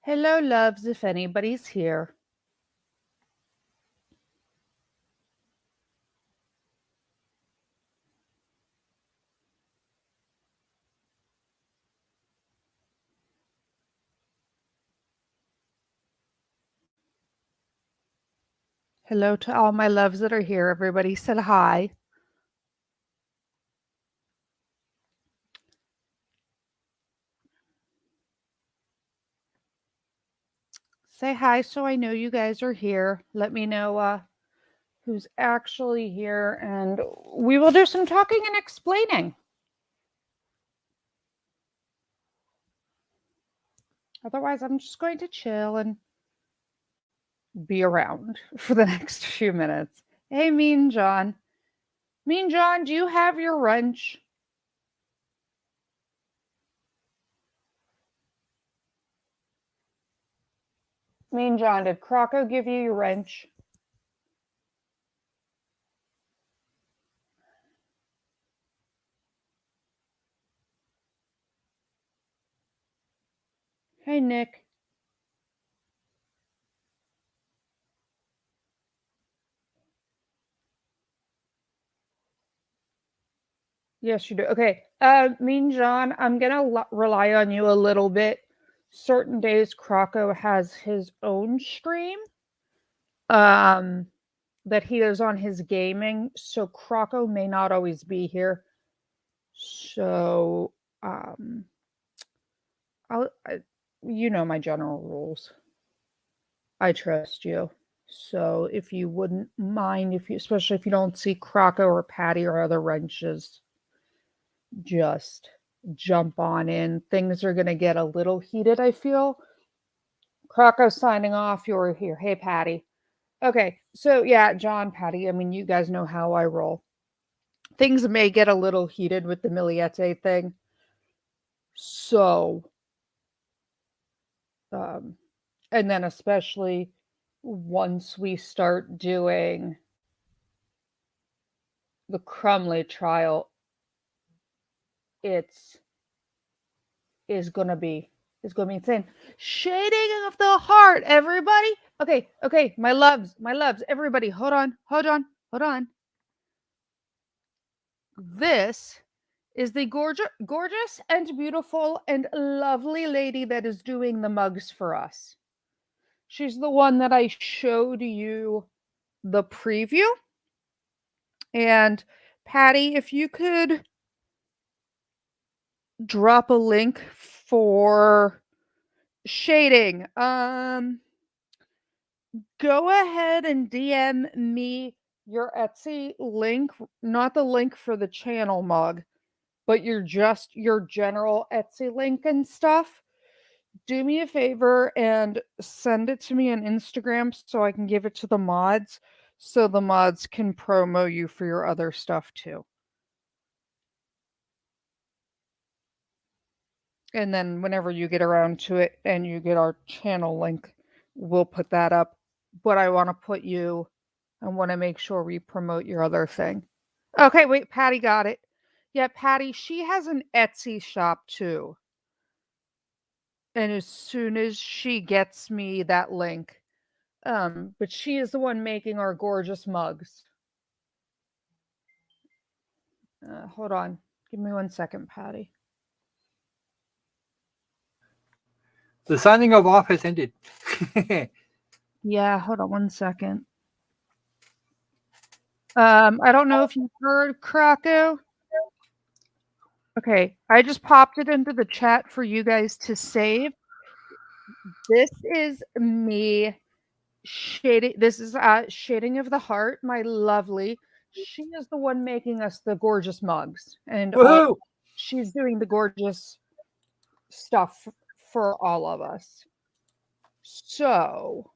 Hello, loves, if anybody's here. Hello to all my loves that are here. Everybody said hi. Say hi so I know you guys are here. Let me know who's actually here, and we will do some talking and explaining. Otherwise, I'm just going to chill and be around for the next few minutes. Hey, Mean John. Mean John, do you have your wrench? Mean John, did Croco give you your wrench? Hey, Nick. Yes, you do. Okay. Mean John, I'm gonna rely on you a little bit. Certain days, Croco has his own stream that he does on his gaming, so Croco may not always be here. So, you know my general rules. I trust you. So if you wouldn't mind, especially if you don't see Croco or Patty or other wrenches, just jump on in. Things are going to get a little heated, I feel. Croco signing off. You're here. Hey, Patty. Okay, so yeah, John, Patty, I mean, you guys know how I roll. Things may get a little heated with the Millete thing. So, and then especially once we start doing the Crumley trial, it's is gonna be insane. Shading of the heart, everybody. Okay, my loves, everybody, hold on. This is the gorgeous and beautiful and lovely lady that is doing the mugs for us. She's the one that I showed you the preview. And Patty, if you could drop a link for shading. Go ahead and DM me your Etsy link, not the link for the channel mug, but your general Etsy link and stuff. Do me a favor and send it to me on Instagram so I can give it to the mods so the mods can promo you for your other stuff too. And then whenever you get around to it and you get our channel link, we'll put that up. But I want to make sure we promote your other thing. Okay, wait, Patty got it. Yeah, Patty, she has an Etsy shop too. And as soon as she gets me that link, but she is the one making our gorgeous mugs. Hold on. Give me 1 second, Patty. The signing of off has ended. Yeah, hold on 1 second. I don't know if you heard Krakow. Okay, I just popped it into the chat for you guys to save. This is me shading. This is shading of the heart, my lovely. She is the one making us the gorgeous mugs, and she's doing the gorgeous stuff for all of us. So,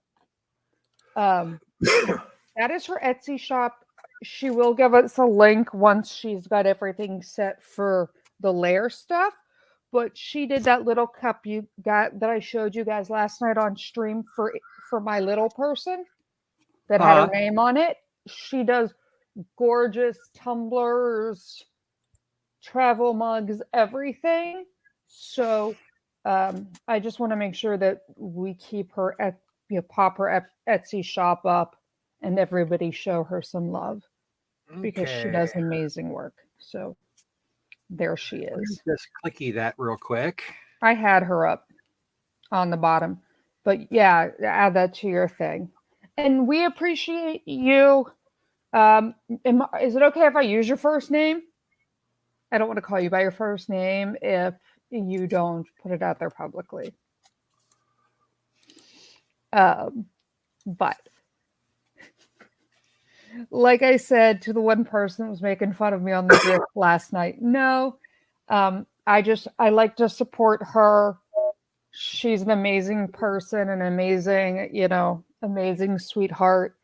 that is her Etsy shop. She will give us a link once she's got everything set for the layer stuff. But she did that little cup you got that I showed you guys last night on stream for my little person that had her name on it. She does gorgeous tumblers, travel mugs, everything. So I just want to make sure that we keep her at, pop her Etsy shop up and everybody show her some love because she does Okay. amazing work. So there she Let me is. just clicky that real quick. I had her up on the bottom, but yeah, add that to your thing. And we appreciate you. Is it okay if I use your first name? I don't want to call you by your first name if you don't put it out there publicly. But like I said to the one person that was making fun of me on the drift last night, no, I like to support her. She's an amazing person, an amazing, amazing sweetheart.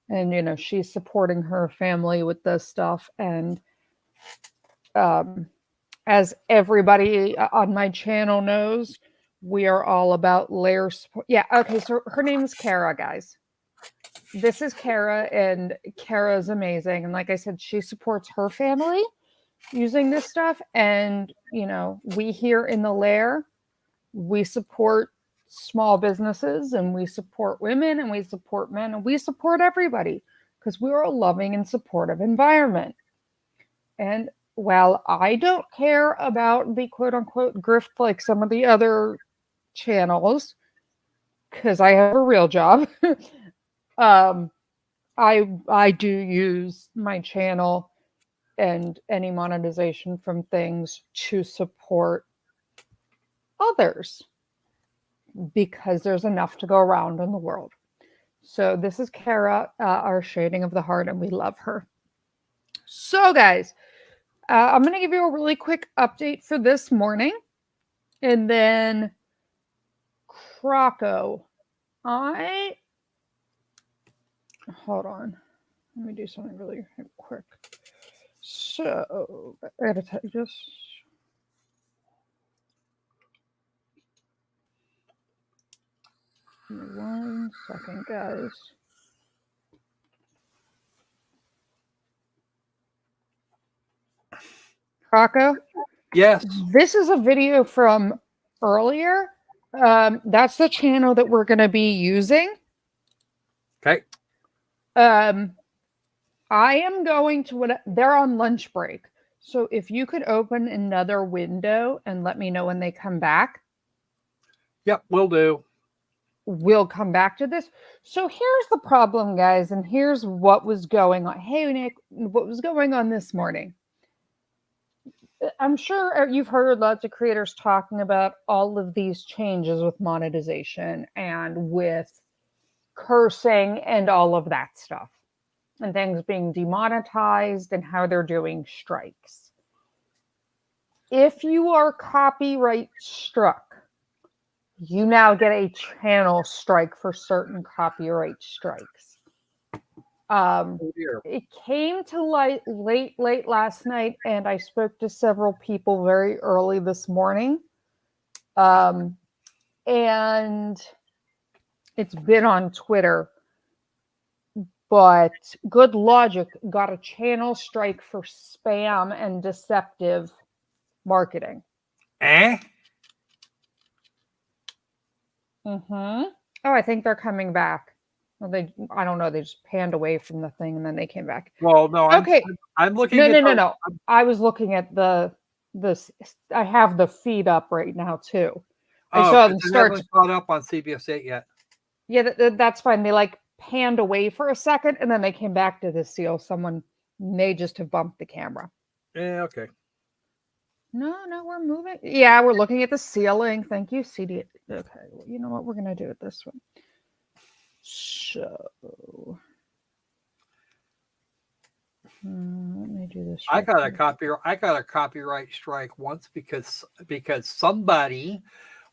And, she's supporting her family with this stuff. And as everybody on my channel knows, we are all about layer support. Yeah, okay, so her name is Kara, guys. This is Kara, and Kara is amazing. And like I said, she supports her family using this stuff. And, we here in the lair, we support small businesses and we support women and we support men and we support everybody because we're a loving and supportive environment. And while I don't care about the quote unquote grift like some of the other channels, because I have a real job, I do use my channel and any monetization from things to support others because there's enough to go around in the world. So this is Kara, our shading of the heart, and we love her. So guys, I'm going to give you a really quick update for this morning. And then Croco, hold on. Let me do something really quick. So, I gotta just 1 second, guys. Croco? Yes. This is a video from earlier. That's the channel that we're going to be using. Okay. I am going to, they're on lunch break. So if you could open another window and let me know when they come back. Yep, will do. We'll come back to this. So here's the problem, guys, and here's what was going on. Hey, Nick, what was going on this morning? I'm sure you've heard lots of creators talking about all of these changes with monetization and with cursing and all of that stuff, and things being demonetized and how they're doing strikes. If you are copyright struck, you now get a channel strike for certain copyright strikes. It came to light late last night, and I spoke to several people very early this morning. And it's been on Twitter, but Good Logic got a channel strike for spam and deceptive marketing. Oh, I think they're coming back. Well, I don't know. They just panned away from the thing and then they came back. Well, no, I'm looking at No. I was looking at this. I have the feed up right now too. I saw them start to caught up on CBS8 yet. Yeah, that's fine. They like panned away for a second and then they came back to the seal. Someone may just have bumped the camera. Yeah, okay. No, we're moving. Yeah, we're looking at the ceiling. Thank you, CD. Okay, well, you know what? We're gonna do it this way. So let me do this. I got a copyright strike once because somebody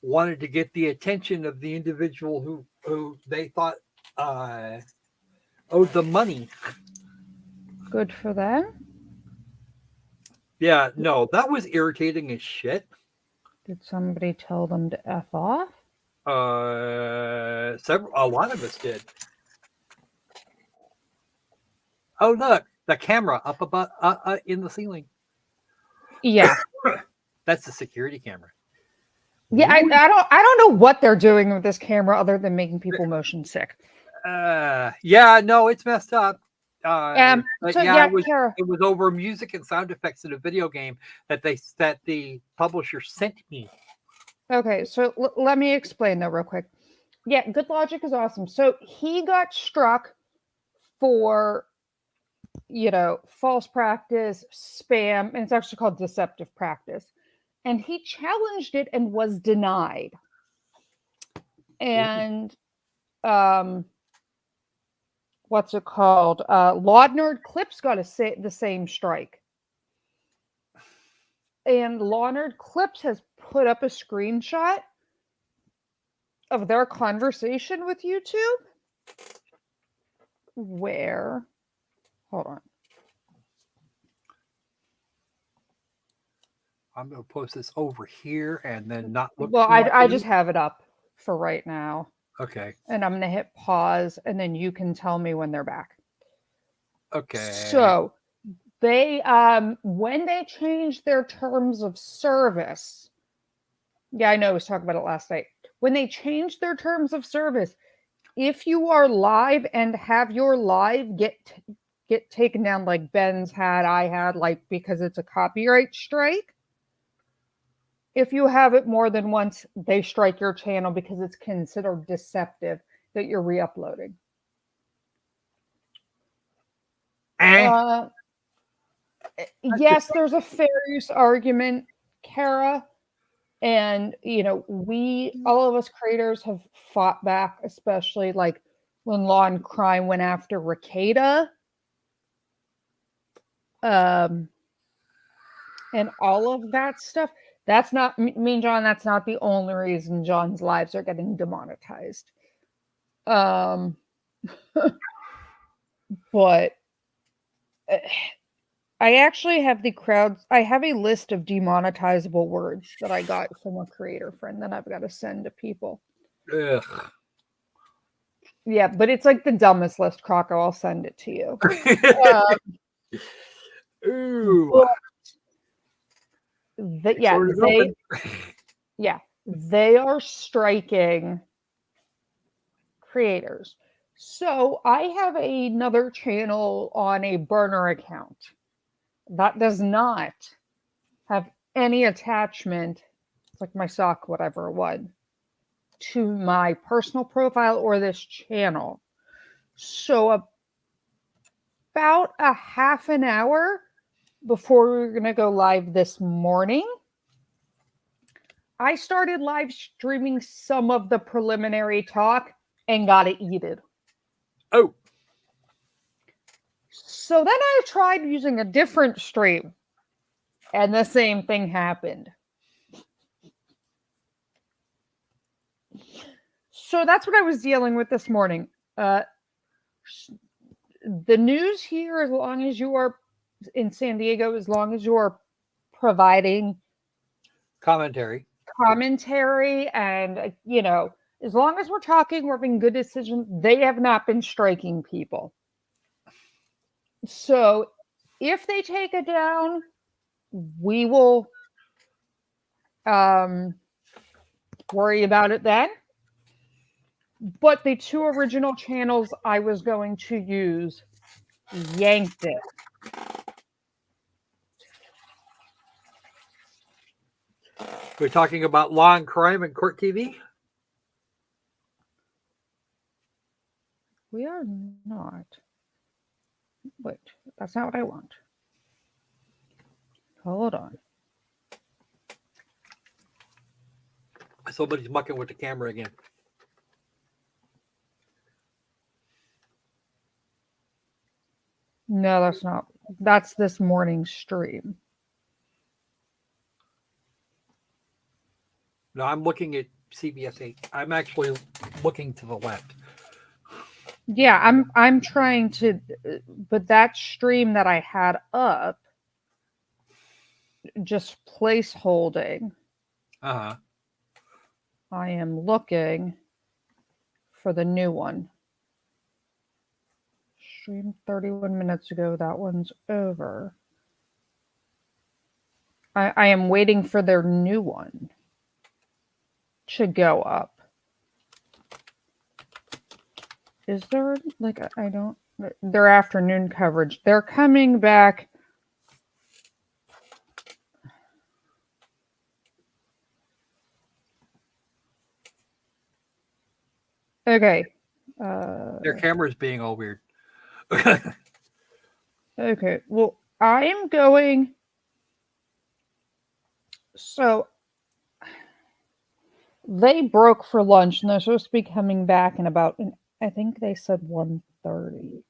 wanted to get the attention of the individual who they thought owed them money. Good for them. Yeah, no, that was irritating as shit. Did somebody tell them to F off? A lot of us did. Oh, look, the camera up above in the ceiling. Yeah. That's the security camera. Yeah, I don't know what they're doing with this camera other than making people motion sick. Yeah, no, it's messed up. But So yeah, yeah, it was Kara. it was over music and sound effects in a video game that the publisher sent me. Okay, so let me explain that real quick. Yeah, Good Logic is awesome. So he got struck for, false practice, spam, and it's actually called deceptive practice. And he challenged it and was denied. And what's it called? Law Nerd Clips got the same strike. And Law Nerd Clips has put up a screenshot of their conversation with YouTube where, hold on. I'm going to post this over here and then not look. Well, I just have it up for right now. Okay. And I'm going to hit pause and then you can tell me when they're back. Okay. So they, when they changed their terms of service, yeah, I know I was talking about it last night. When they changed their terms of service, if you are live and have your live get taken down like Ben's had, I had, like because it's a copyright strike, if you have it more than once, they strike your channel because it's considered deceptive that you're re-uploading. Yes, there's a fair use argument, Kara. And, all of us creators have fought back, especially like when Law and Crime went after Ricada. And all of that stuff. That's not, John, that's not the only reason John's lives are getting demonetized. But I actually have I have a list of demonetizable words that I got from a creator friend that I've got to send to people. Ugh. Yeah, but it's like the dumbest list, Croco. I'll send it to you. Ooh. They are striking creators. So I have another channel on a burner account that does not have any attachment, like my sock, whatever one, to my personal profile or this channel. So about a half an hour before we were going to go live this morning, I started live streaming some of the preliminary talk and got it yeeted. Oh. So then I tried using a different stream and the same thing happened. So that's what I was dealing with this morning. The news here, as long as you are in San Diego, as long as you are providing commentary and, as long as we're talking, we're making good decisions, they have not been striking people. So if they take it down, we will worry about it then. But the two original channels I was going to use yanked it. We're talking about Law and Crime and Court TV? We are not. Wait, that's not what I want. Hold on. Somebody's mucking with the camera again. No, that's not. That's this morning's stream. No, I'm looking at CBS 8. I'm actually looking to the left. Yeah, I'm trying to, but that stream that I had up, just placeholding. Uh-huh. I am looking for the new one. Streamed 31 minutes ago. That one's over. I am waiting for their new one. to go up. Is there like I don't their afternoon coverage? They're coming back. Okay. Their camera's being all weird. Okay. Well, I am going. So they broke for lunch, and they're supposed to be coming back in about. I think they said 1:30.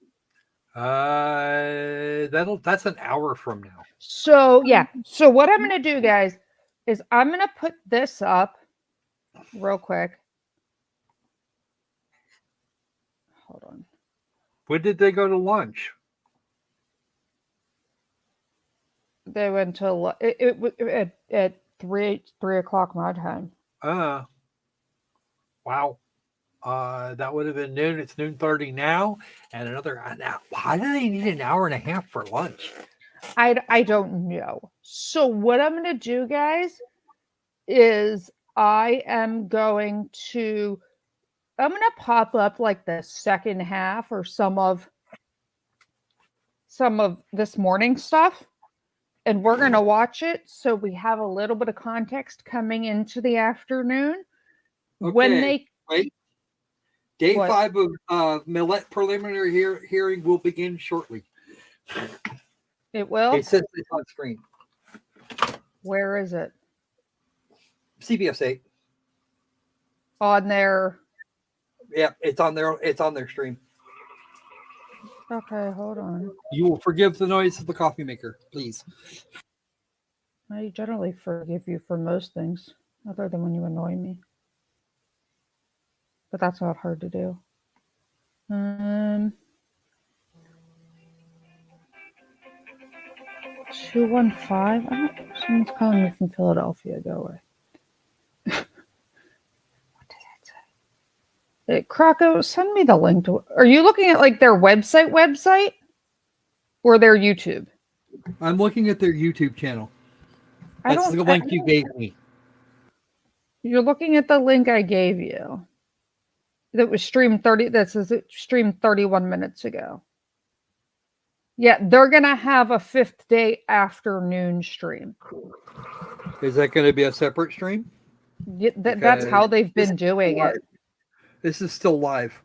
That's an hour from now. So yeah. So what I'm going to do, guys, is I'm going to put this up real quick. Hold on. When did they go to lunch? They went to at 3 o'clock my time. Wow. That would have been noon. It's noon 30 now, and another. Why do they need an hour and a half for lunch? I don't know. So what I'm going to do, guys, is I'm going to pop up like the second half or some of this morning stuff, and we're going to watch it so we have a little bit of context coming into the afternoon. Okay, when they wait. Day what? 5 of Millete preliminary hearing will begin shortly. It will? It says it's on screen. Where is it? CBS 8. On their. Yeah, it's on their stream. Okay, hold on. You will forgive the noise of the coffee maker, please. I generally forgive you for most things, other than when you annoy me. But that's not hard to do. 215. Someone's calling me from Philadelphia. Go away. What does that say? Krakow, send me the link to. Are you looking at like their website, or their YouTube? I'm looking at their YouTube channel. That's the link you gave me. You're looking at the link I gave you. That was streamed 30. That says it streamed 31 minutes ago. Yeah, they're gonna have a 5th day afternoon stream. Is that going to be a separate stream? Yeah, that's how they've been doing it. This is still live.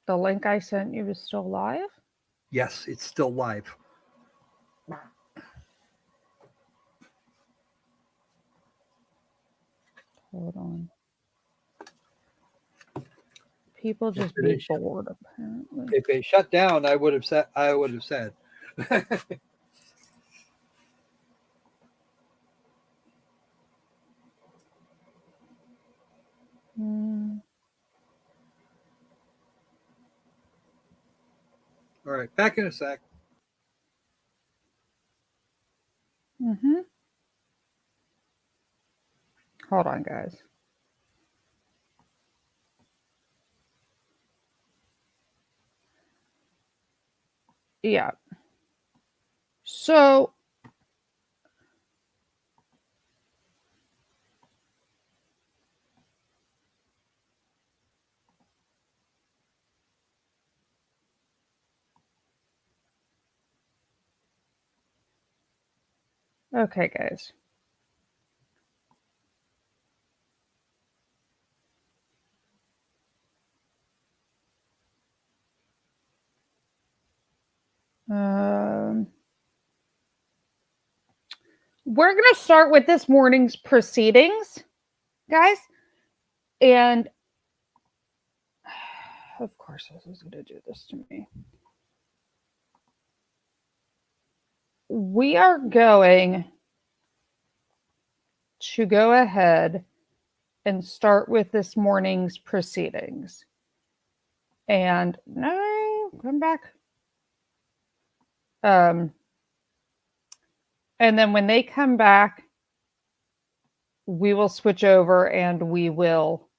The link I sent you is still live? Yes, it's still live. Hold on. People just be bored, apparently. If it shut down, I would have said. All right, back in a sec. Hold on, guys. Yeah. So okay, guys. We're going to start with this morning's proceedings, guys. And of course, this is going to do this to me. We are going to go ahead and start with this morning's proceedings. And no, come back. And then when they come back, we will switch over and we will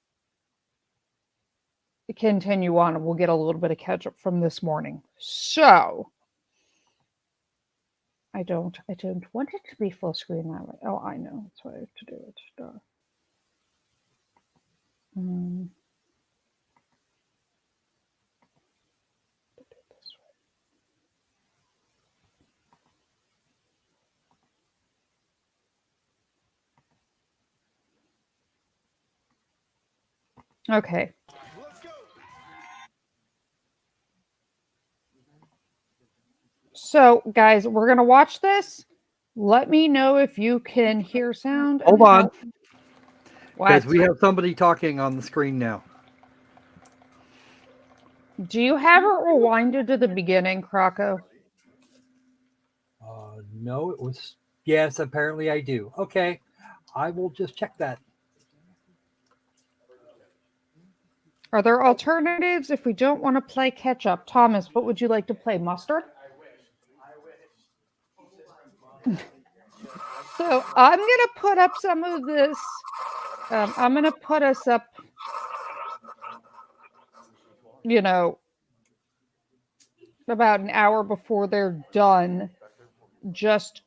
continue on, and we'll get a little bit of catch up from this morning. So I don't want it to be full screen that way. Oh, I know. That's why I have to do it. Duh. Mm. Okay. So, guys, we're going to watch this. Let me know if you can hear sound. Hold on, What? because we have somebody talking on the screen now. Do you have it rewinded to the beginning, Croco? No, it was yes. Apparently, I do. Okay, I will just check that. Are there alternatives if we don't want to play catch up? Thomas, what would you like to play? Mustard? So I'm going to put up some of this. I'm going to put us up, about an hour before they're done. Just,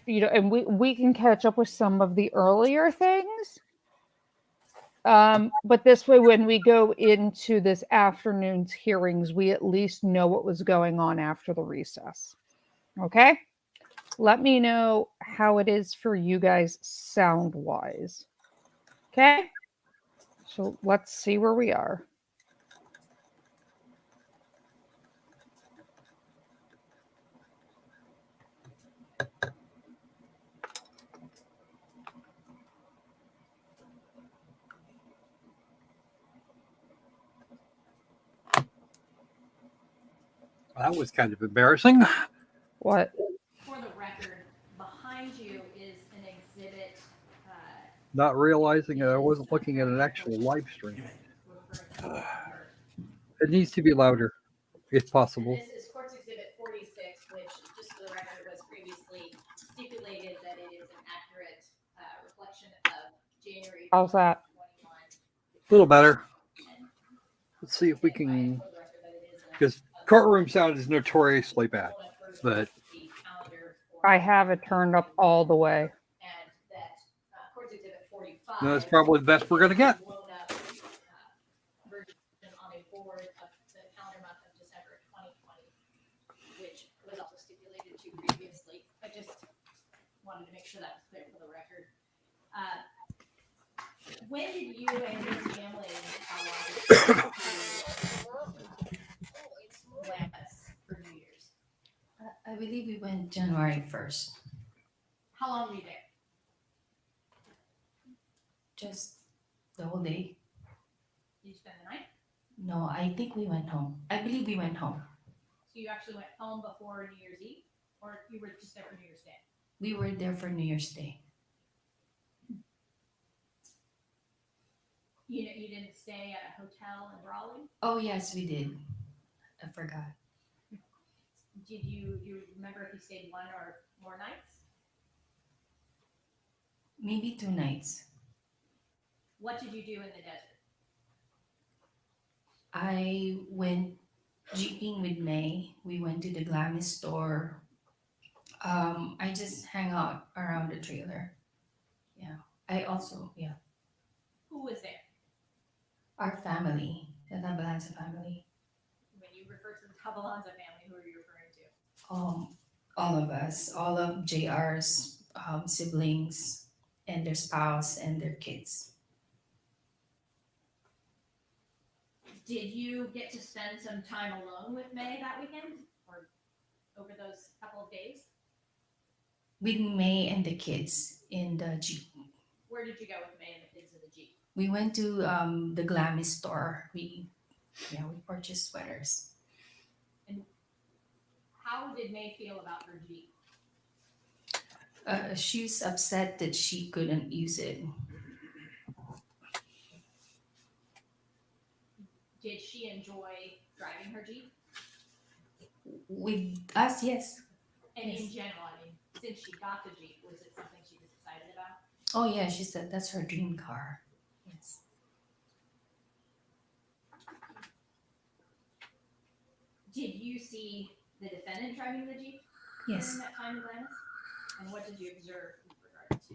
and we can catch up with some of the earlier things. But this way, when we go into this afternoon's hearings, we at least know what was going on after the recess. Okay? Let me know how it is for you guys sound-wise. Okay? So let's see where we are. That was kind of embarrassing. What? For the record, behind you is an exhibit. Not realizing that I wasn't looking at an actual live stream. It needs to be louder, if possible. This is Courts Exhibit 46, which, just for the record, was previously stipulated that it is an accurate reflection of January. How's that? 2021. A little better. Let's see if we can, because courtroom sound is notoriously bad. But I have it turned up all the way. And that Courts Exhibit 45. that's probably the best we're going to get. Version on a board of the calendar month of December 2020, which was also stipulated to previously. I just wanted to make sure that was clear for the record. When did you and your family Glamis for New Year's? I believe we went January 1st. How long were you there? Just the whole day. Did you spend the night? No, I think we went home. I believe we went home. So you actually went home before New Year's Eve, or you were just there for New Year's Day? We were there for New Year's Day. You didn't stay at a hotel in Raleigh? Oh, yes, we did. I forgot. Did you remember if you stayed one or more nights? Maybe 2 nights. What did you do in the desert? I went jeeping with May. We went to the Glamis store. I just hang out around the trailer. Yeah. Who was there? Our family, the Tabalanza family. When you refer to the Tabalanza family, who are you referring to? All of us, all of JR's siblings and their spouse and their kids. Did you get to spend some time alone with May that weekend or over those couple of days? With May and the kids in the Jeep. Where did you go with May and the kids in the Jeep? We went to the Glamis store. We purchased sweaters. And how did May feel about her Jeep? She's upset that she couldn't use it. Did she enjoy driving her Jeep? With us, yes. And Yes. in general, I mean, since she got the Jeep, was it something she was excited about? Oh yeah, she said that's her dream car. Yes. Did you see the defendant driving the Jeep? Yes. during that time, Gladys? And what did you observe with regard to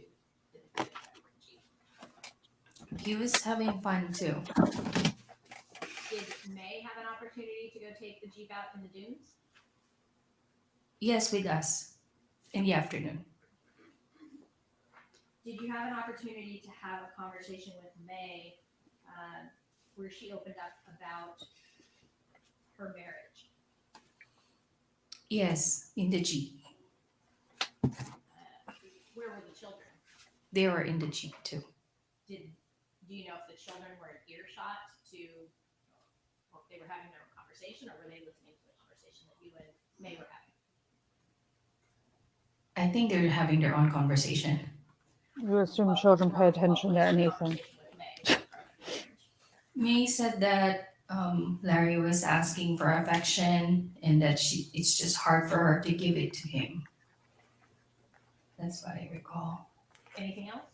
the defendant, Jeep? He was having fun too. Did May have an opportunity to go take the Jeep out in the dunes? Yes, with us in the afternoon. Did you have an opportunity to have a conversation with May where she opened up about her marriage? Yes, in the Jeep. Where were the children? They were in the Jeep too. Do you know if the children were in earshot or if they were having their own conversation, or were they listening to the conversation that you and May were having? I think they're having their own conversation. You assume children pay attention to anything. May said that Larry was asking for affection and that it's just hard for her to give it to him. That's what I recall. Anything else?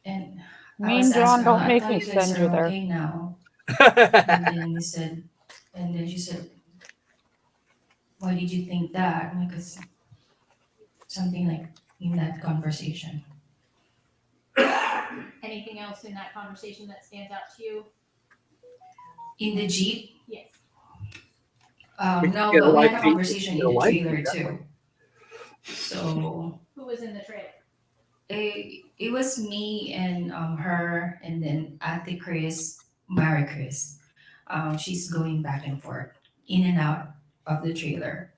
And I Me was and John asking her, don't I make thought me you guys send are you there. okay now. And then he said, and then she said, why did you think that? Because something like in that conversation. Anything else in that conversation that stands out to you? In the Jeep? Yes. No, Get a but we life had a feed, conversation get in a the life trailer feed, too. So Who was in the trailer? it was me and her and then Ate Chris, Mary Chris. She's going back and forth, in and out of the trailer.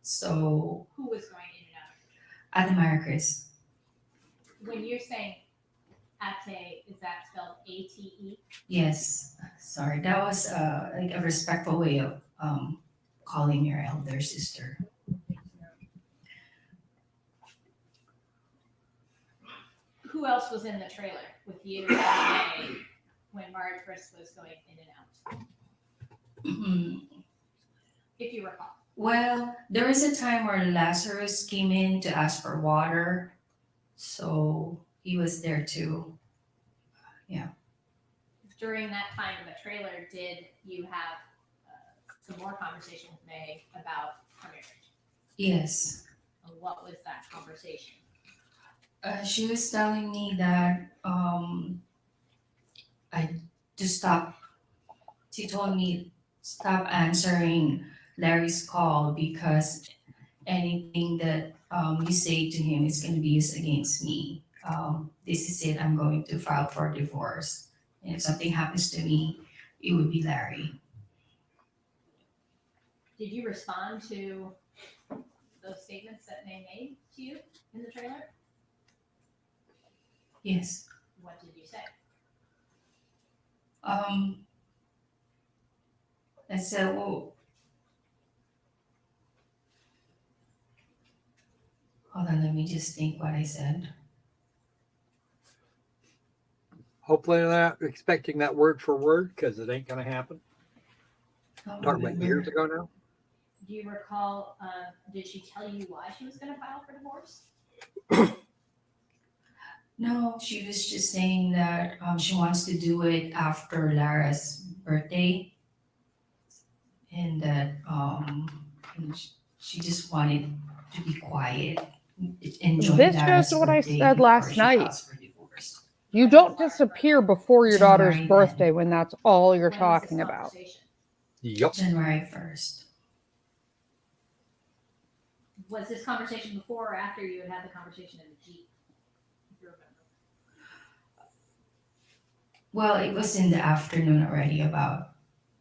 So Who was going in and out? Ate Mary Chris. When you're saying Ate, is that spelled A-T-E? Yes, sorry, that was like a respectful way of calling your elder sister. Who else was in the trailer with you and May when Mary Chris was going in and out? Mhm. If you recall. Well, there was a time where Lazarus came in to ask for water, so he was there too. During that time in the trailer, did you have some more conversation with May about her marriage? Yes. And what was that conversation? She was telling me that I to stop. She told me stop answering Larry's call because anything that you say to him is going to be used against me. This is it. I'm going to file for divorce, and if something happens to me, it would be Larry. Did you respond to those statements that May made to you in the trailer? Yes. What did you say? I said, well, hold on, let me just think what I said. Hopefully they're not expecting that word for word because it ain't going to happen. Don't Talking about remember. years ago now. Do you recall, did she tell you why she was going to file for divorce? No, she was just saying that she wants to do it after Lara's birthday, and that and she just wanted to be quiet, enjoy This Lara's goes to what I birthday said before last she night. files for divorce. You don't disappear before your daughter's January birthday when that's all you're When was this talking about. conversation? Yep. January 1st. Was this conversation before or after you had the conversation in the Jeep? If you remember. Well, it was in the afternoon already, about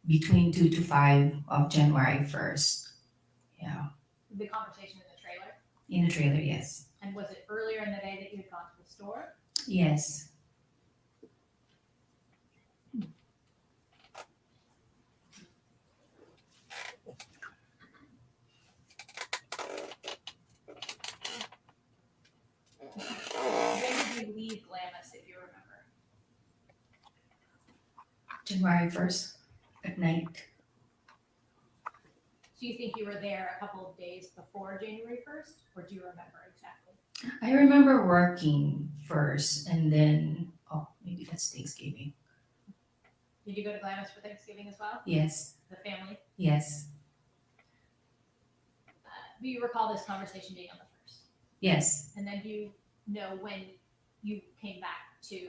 between 2 to 5 of January 1st. Yeah, The conversation in the trailer? in the trailer, yes. And was it earlier in the day that you had gone to the store? Yes. When did you leave Glamis, if you remember? January 1st at night. Do you think you were there a couple of days before January 1st, or do you remember exactly? I remember working first and then, oh, maybe that's Thanksgiving. Did you go to Glamis for Thanksgiving as well? Yes, The family? yes. do you recall this conversation being on the 1st? Yes, And then do you know when you came back to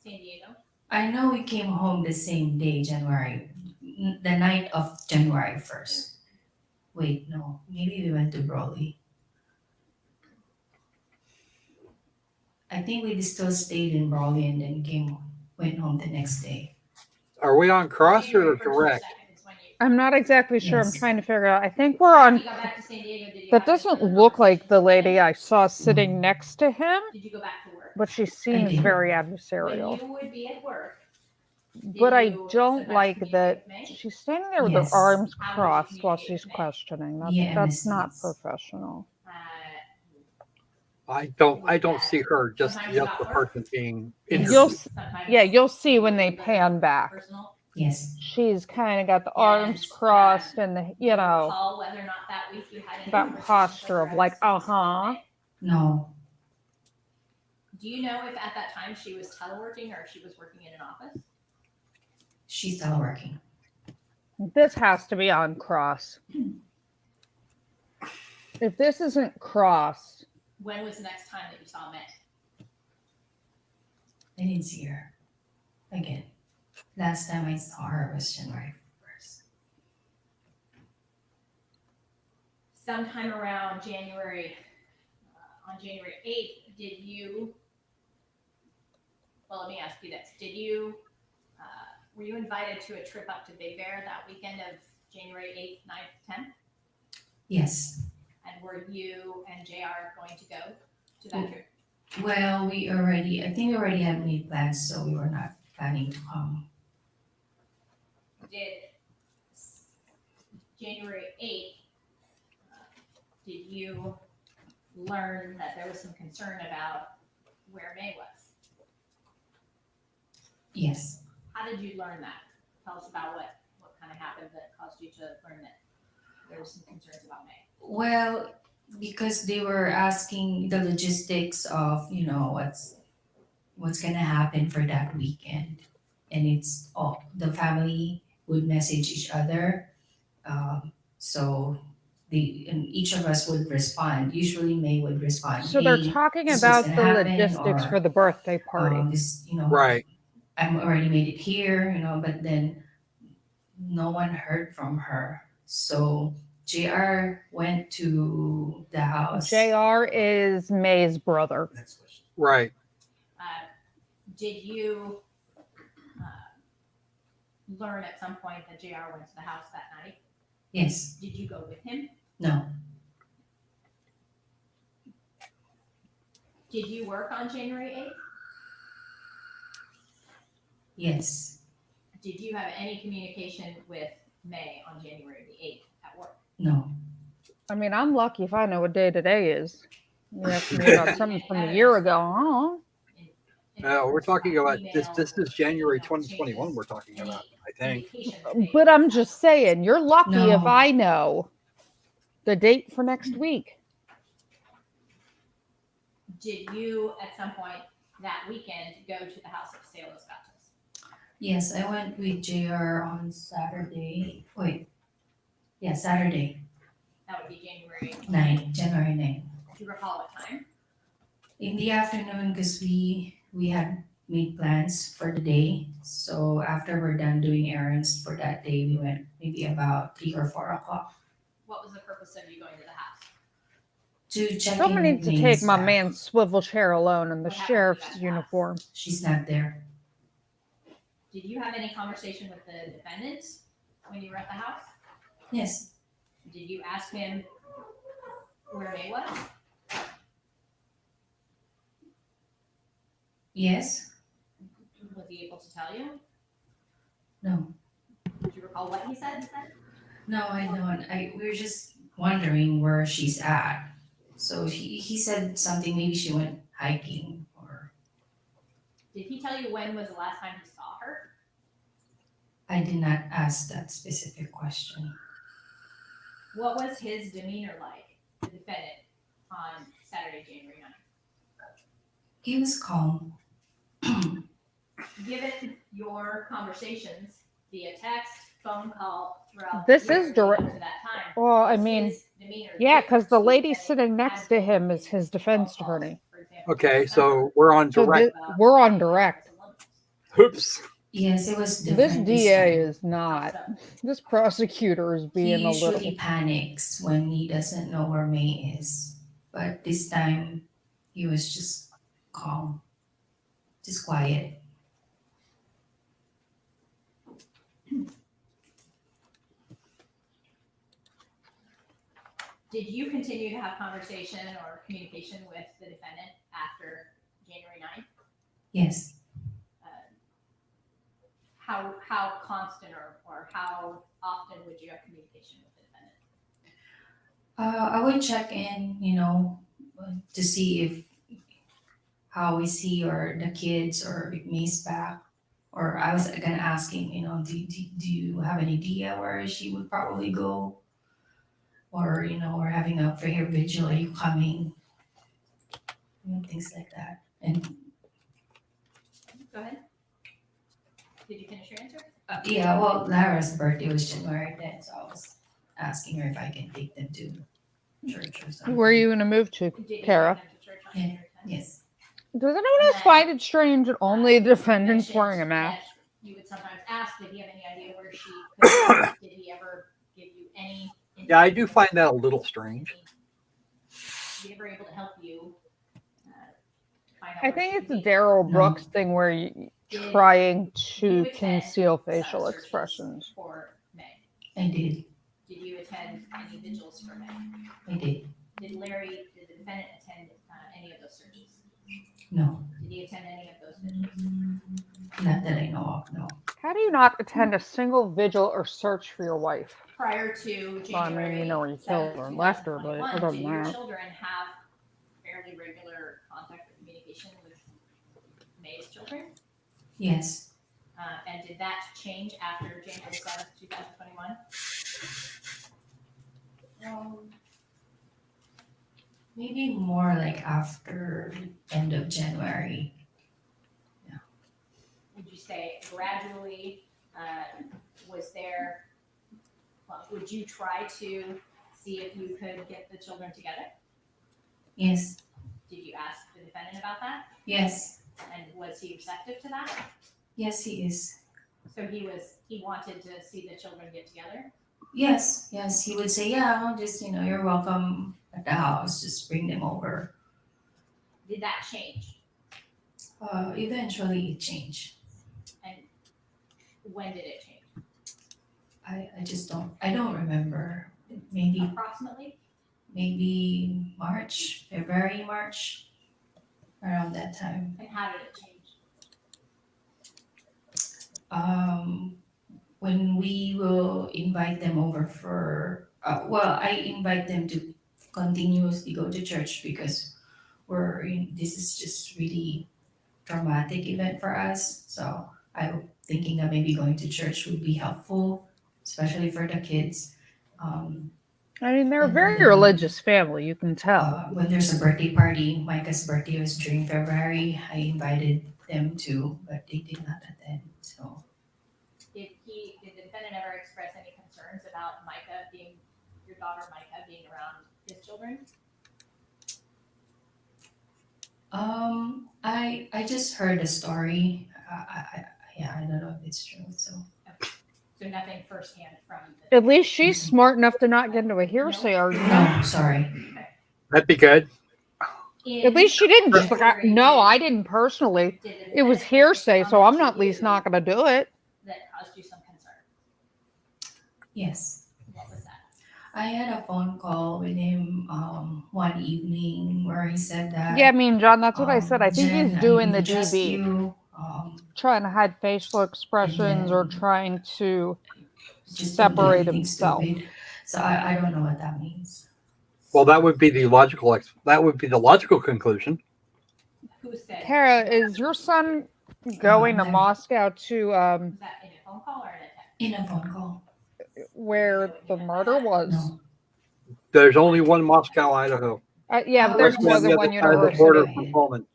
San Diego? I know we came home the same day, the night of January 1st. Wait, no, maybe we went to Broly. I think we still stayed in Broly and then went home the next day. Are we on cross January or 1st direct? 2nd is when you. I'm not exactly sure. I'm Yes. trying to figure out. I think we're After on. you got back to San Diego, did you That have any doesn't further look like the conversations with lady him? I saw sitting next to him, Did you go back to work? but she seems did. very When adversarial. you would be at work, But I you don't sometimes like communicate that with me? she's standing there with Yes. her arms How would you crossed while communicate she's with me? questioning. Via That's not MSCs. professional. I don't see her just Sometimes the about work. person being Yes. You'll interviewed. sometimes. Yeah, you'll see when they a little pan back. Personal. Yes, She's kind of got the And, arms crossed and the, Do you you know, recall whether or not that week you had any that conversations posture with of her like, as specific uh-huh. day? no, Do you know if at that time she was teleworking or if she was working in an office? she's teleworking. This has to be on cross. If this isn't cross, When was the next time that you saw May? I didn't see her again. Last time I saw her was January 1st. Sometime around January, on January 8th, did you, well, let me ask you this. Were you invited to a trip up to Big Bear that weekend of January 8th, 9th, 10th? Yes. And were you and JR going to go to that trip? Well, I think we already had made plans, so we were not planning to come. Did January 8th, did you learn that there was some concern about where May was? Yes. How did you learn that? Tell us about what kind of happened that caused you to learn that there was some concerns about May. Well, because they were asking the logistics of, what's gonna happen for that weekend, and it's all the family would message each other, so and each of us would respond. Usually, May would respond. so they're "Hey, talking this is what's about gonna the happen," logistics for or the birthday party. this, Right. I'm already made it here, but then no one heard from her. So JR went to the house. JR is May's brother. Next question. Right. Did you learn at some point that JR went to the house that night? Yes. Did you go with him? No. Did you work on January 8th? Yes. Did you have any communication with May on January the 8th at work? No. I mean, I'm lucky if I know what day today is. You asked me about something from a year ago. Oh, No, we're talking about this. Emails This or is January email 2021. changes, We're talking any about, I think. indication that May but was I'm at- just saying, you're lucky if No. I know the date for next week. Did you at some point that weekend go to the house of Sale Los Gatos? Yes, I went with JR on Saturday. Wait. Yeah, Saturday, That would be January January 9th. Do you recall what time? In the afternoon, because we had made plans for the day. So after we're done doing errands for that day, we went maybe about 3 or 4 o'clock What was the purpose of you going to the house? to check in Someone with needs to May's take my back. man's swivel chair alone in the What happened to sheriff's that house? uniform. She's not there. Did you have any conversation with the defendant when you were at the house? Yes. Did you ask him where May was? Yes. Was he able to tell you? No. Do you recall what he said? No, I don't. We were just wondering where she's at. So he said something. Maybe she went hiking, or Did he tell you when was the last time he saw her? I did not ask that specific question. What was his demeanor like, the defendant, on Saturday, January 9th? He was calm. Given your conversations via text, phone call throughout. This the year is direct- leading up to that time. Well, I Was mean, his demeanor yeah, because the different lady than sitting it next has to been him is in his phone defense calls, attorney. for example, Okay, December so we're on So direct. we're on direct. Oops. Yes, it was This different this DA time. is not. So, This prosecutor is He being a usually little. panics when he doesn't know where May is, but this time he was just calm, just quiet. did you continue to have conversation or communication with the defendant after January 9th? Yes. How constant or how often would you have communication with the defendant? I would check in, to see if how is he or the kids or if May's back. Or I was gonna ask him, do you have an idea where she would probably go? Or, we're having a prayer vigil, are you coming? Things like that. And Go ahead. Did you finish your answer? yeah, well, Lara's birthday was January 10th, so I was asking her if I can take them to church or something. Where are you going to move to, Did you Kara? take them to church on Yeah. January 10th? Yes. Does anyone else find it strange that only the defendant's mentioned wearing a mask? that You would sometimes ask, did he have any idea where she could be? Did he ever give you any? Yeah, I do find that a little strange. Was he ever able to help you find out I where think she it's could a be? Daryl No. Brooks thing where you Did trying you to attend conceal some facial searches expressions. for May? I did. Did you attend any vigils for May? I did. Did the defendant attend any of those searches? No. Did he attend any of those vigils? Not that I know of, no. How do you not attend a single vigil or search for your wife? Prior to January Well, I mean, you know, you killed her and left her, but 2021, other do than your that. children have fairly regular contact or communication with May's children? Yes. And did that change after January 7th, 2021? Maybe more like after end of January. Would you say gradually was there, well, would you try to see if you could get the children together? Yes. Did you ask the defendant about that? Yes. And was he receptive to that? Yes, he is. So he wanted to see the children get together? Yes. Yes. He would say, yeah, just, you're welcome at the house. Just bring them over. Did that change? Eventually it changed. And when did it change? I don't remember. Maybe Approximately? February, March, around that time. And how did it change? When we will invite them over I invite them to continuously go to church because this is just really traumatic event for us. So I'm thinking that maybe going to church would be helpful, especially for the kids. I mean, they're a And very then, religious family, you can tell. When there's a birthday party, Micah's birthday was during February. I invited them to, but they did not attend. So Did the defendant ever express any concerns about your daughter Micah being around his children? I just heard a story. I don't know if it's true. So nothing firsthand from At least she's smart enough to not get into a hearsay argument. no, sorry. That'd be good. At least she didn't just like, no, I didn't personally. It was hearsay, so I'm not at least not going to do it. That caused you some concern. Yes. What was that? I had a phone call with him one evening where he said that. Yeah, I mean, John, that's what I said. I think Jen, he's doing I the really trust DB, you. trying to hide facial expressions or then- trying to Just don't do separate anything himself. stupid. So I don't know what that means. Well, that would be the logical conclusion. Who said? Kara, is your son going to no. Moscow to Was that in a phone call or in a text? In a phone call. where the murder was? No. There's only one Moscow, Idaho. Yeah, Oh, there's Directly more on the than other one side of the border university. from Pullman.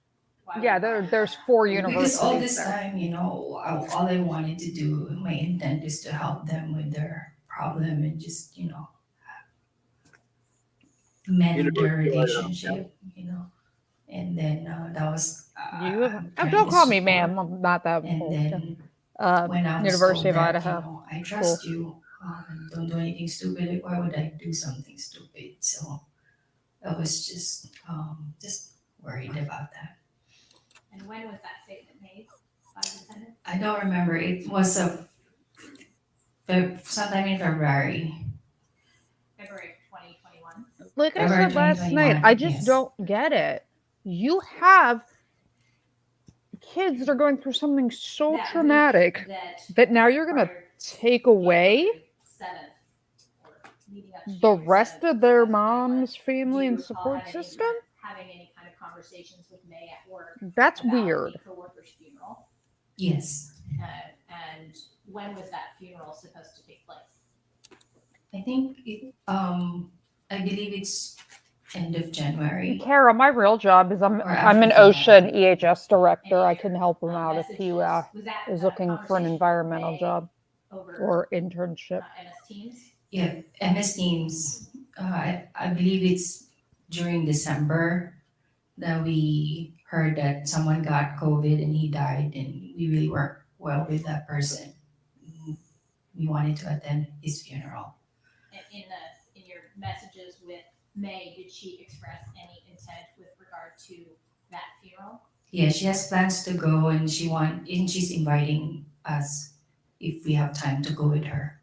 Why Yeah, would you wanna do there's that? 4 Because universities all this there. time, all I wanted to do, my intent is to help them with their problem and just, mend their University later. relationship, And then that was, I'm trying Don't to call me support. ma'am. I'm not that And old. then when I was University told of that, Idaho. I trust you, don't do anything stupid. Like, why would I do something stupid? So I was just worried about that. And when was that statement made by the defendant? I don't remember. It was sometime in February. February 2021. Like I February said last night, 2021, I just yes. don't get it. You have kids that are going through something so That week traumatic that that now you're going to prior take away January 7th, or leading up to the January rest 7th, of their 2021, mom's do family you and recall support having any system. having any kind of conversations with May at work That's about weird. the coworker's funeral? Yes. And when was that funeral supposed to take place? I think I believe it's end of January. Kara, my real job is I'm Or an after OSHA and EHS director. I can help him out if he Messages, was that is a looking for an conversation with environmental May job over or internship. MS Teams? Yeah, MS Teams. I believe it's during December that we heard that someone got COVID and he died, and we really worked well with that person. We wanted to attend his funeral. And in your messages with May, did she express any intent with regard to that funeral? Yeah, she has plans to go, and she's inviting us if we have time to go with her.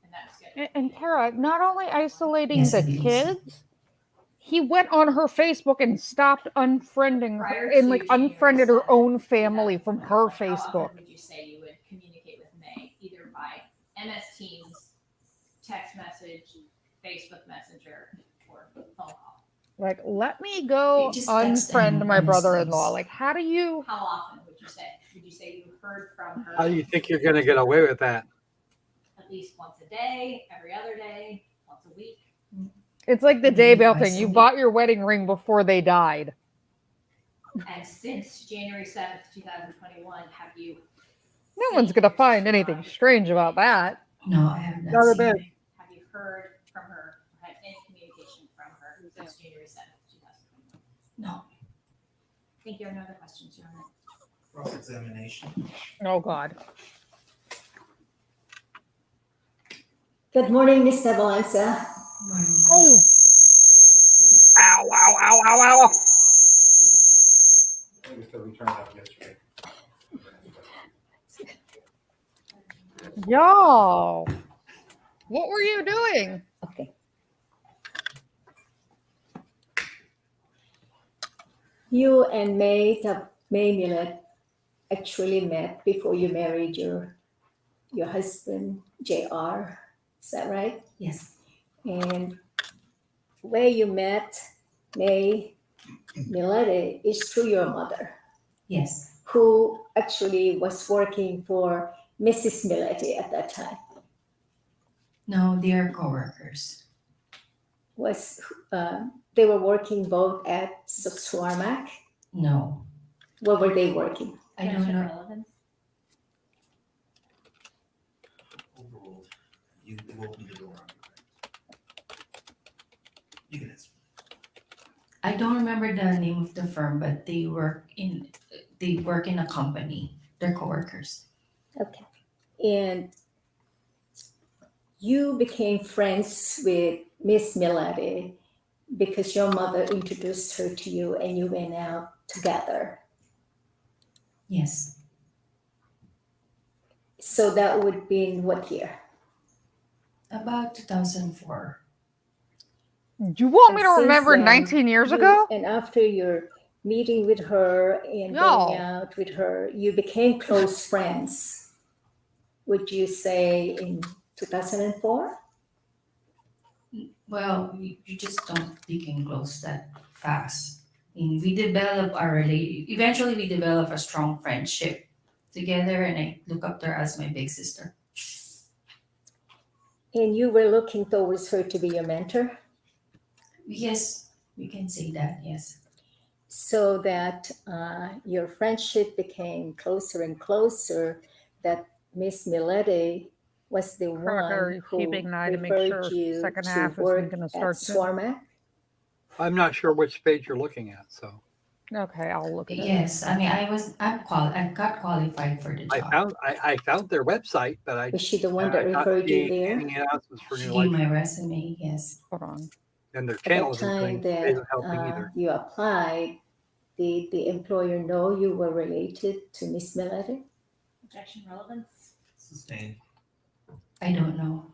And that was good. And Kara, not only isolating Yes, I the believe so. kids, he went on her Facebook and stopped unfriending her Prior and to like January unfriended her 7th, own family from her 2021, How Facebook. often would you say you would communicate with May, either by MS Teams, text message, Facebook Messenger, or phone call? Like, let me go You just text unfriend and my MS brother-in-law. Teams. Like, how do you? How often would you say? Would you say you heard from her How do you think you're going to get away with that? at least once a day, every other day, once a week? It's like the Maybe Daybell twice thing. a You week. bought your wedding ring before they died. And since January 7th, 2021, have you? No seen one's gonna or find anything subscribed? strange about that. No, I have Not not a seen bit. it. Have you heard from her, or had any communication from her since January 7th, 2021? No. I think there are no other questions, Your Honor. Cross-examination. Oh God. Good morning, Mr. Valenza. Morning. Oh. Ow! Ow! Ow! Ow! Ow! It was because we turned up yesterday. Yo, what were you doing? Okay. You and May Millete actually met before you married your husband, JR. Is that right? Yes. And where you met May Millete is through your mother, Yes. who actually was working for Mrs. Millete at that time. No, they are coworkers. They were working both at Swarmac. No, Where were they working? I don't know. Relevance? Overruled. You opened the door. You can answer. I don't remember the name of the firm, but they work in a company. They're coworkers. Okay. And you became friends with Miss Millete because your mother introduced her to you and you went out together. Yes. So that would be in what year? About 2004. Do you want me And to since remember then, 19 years you- ago? And after your meeting with her and going out with her, you became close friends. Would you say in 2004? Well, you just don't become close that fast. I mean, eventually we develop a strong friendship together, and I look up to her as my big sister. And you were looking towards her to be your mentor? Yes, we can say that, yes. so that your friendship became closer and closer, that Miss Millete was the Crocker, are one you who keeping an eye to make referred sure you second to half isn't work gonna at start soon? Swarmac? I'm not sure which page you're looking at, so Okay, I'll look at it. Yes, I mean, I got qualified for the job. I found their website, but I Was she the one that I'm not referred you seeing there? any announcements for She new gave my license, resume, yes. Hold on. and their At channel that time isn't that helping either. you applied, did the employer know you were related to Miss Millete? Objection relevance. Sustained. I don't know.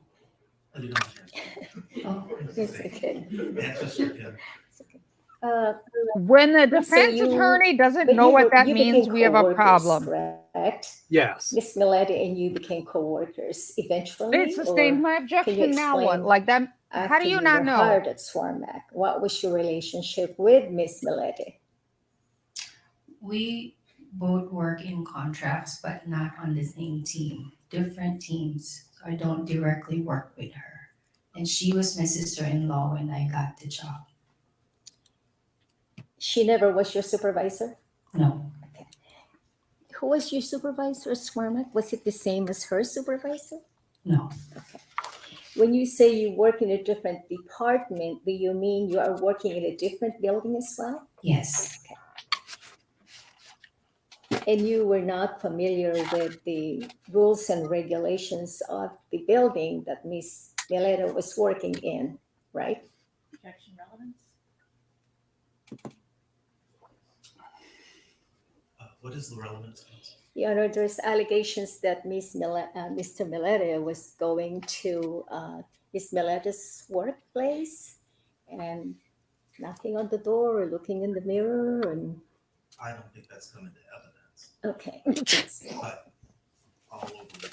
I do not understand. Oh, It's okay. Answer certain. Uh, When the So defense you- attorney doesn't but know what that you means, became we have a co-workers, problem. correct? Yes. Miss Millete and you became co-workers eventually? It sustained or my objection. Now what? explain Like that? How after do you you not were know? hired at Swarmac? What was your relationship with Miss Millete? we both work in contracts, but not on the same team, different teams. So I don't directly work with her. And she was my sister-in-law when I got the job. She never was your supervisor? No, Who was your supervisor at Swarmac? Was it the same as her supervisor? no, When you say you work in a different department, do you mean you are working in a different building as well? yes, And you were not familiar with the rules and regulations of the building that Miss Millete was working in, right? Objection relevance. What is the relevance? Your Honor, there's allegations that Mr. Millete was going to Miss Millete's workplace and knocking on the door or looking in the mirror and, I don't think that's come into evidence, okay. but all over the.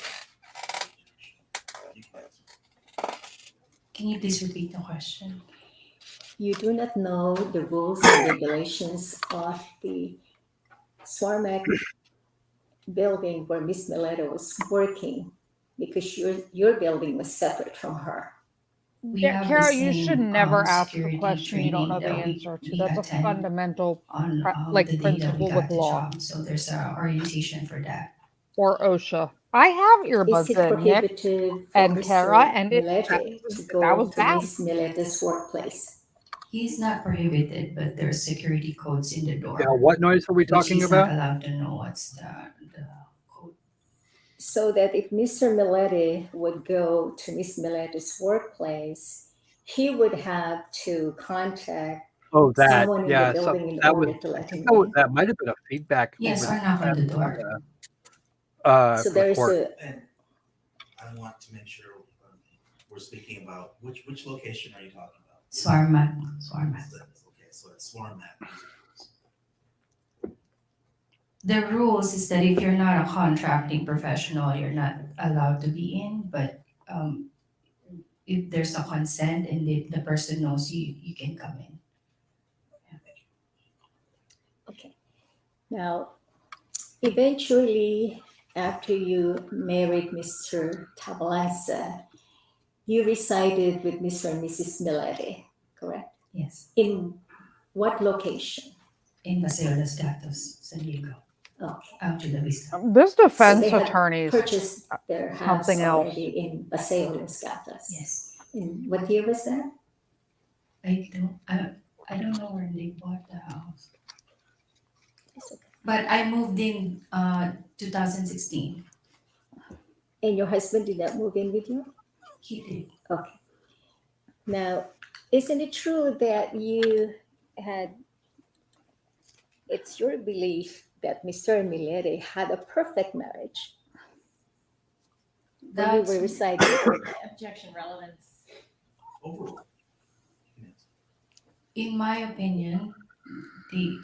You can answer. can you please repeat the question? You do not know the rules and regulations of the Swarmac building where Miss Millete was working because your building was separate from her. We Yeah, have the Kara, you should same, never ask a security question you don't know the training that answer to. we That's a attend fundamental on like the day that we principle got with the law job. So there's a orientation for that. or OSHA. I have Is earbuds it in, Nick prohibited for and Kara, Mr. and Millete was, to that go was to bad. Miss Millete's workplace? He's not prohibited, but there's security codes in the door. Now, what noise are we which talking he's about? not allowed to know what's the code. So that if Mr. Millete would go to Miss Millete's workplace, he would have to contact Oh, that. someone in the Yeah. So building in that was, order to let him oh, in. that might have been a feedback. Yes, over or knock on the door. So there is report. a, And I want to make sure we're speaking about, which location are you talking about? Swarmac. Okay, so it's Swarmac. The rules is that if you're not a contracting professional, you're not allowed to be in, but if there's a consent and the person knows you, you can come in. okay. Now, eventually, after you married Mr. Tabalanza, you resided with Mr. and Mrs. Millete, correct? Yes, In what location? in Paseo Los Gatos, San Diego, Okay. out to the Vista. This So defense they had attorneys, purchased their house something else. already in Paseo Los Gatos. Yes, In what year was that? I don't know where they bought the house, It's okay. but I moved in 2016. And your husband did not move in with you? He did. Okay. Now, isn't it true that you had, it's your belief that Mr. Millete had a perfect marriage when you That's were residing with him? Objection relevance. Overall. You can answer. in my opinion, the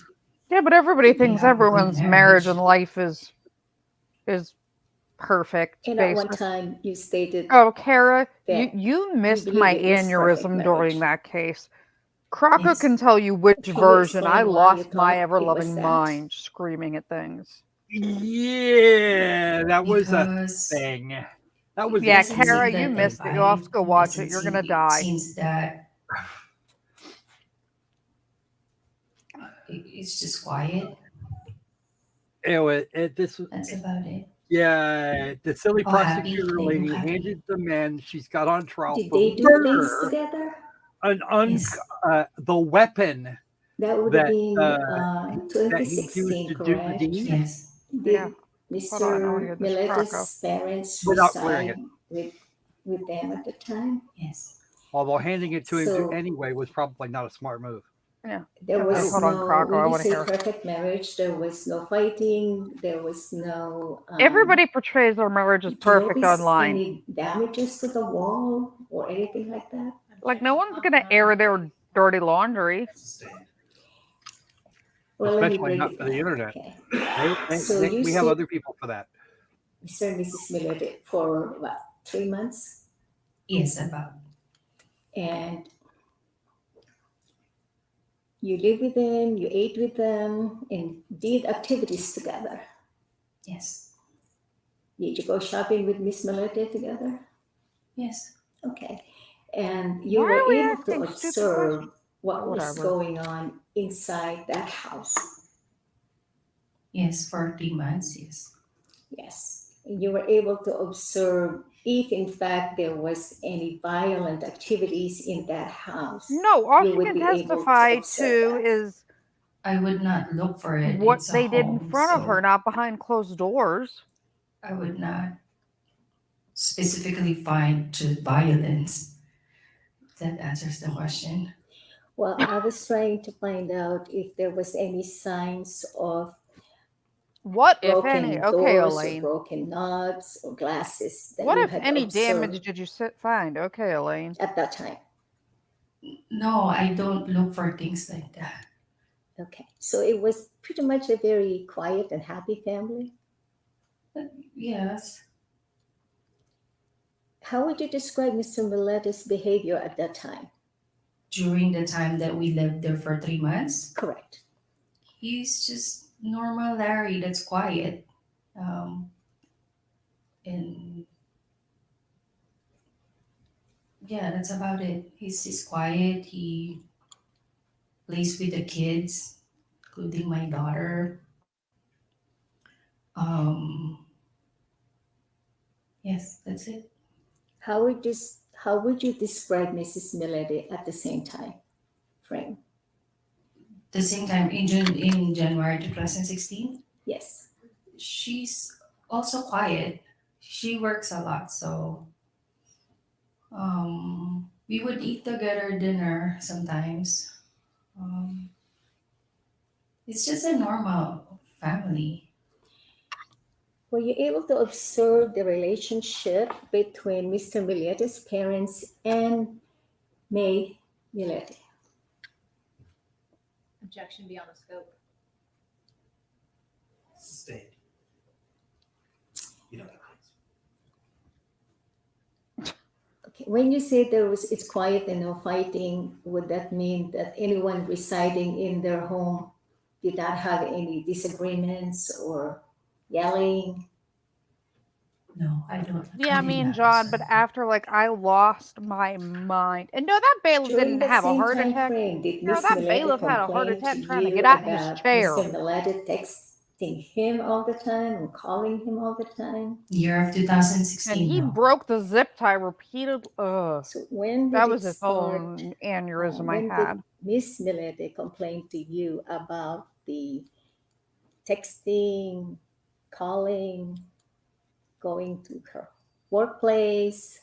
Yeah, but everybody thinks have a good everyone's marriage marriage. and life is perfect. And at one Basically. time, you stated Oh, Kara, that you missed believe my it was perfect aneurysm during marriage. that case. Crocker Yes. can tell you which Can you version. I explain why you lost my thought it ever was loving that? mind screaming at things. Yeah, that was a because thing. That was Yeah, because it Kara, seemed you that missed if it. You'll have I to go watch it. listen You're to gonna die. It seems that it's just quiet. This That's about it. yeah, the silly Oh, happy. prosecutor They lady look happy. handed the man she's got on trial Did for they do things murder together? Yes. the weapon That would have that been that he used 2016, to do the correct? deed Yes. Did Yeah. Hold on, I want to Mr. hear this Croco. Miletta's parents without wearing it. reside with them at the time? Yes. Although handing it to him So- anyway was probably not a smart move. Yeah. There Go was ahead. Hold on, no, Croco, I when you wanna say hear. perfect marriage, there was no fighting, there was no. Everybody portrays their marriage as did you perfect notice online. Any damages to the wall or anything like that? Like no one's gonna air their dirty laundry. Sustained. Well, let me Especially break not it for the down. internet. Okay. So you We have see other people for that. Mr. and Mrs. Millete for what, 3 months? Yes, about. And you lived with them, you ate with them, and did activities together. Yes. Did you go shopping with Miss Millete together? Yes. Okay. And you Why were are we able to asking stupid observe questions? what Or was whatever. going on inside that house. Yes, for 3 months. Yes. Yes. And you were able to observe if, in fact, there was any violent activities in that house. No, all You she would can be able to testify observe to that. is I would not look for it. what It's a they did in home, front of so her, not behind closed doors. I would not specifically find to violence. That answers the question. Well, I was trying to find out if there was any signs of What, if broken any? Okay, doors or Elaine. broken knobs or glasses that What, you if had any, observed damage did you find? Okay, Elaine. at that time. No, I don't look for things like that. Okay, so it was pretty much a very quiet and happy family. Yes. How would you describe Mr. Millette's behavior at that time? During the time that we lived there for 3 months, Correct. he's just normal Larry that's quiet. And yeah, that's about it. He's just quiet. He plays with the kids, including my daughter. Um, yes, that's it. How would you describe Mrs. Millette at the same time frame? The same time in January 2016, Yes. she's also quiet. She works a lot, so we would eat together dinner sometimes. It's just a normal family. Were you able to observe the relationship between Mr. Millette's parents and May Millette? Objection beyond the scope. Sustained. You know that. Okay. When you say it's quiet and no fighting, would that mean that anyone residing in their home did not have any disagreements or yelling? No, I don't. Yeah, I me did and not John, observe but that. after I lost my mind. And no, that bailiff During didn't that have a same heart time attack. frame, did No, Miss that Millette bailiff had a heart complain to attack trying to you get out his about chair. Mr. Millette texting him all the time and calling him all the time? Year of And 2016, he no. broke the zip tie repeatedly. Ugh. So when did That it was his start? own aneurysm I When had. did Miss Millette complain to you about the texting, calling, going to her workplace?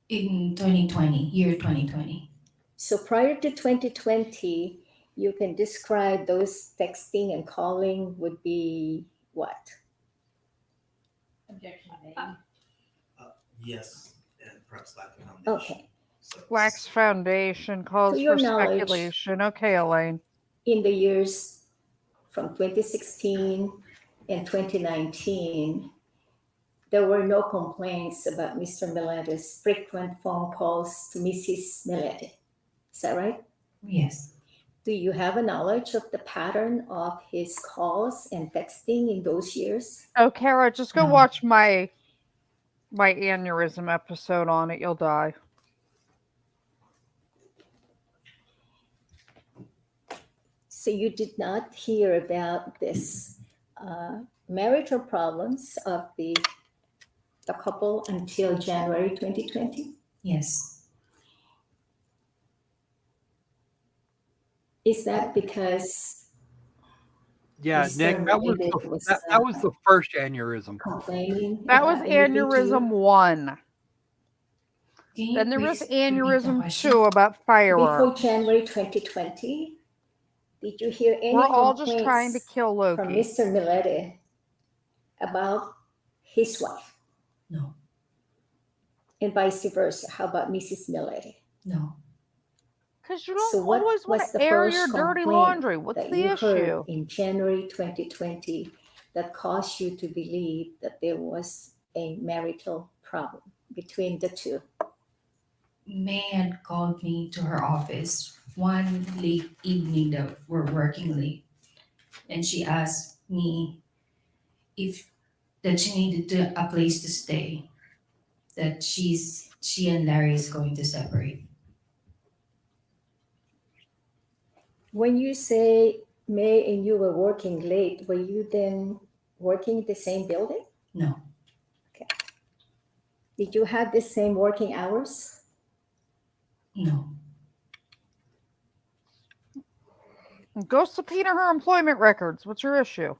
In 2020, year 2020. So prior to 2020, you can describe those texting and calling would be what? Objection made. Yes, and perhaps lack of foundation. Okay. So, Wax Foundation calls To your for knowledge- speculation. Okay, Elaine. In the years from 2016 and 2019, there were no complaints about Mr. Millette's frequent phone calls to Mrs. Millette. Is that right? Yes. Do you have a knowledge of the pattern of his calls and texting in those years? Oh, Kara, just go No. watch my aneurysm episode on it. You'll die. So you did not hear about this marital problems of the couple until January 2020? Yes. Is that because Yeah, Mr. Nick, that was Millete the, was that was the first aneurysm. complaining That was about anything to aneurysm you? 1. Can you Then there was please repeat the aneurysm question? 2 about Before firearms. January 2020, did you hear any We're all just trying to complaints kill from Loki. Mr. Millete about his wife? No. And vice versa. How about Mrs. Millete? No. Because you don't So what always want was to the air your first dirty complaint laundry. What's that the you heard issue? in January 2020 that caused you to believe that there was a marital problem between the two? May had called me to her office one late evening that we're working late, and she asked me if that she needed a place to stay, that she and Larry is going to separate. When you say May and you were working late, were you then working in the same building? No. Did you have the same working hours? No. Go subpoena her employment records. What's your issue?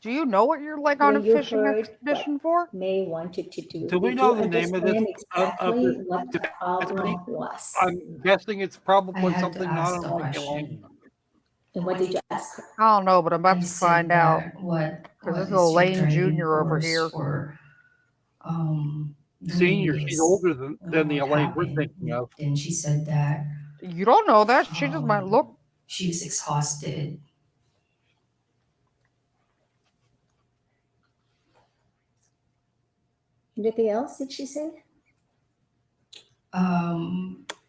Do you know what you're like on a When you fishing heard expedition for? May wanted to do. Do we Did know you the name of this- understand of exactly this what the problem was? I'm guessing it's I probably had to something ask not the unlike question. Elaine. And what did you ask her? I don't know, but I'm about I to said find out. that what 'Cause this is is your Elaine driving Jr. over force here. for doing Senior, she's this? older than the What Elaine we're happened? thinking of. Then she said that You don't know that. She just might look. she was exhausted. Anything else did she say?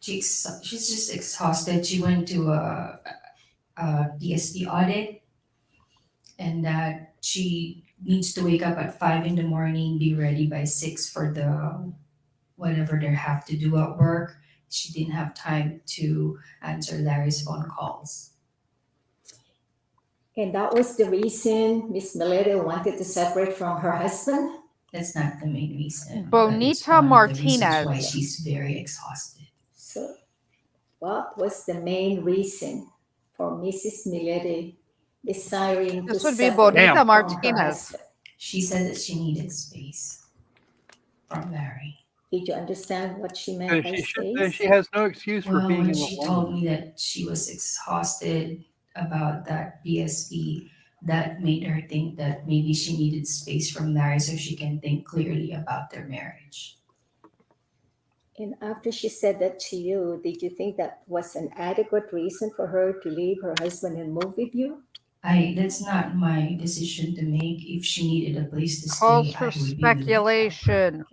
She's just exhausted. She went to a PSP audit, and that she needs to wake up at 5 in the morning, be ready by 6 for the whatever they have to do at work. She didn't have time to answer Larry's phone calls. And that was the reason Miss Millete wanted to separate from her husband? That's not the main reason. but it's Bonita one of the reasons why Martinez. she's very exhausted. So what was the main reason for Mrs. Millete desiring This to would be separate Bonita from her Martinez. husband? She said that she needed space from Larry. Did you understand what she meant And by she space? has no excuse for Well, being when she told alone. me that she was exhausted about that PSP, that made her think that maybe she needed space from Larry so she can think clearly about their marriage. And after she said that to you, did you think that was an adequate reason for her to leave her husband and move with you? That's not my decision to make. If she needed a place to Calls stay, for I would be with her. speculation.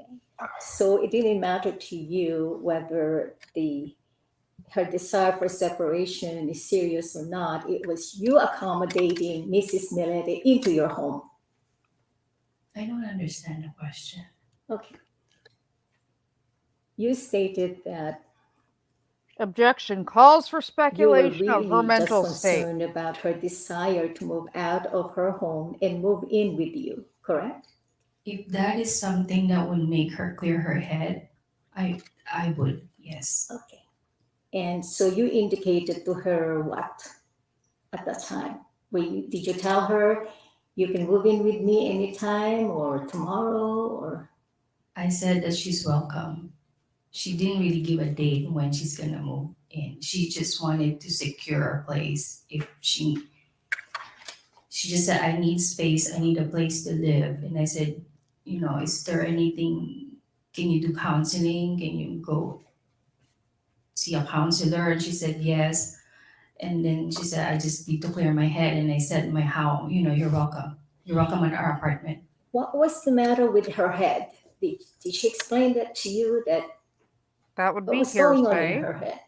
So it didn't matter to you whether her desire for separation is serious or not. It was you accommodating Mrs. Millete into your home. I don't understand the question. Okay. You stated that Objection. Calls for you were speculation of her really just mental state. concerned about her desire to move out of her home and move in with you, correct? If that is something that would make her clear her head, I would, yes. Okay. And so you indicated to her what at that time? Did you tell her you can move in with me anytime or tomorrow or? I said that she's welcome. She didn't really give a date when she's gonna move in. She just wanted to secure a place. If she just said, I need space, I need a place to live. And I said, is there anything, can you do counseling? Can you go see a counselor? And she said, yes. And then she said, I just need to clear my head. And I said, you're welcome. You're welcome at our apartment. What was the matter with her head? Did she explain that to you, that That would what be was going on in hearsay. her head?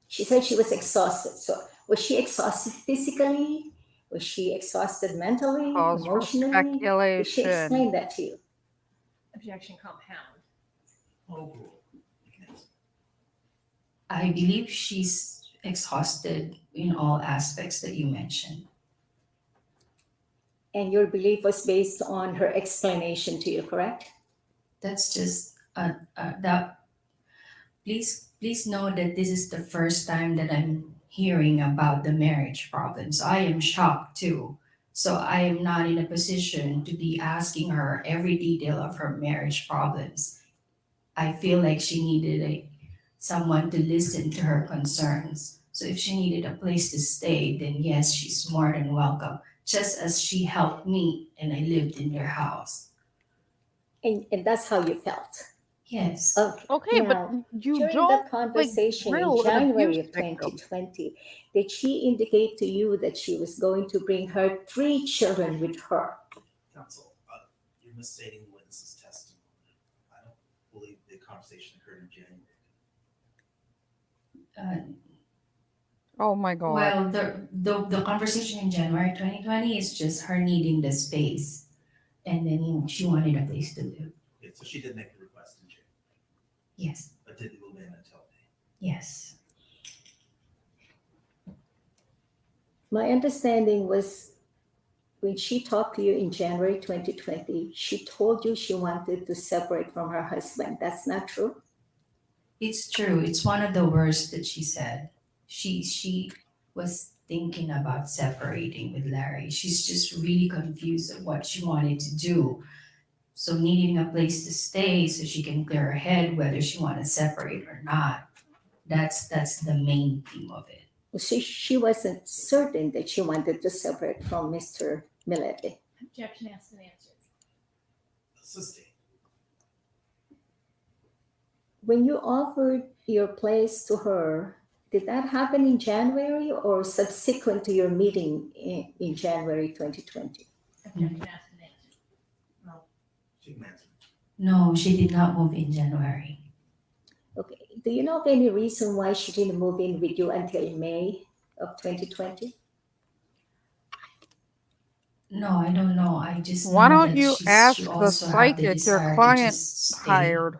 She said she was exhausted. So was she exhausted physically? Was she exhausted mentally, Calls for emotionally? Did she speculation. explain that to you? Objection compound. Overruled. Yes. I believe she's exhausted in all aspects that you mentioned. And your belief was based on her explanation to you, correct? That's just that. Please know that this is the first time that I'm hearing about the marriage problems. I am shocked too. So I am not in a position to be asking her every detail of her marriage problems. I feel like she needed someone to listen to her concerns. So if she needed a place to stay, then yes, she's more than welcome. Just as she helped me and I lived in their house. And that's how you felt. Yes. Okay. Okay, but Now, you during don't that conversation in grill an January abuse of victim. 2020, did she indicate to you that she was going to bring her 3 children with her? Counsel, you're misstating the witness's testimony. I don't believe the conversation occurred in January. Oh my God. Well, the conversation in January 2020 is just her needing the space, and then she wanted a place to live. Okay, so she did make a request in January, Yes, but didn't move in until May. yes. My understanding was when she talked to you in January 2020, she told you she wanted to separate from her husband. That's not true? It's true. It's one of the words that she said. She was thinking about separating with Larry. She's just really confused of what she wanted to do. So needing a place to stay so she can clear her head whether she want to separate or not. That's the main theme of it. She wasn't certain that she wanted to separate from Mr. Millete. Objection asked and answered. Assisting. When you offered your place to her, did that happen in January or subsequent to your meeting in January 2020? Objection asked and answered. She can answer. No, she did not move in January. Okay. Do you know of any reason why she didn't move in with you until May of 2020? No, I don't know. I just Why know don't that you she ask the also have the psychic your desire to client just hired?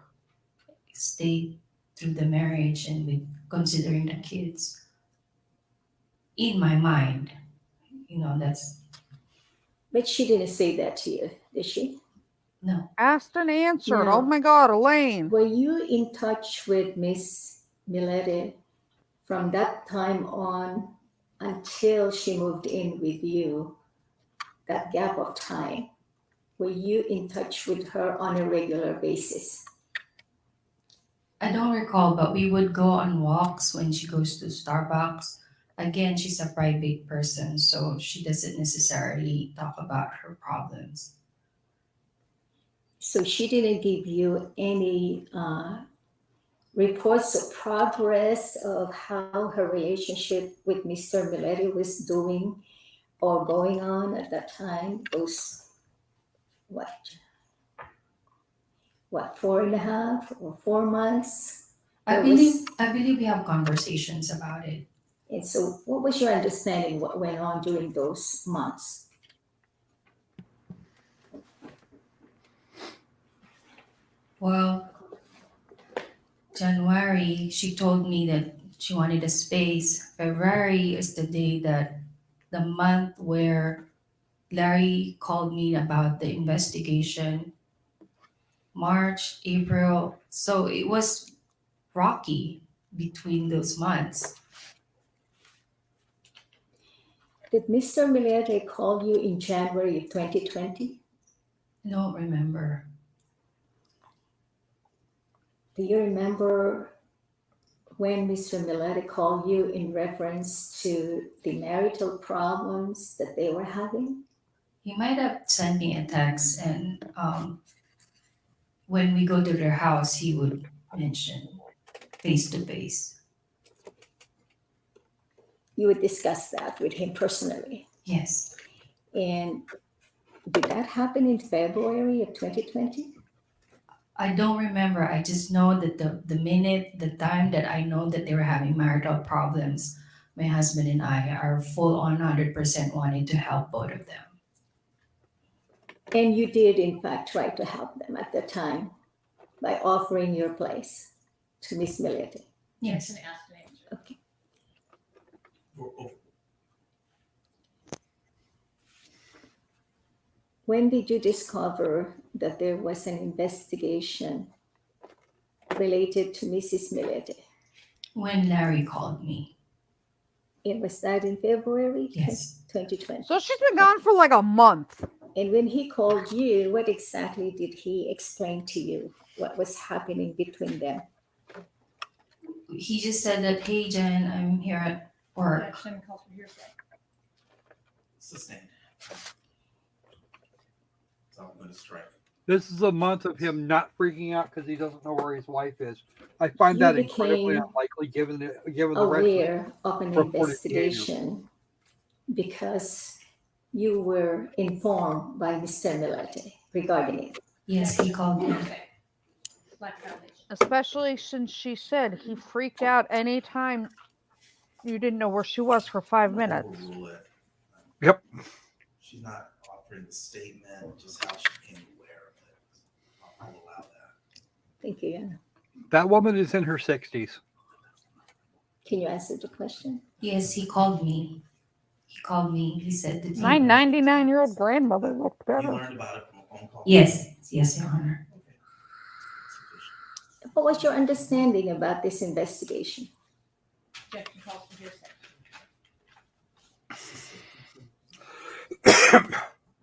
stay through the marriage and with considering the kids. In my mind, that's But she didn't say that to you, did she? no. Asked and answered. No. Oh my God, Elaine. Were you in touch with Miss Millete from that time on until she moved in with you? That gap of time, were you in touch with her on a regular basis? I don't recall, but we would go on walks when she goes to Starbucks. Again, she's a private person, so she doesn't necessarily talk about her problems. So she didn't give you any reports of progress of how her relationship with Mr. Millete was doing or going on at that time? Those, what, 4.5 or 4 months? I There was- believe we have conversations about it. And so, what was your understanding what went on during those months? Well, January, she told me that she wanted a space. February is the month where Larry called me about the investigation. March, April. So it was rocky between those months. Did Mr. Millete call you in January of 2020? Don't remember. Do you remember when Mr. Millete called you in reference to the marital problems that they were having? He might have sent me a text, and when we go to their house, he would mention face to face. You would discuss that with him personally. Yes. And did that happen in February of 2020? I don't remember. I just know that the time that I know that they were having marital problems, my husband and I are full on 100% wanting to help both of them. And you did, in fact, try to help them at the time by offering your place to Miss Millete. Yes. Jackson asked and answered. Okay. When did you discover that there was an investigation related to Mrs. Millete? When Larry called me. It was that in February Yes. 2020. So she's been gone for like a month. And when he called you, what exactly did he explain to you? What was happening between them? He just said that, hey, Jen, I'm here at work. Objection calls for hearsay. Sustained. So I'm going to strike. This is a month of him not freaking out because he doesn't know where his wife is. I find You that incredibly became unlikely given the rest of Aware of an reported investigation because you were informed by Mr. Millete regarding it. Yes, he called me. Hearsay. Lack of foundation. Especially since she said he freaked out anytime you didn't know where she was for 5 I'm gonna minutes. overrule it. Yep. She's not offering the statement, just how she became aware of it. I'll allow that. Thank you, Yana. That woman is in her 60s. Can you answer the question? Yes, he called me. He called me. He said that. My 99-year-old grandmother looked You better. learned about it from a phone call? Yes, yes, Your Honor. Okay. Sufficient. What was your understanding about this investigation? Objection calls for hearsay.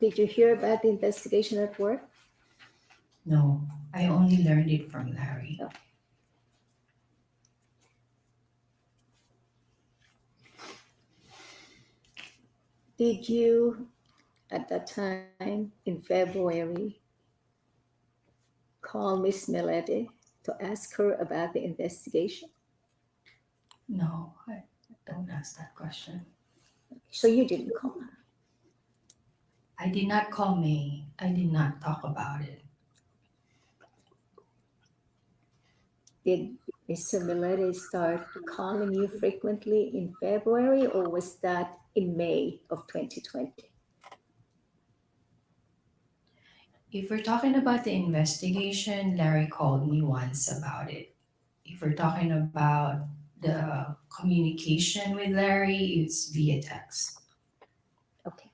Did you hear about the investigation at work? No, I only learned it from Larry. Did you, at that time in February, call Miss Millete to ask her about the investigation? No, I don't ask that question. So you didn't call her. I did not call May. I did not talk about it. Did Mr. Millete start calling you frequently in February, or was that in May of 2020? If we're talking about the investigation, Larry called me once about it. If we're talking about the communication with Larry, it's via text. Okay.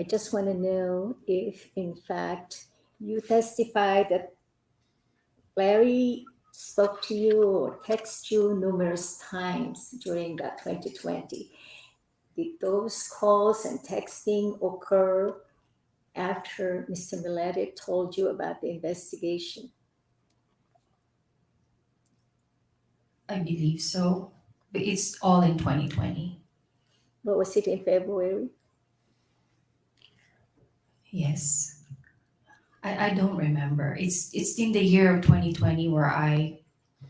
I just want to know if, in fact, you testified that Larry spoke to you or texted you numerous times during that 2020. Did those calls and texting occur after Mr. Millete told you about the investigation? I believe so. But it's all in 2020. What was it in February? Yes. I don't remember. It's in the year of 2020 where I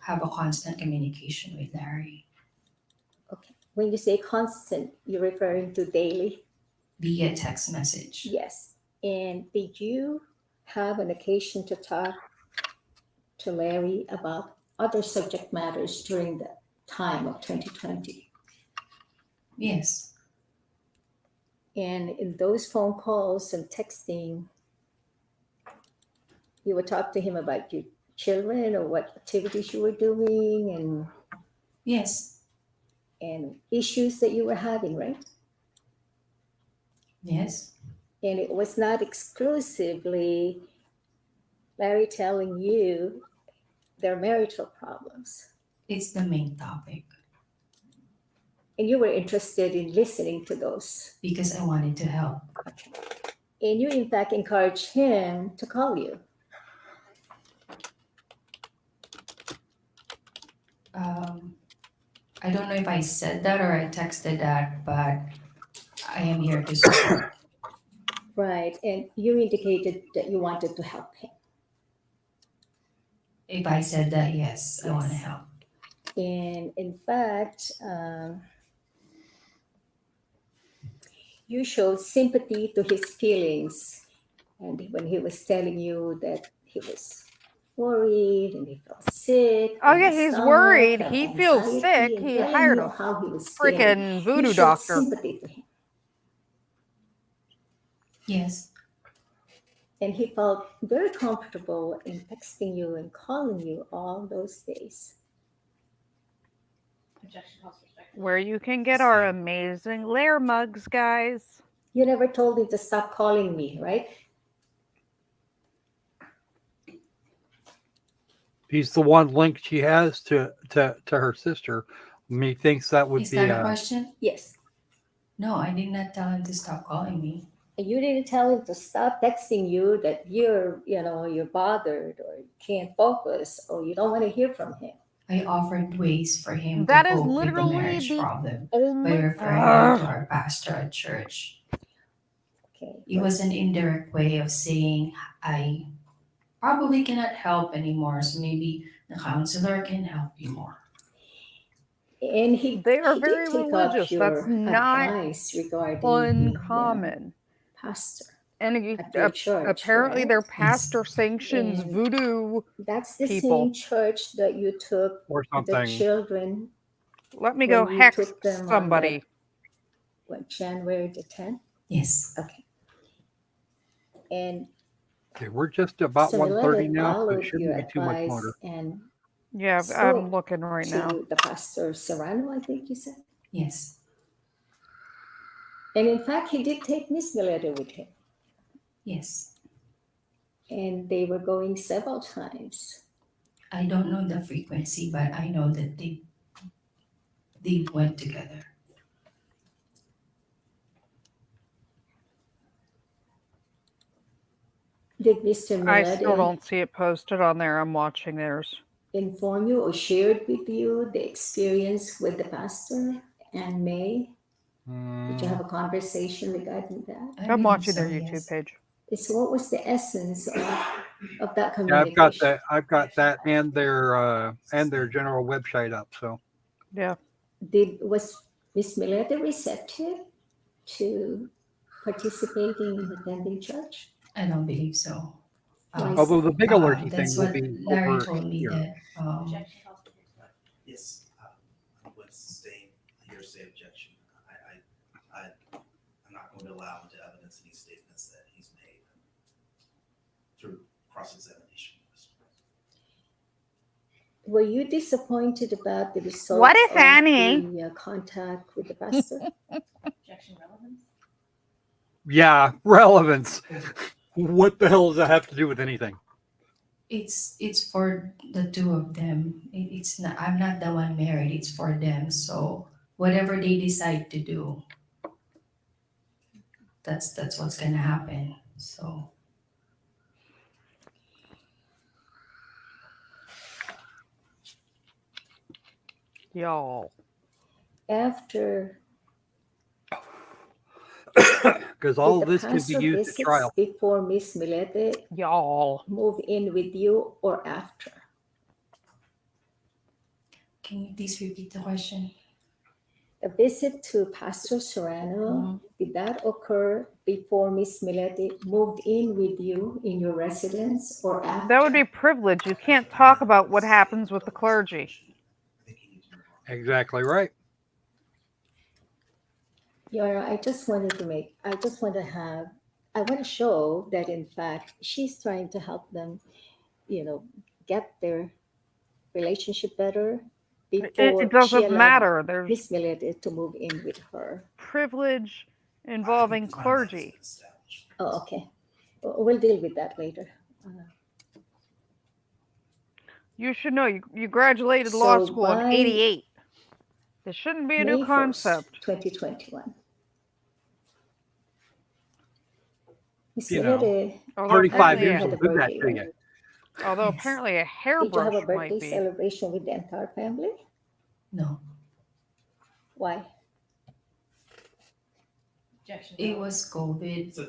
have a constant communication with Larry Okay. When you say constant, you're referring to daily? via text message. Yes. And did you have an occasion to talk to Larry about other subject matters during the time of 2020? Yes. And in those phone calls and texting, you would talk to him about your children or what activities you were doing Yes. and issues that you were having, right? Yes. And it was not exclusively Larry telling you their marital problems. It's the main topic And you were interested in listening to those. because I wanted to help. And you, in fact, encouraged him to call you. I don't know if I said that or I texted that, but I am here to support. Right. And you indicated that you wanted to help him. If I said that, yes, I want to Yes. help. And in fact, you showed sympathy to his feelings. And when he was telling you that he was worried and he felt sick. Oh, in yeah, his he's stomach, worried. and He feels anxiety, sick. and He telling hired you a how he was feeling. freaking You voodoo showed doctor. sympathy to him. Yes. And he felt very comfortable in texting you and calling you all those days. Objection calls for respect. Where you can get our amazing lair mugs, guys. You never told him to stop calling me, right? He's the one link she has to her sister. Methinks that would Is be that a question? Yes. No, I did not tell him to stop calling me. And you didn't tell him to stop texting you that you're bothered or you can't focus or you don't want to hear from him. I offered ways for him That to is cope with the literally marriage the problem by only. referring him to our pastor at church. Okay. It was an indirect way of saying I probably cannot help anymore, so maybe the counselor can help you more. And he They are he very did take religious. up your That's not advice regarding uncommon. pastor And at your church. apparently, right? their pastor sanctions And voodoo. that's the people. same church that you took or the something. children Let me when go you hex took them on somebody. January the 10th. Yes. Okay. And Okay, we're just about so 1:30 Millete now, so it followed your shouldn't be too much advice longer. and Yeah, I'm spoke looking right to now. the pastor Serrano, I think you said. Yes. And in fact, he did take Miss Millete with him. Yes. And they were going several times. I don't know the frequency, but I know that they went together. Did Mr. I still Millete don't see it posted on there. I'm watching theirs. inform you or shared with you the experience with the pastor and May? Did you have a conversation regarding that? I I'm believe watching so, their YouTube yes. page. So what was the essence of that Yeah, communication? I've got that and their general website up. So Yeah. Was Miss Millete receptive to participating in attending church? I don't believe so. Why is although the big alerty thing That's will what be Larry over told me here. that Objection calls for respect. Yes, I'm going to sustain a hearsay objection. I'm not going to allow into evidence any statements that he's made through cross-examination. Were you disappointed about the result What, if of any? the contact with the pastor? Objection relevance. Yeah, relevance. What the hell does that have to do with anything? it's for the two of them. It's not. I'm not the one married. It's for them. So whatever they decide to do, that's what's gonna happen. So Y'all. After Because all did the this can be pastor used at visits trial. before Miss Millete Y'all. move in with you or after? can you please repeat the question? A visit to Pastor Serrano, did that occur before Miss Millete moved in with you in your residence or after? That would be privilege. You can't talk about what happens with the clergy. I think you need to move on. Exactly right. Yara, I want to show that in fact she's trying to help them, get their relationship better before It she doesn't allowed matter. There's Miss Millete to move in with her. privilege involving I think the timeline has clergy. been established. Oh, okay. We'll deal with that later. You should know. You graduated law So school in by '88. This shouldn't be a May new 1st, concept. 2021. Miss You know, Millete, Although 35 apparently, years had will a do that birthday, to right? you. although Yes. apparently a Did you have hairbrush a might birthday be. celebration with the entire family? No, Why? Objection. it was COVID. So,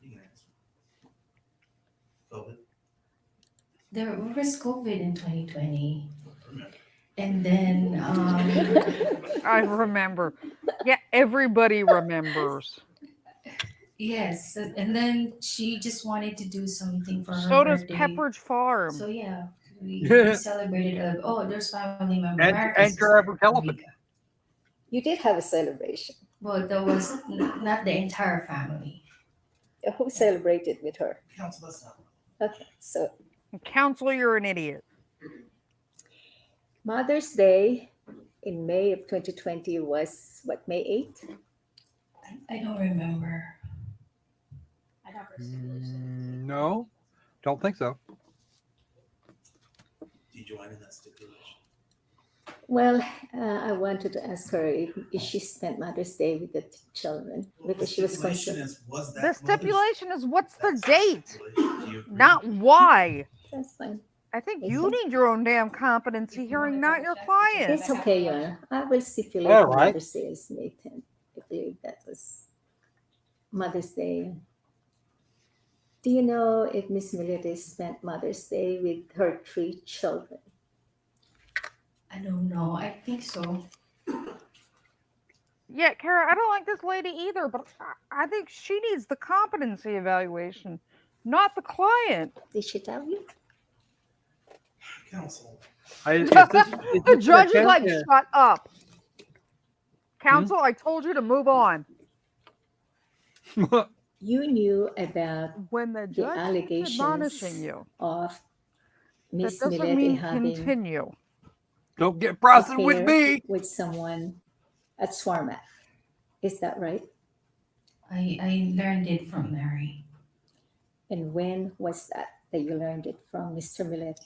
you can answer. COVID? There was COVID in 2020, Remember. and then I remember. Yeah, everybody remembers. yes, and then she just wanted to do something for her So does birthday. Pepperidge Farm. So yeah, we celebrated. There's family member. And Marcus is Trevor there, Telephone. Amiga. You did have a celebration. Well, that was not the entire family. Who celebrated with her? Council, that's not. Okay, so Counselor, you're an idiot. Mother's Day in May of 2020 was what, May 8th? I don't remember. I thought for stipulation. No, don't think so. Do you join in that stipulation? Well, I wanted to ask her if she spent Mother's Day with the children Well, because she was stipulation concerned. is, was The that Mother's- stipulation is what's the that's date, stipulation. Do you agree? not why. That's fine. I think Okay. you need your own damn competency If you hearing, wanna not your double check, client. It's okay, Your Honor. I will stipulate All right. Mother's Day is May 10th. I believe that was Mother's Day. Do you know if Miss Millete spent Mother's Day with her 3 children? I don't know. I think so. Yeah, Kara, I don't like this lady either, but I think she needs the competency evaluation, not the client. Did she tell you? Counsel. Is The this judge is an like, attempt shut up. Counsel, I told you to move on. to- You knew about When the the judge is allegations admonishing you, of that Miss doesn't Millete mean having continue. Don't get frosted with affair me. with someone at Swarmac. Is that right? I learned it from Larry. And when was that you learned it from Mr. Millete?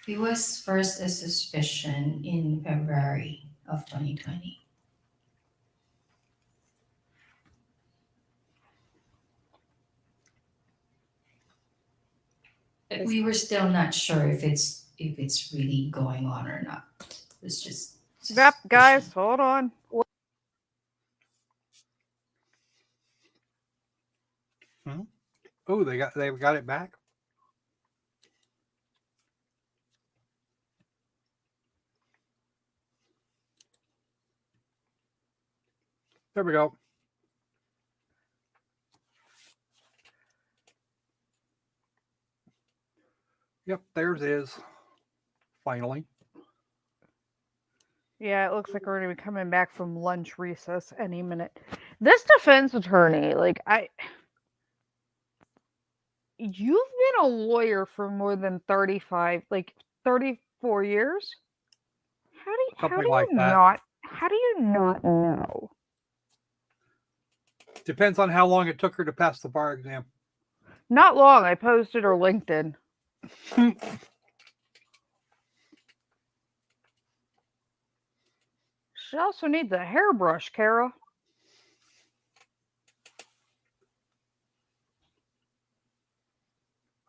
It was first a suspicion in February of 2020. But we were still not sure if it's really going on or not. It's just Yep, guys, suspicion. hold on. Oh, they've got it back. There we go. Yep, theirs is. Finally. Yeah, it looks like we're going to be coming back from lunch recess any minute. This defense attorney, you've been a lawyer for more than 34 years? Something like that. How do you not know? Depends on how long it took her to pass the bar exam. Not long. I posted her LinkedIn. She also needs a hairbrush, Kara.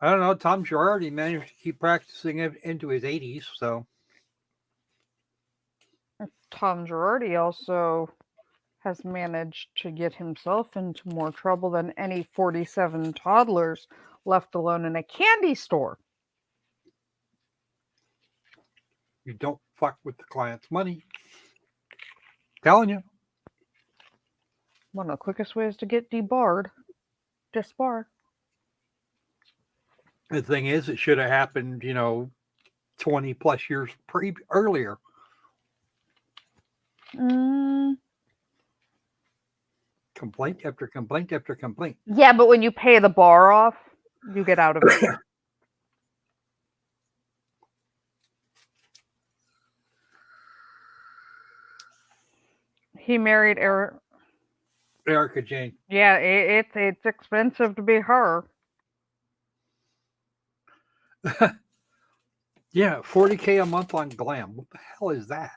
I don't know. Tom Girardi managed to keep practicing it into his 80s, so Tom Girardi also has managed to get himself into more trouble than any 47 toddlers left alone in a candy store. you don't fuck with the client's money. Telling you. One of the quickest ways to get disbarred. The thing is, it should have happened, 20 plus years earlier. Complaint after complaint after complaint. Yeah, but when you pay the bar off, you get out of it. He married Erica Jane. Yeah, it's expensive to be her. Yeah, $40K a month on Glam. What the hell is that?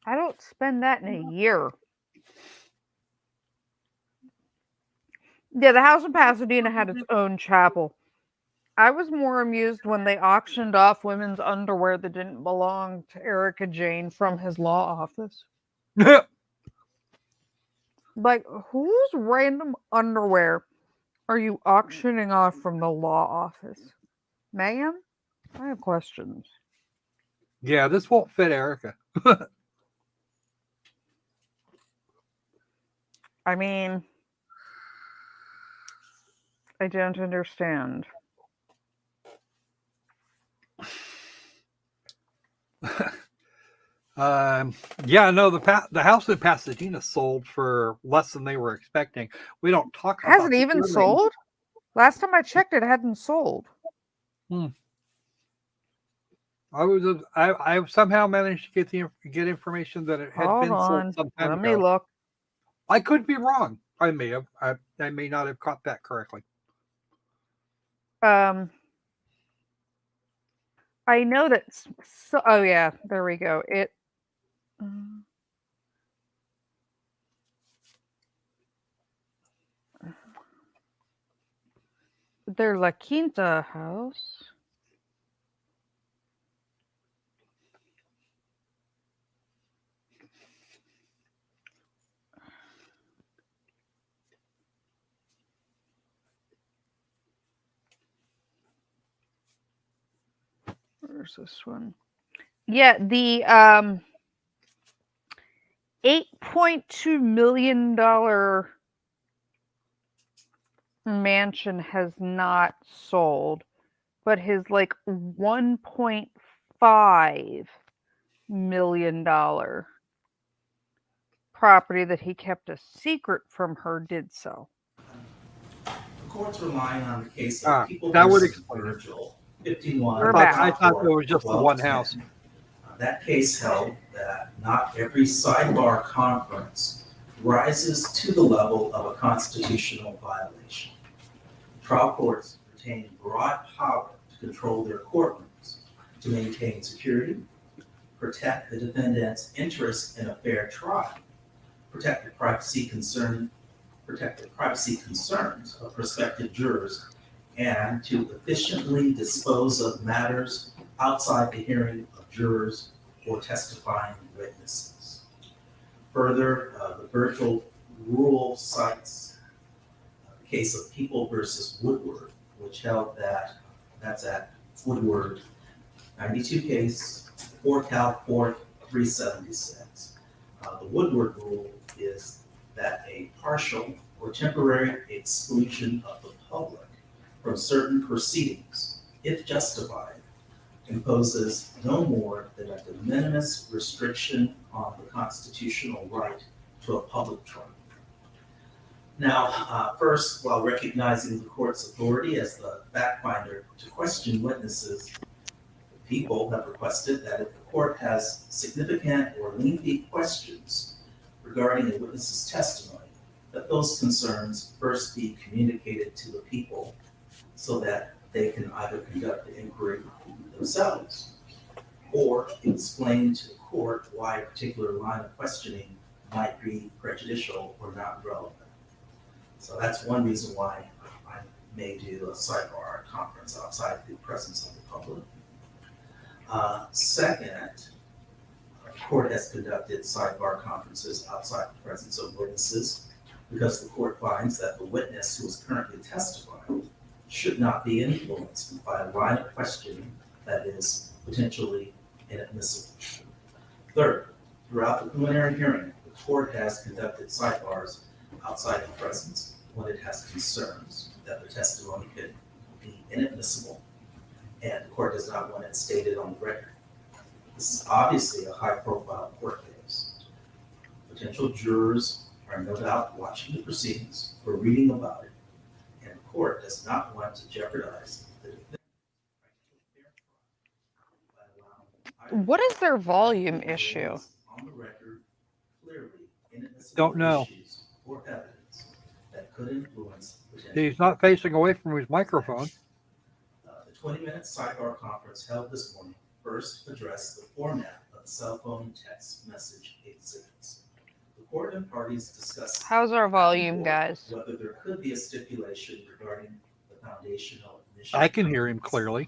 I don't spend that in a year. Yeah, the house in Pasadena had its own chapel. I was more amused when they auctioned off women's underwear that didn't belong to Erica Jane from his law office. Like, whose random underwear are you auctioning off from the law office? Ma'am, I have questions. Yeah, this won't fit Erica. I mean, I don't understand. Yeah, no, the house in Pasadena sold for less than they were expecting. We don't talk about Hasn't the even early- sold? Last time I checked, it hadn't sold. I somehow managed to get information that it had Hold been sold on. some time Let me ago. look. I could be wrong. I may have. I may not have caught that correctly. I know that. So, oh yeah, there we go. It. Their La Quinta house. Where's this one? Yeah, the $8.2 million mansion has not sold, but his like $1.5 million property that he kept a secret from her did sell. The court's relying on the case Ah, of People that would versus explain it. Virgil, 51. We're back. I thought it was just the one 1210. house. That case held that not every sidebar conference rises to the level of a constitutional violation. Trial courts retain broad power to control their courtrooms, to maintain security, protect the defendant's interest in a fair trial, protect the privacy concerns of prospective jurors, and to efficiently dispose of matters outside the hearing of jurors or testifying witnesses. Further, the Virgil rule cites the case of People versus Woodward, which held that, that's at Woodward 92 case, 4 Cal 4 376. The Woodward rule is that a partial or temporary exclusion of the public from certain proceedings, if justified, imposes no more than a de minimis restriction on the constitutional right to a public trial. Now, first, while recognizing the court's authority as the fact finder to question witnesses, people have requested that if the court has significant or lengthy questions regarding a witness's testimony, that those concerns first be communicated to the people so that they can either conduct the inquiry themselves or explain to the court why a particular line of questioning might be prejudicial or not relevant. So that's one reason why I may do a sidebar conference outside the presence of the public. Second, the court has conducted sidebar conferences outside the presence of witnesses because the court finds that the witness who is currently testifying should not be influenced by a line of questioning that is potentially inadmissible. Third, throughout the preliminary hearing, the court has conducted sidebars outside the presence when it has concerns that the testimony could be inadmissible and the court does not want it stated on the record. This is obviously a high-profile court case. Potential jurors are no doubt watching the proceedings or reading about it, and the court does not want to jeopardize the defendant's by allowing What is their volume issue? on the record clearly inadmissible Don't know. issues or evidence that could influence potential. He's not facing away from his microphone. The 20-minute sidebar conference held this morning first addressed the format of the cell phone text message exhibits. The court and parties discussed How's our volume, guys? whether there could be a stipulation regarding the foundational initial. I can hear him clearly.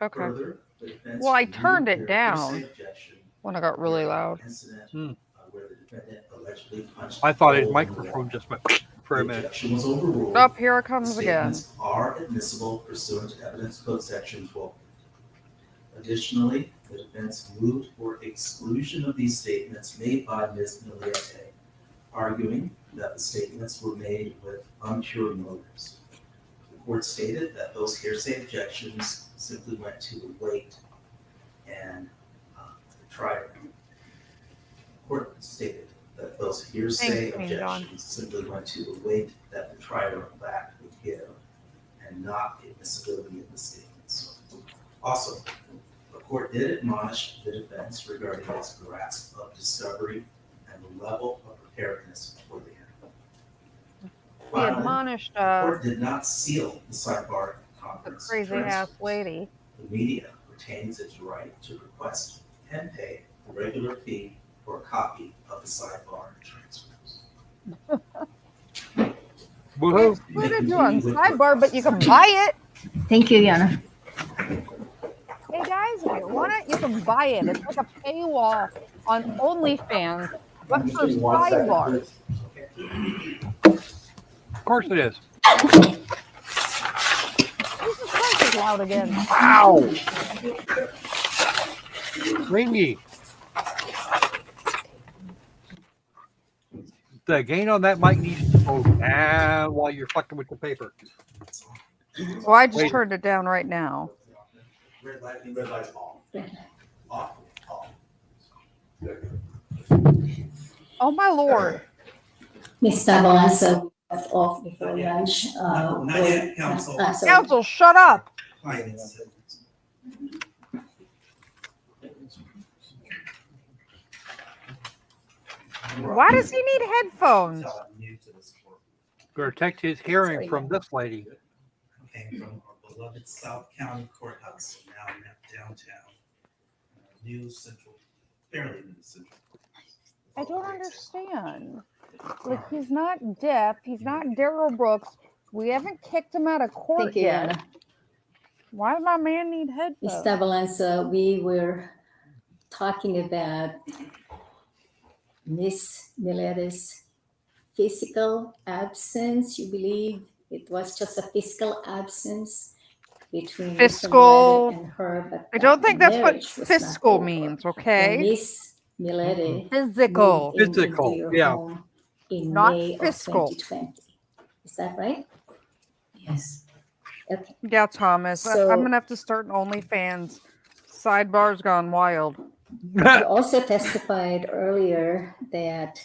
Okay. Further, the defense Well, I removed turned it their down hearsay objection when I got really regarding loud. the incident, Hmm. where the defendant allegedly punched I thought a his hole in the microphone wall. just went for a The minute. objection was overruled. Up here it comes again. Statements are admissible pursuant to Evidence Code Section 12. Additionally, the defense moved for exclusion of these statements made by Ms. Millete, arguing that the statements were made with unpure motives. The court stated that those hearsay objections simply went to the weight and those hearsay Thanks, Queen John. objections simply went to the weight that the trier of fact would give and not the admissibility of the statements. Also, the court did admonish the defense regarding its grasp of discovery and the level of preparedness for the hearing. He Finally, admonished the court did not seal the sidebar the conference crazy ass transcripts. lady. The media retains its right to request and pay the regular fee for a copy of the sidebar transcripts. Woohoo! What did you on sidebar, but you can buy it. Thank you, Yana. Hey guys, if you want it, you can buy it. It's like a paywall on OnlyFans, but for sidebar. Of course it is. Jesus Christ is loud again. Wow. Ringy. The gain on that mic needs to go down while you're fucking with the paper. Well, I just Wait. turned it down right now. Red light's on. Off. Oh my lord. Ms. Tabalanza was off before lunch. Not yet, counsel. Sorry. Council, shut up. Clients. Why does he need headphones? I'm new to this court. Protect his hearing from this lady. Came from our beloved South County Courthouse, now downtown. New central, fairly new central. I don't understand. Like, he's not deaf. He's not Daryl Brooks. We haven't kicked him out of court Thank you, yet. Yana. Why does my man need Ms. headphones? Tabalanza, we were talking about Miss Millete's physical absence. You believe it was just a physical absence between Mr. Fiscal- Millete and her, but I don't the think that's what marriage was not fiscal over. means, When okay? Miss Millete Physical. moved into Physical, your yeah. home in Not May fiscal. of 2020. Is that right? Yes. Okay. Yeah, Thomas. So- I'm gonna have to start an OnlyFans. Sidebar's gone wild. You also testified earlier that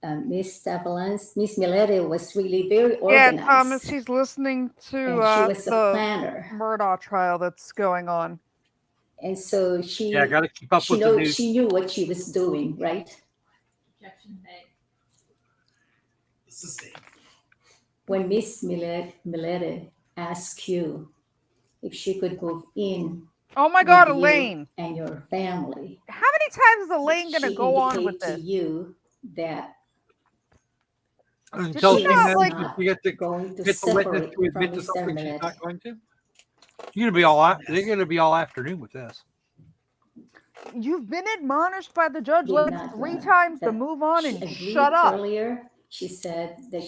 Miss Millete was really very Yeah, organized. Thomas, he's listening to and she was a the planner. Murdaugh trial that's going on. And so she, Yeah, I got to keep up with the news. she knew what she was doing, right? Objection made. Sustained. When Miss Millete asked you if she could move in Oh my God, with you Elaine! and your family, How many times is Elaine gonna she go on with indicated this? to you that Until she she not, manages like, to get the going to witness separate to admit from to Mr. something she's Millete. not going to. You're gonna be all. They're gonna be all afternoon with this. You've been admonished by the judge Did like not, 3 times to that move on she and agreed shut up. Earlier, she said that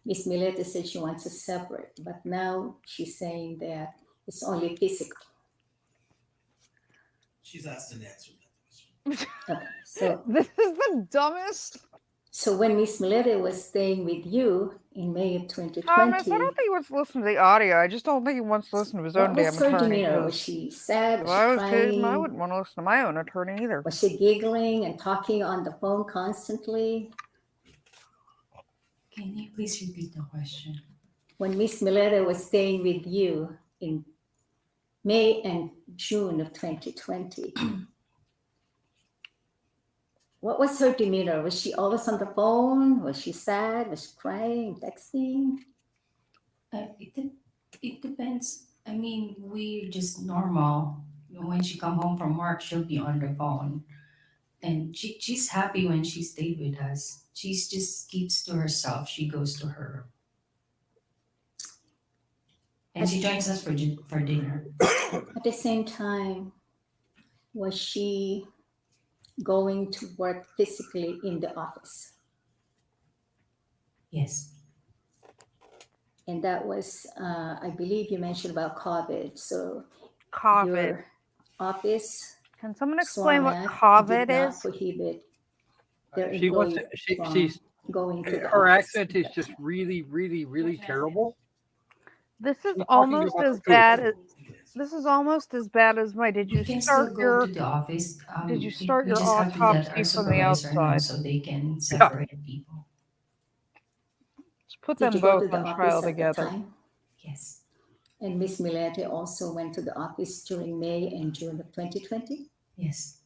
Miss Millete said she wants to separate, but now she's saying that it's only physical. She's asked and answered that question. Okay, so This is the dumbest. so when Miss Millete was staying with you in May of 2020, Thomas, I don't think he wants to listen to the audio. I just don't think he wants to listen to his own what damn was her attorney. demeanor? Was 'cause she sad? If Was I she was him, I crying? wouldn't want to listen to my own attorney either. Was she giggling and talking on the phone constantly? Can you please repeat the question? When Miss Millete was staying with you in May and June of 2020, what was her demeanor? Was she always on the phone? Was she sad? Was she crying, texting? It depends. I mean, we're just normal. When she come home from work, she'll be on the phone. And she's happy when she stayed with us. She's just keeps to herself. She goes to her. And she joins us for dinner. At the same time, was she going to work physically in the office? Yes. And that was, I believe you mentioned about COVID. So COVID. your office, Can someone explain what SWAMAC, COVID did not is? prohibit their She wants. employees from She's. going to the Her office. accent is just really, really, really terrible. This is She's talking almost about as the bad food. as This is almost as bad as my. Did We you can start still go your to the office. Did you start We your just have to let our autopsy from the supervisor know outside? so they can Yeah. separate people. Just put Did them you go both to the on office trial at the together. time? Yes. And Miss Millete also went to the office during May and June of 2020? Yes.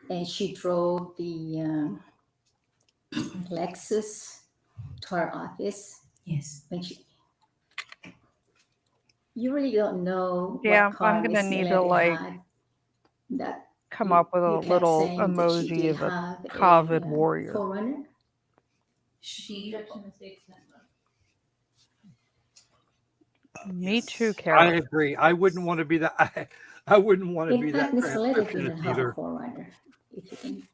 And she drove the Lexus to her office Yes. when she. You really don't know Yeah, what car I'm gonna Miss need to Millete like had. That come up with a you kept little saying that she emoji did of a have COVID a warrior. Forerunner. She Objection, the state's testimony. Me too, I Kara. agree. I wouldn't want to be that. I wouldn't want to In be fact, that Miss Millete transcriptionist didn't have a either. Forerunner, if you can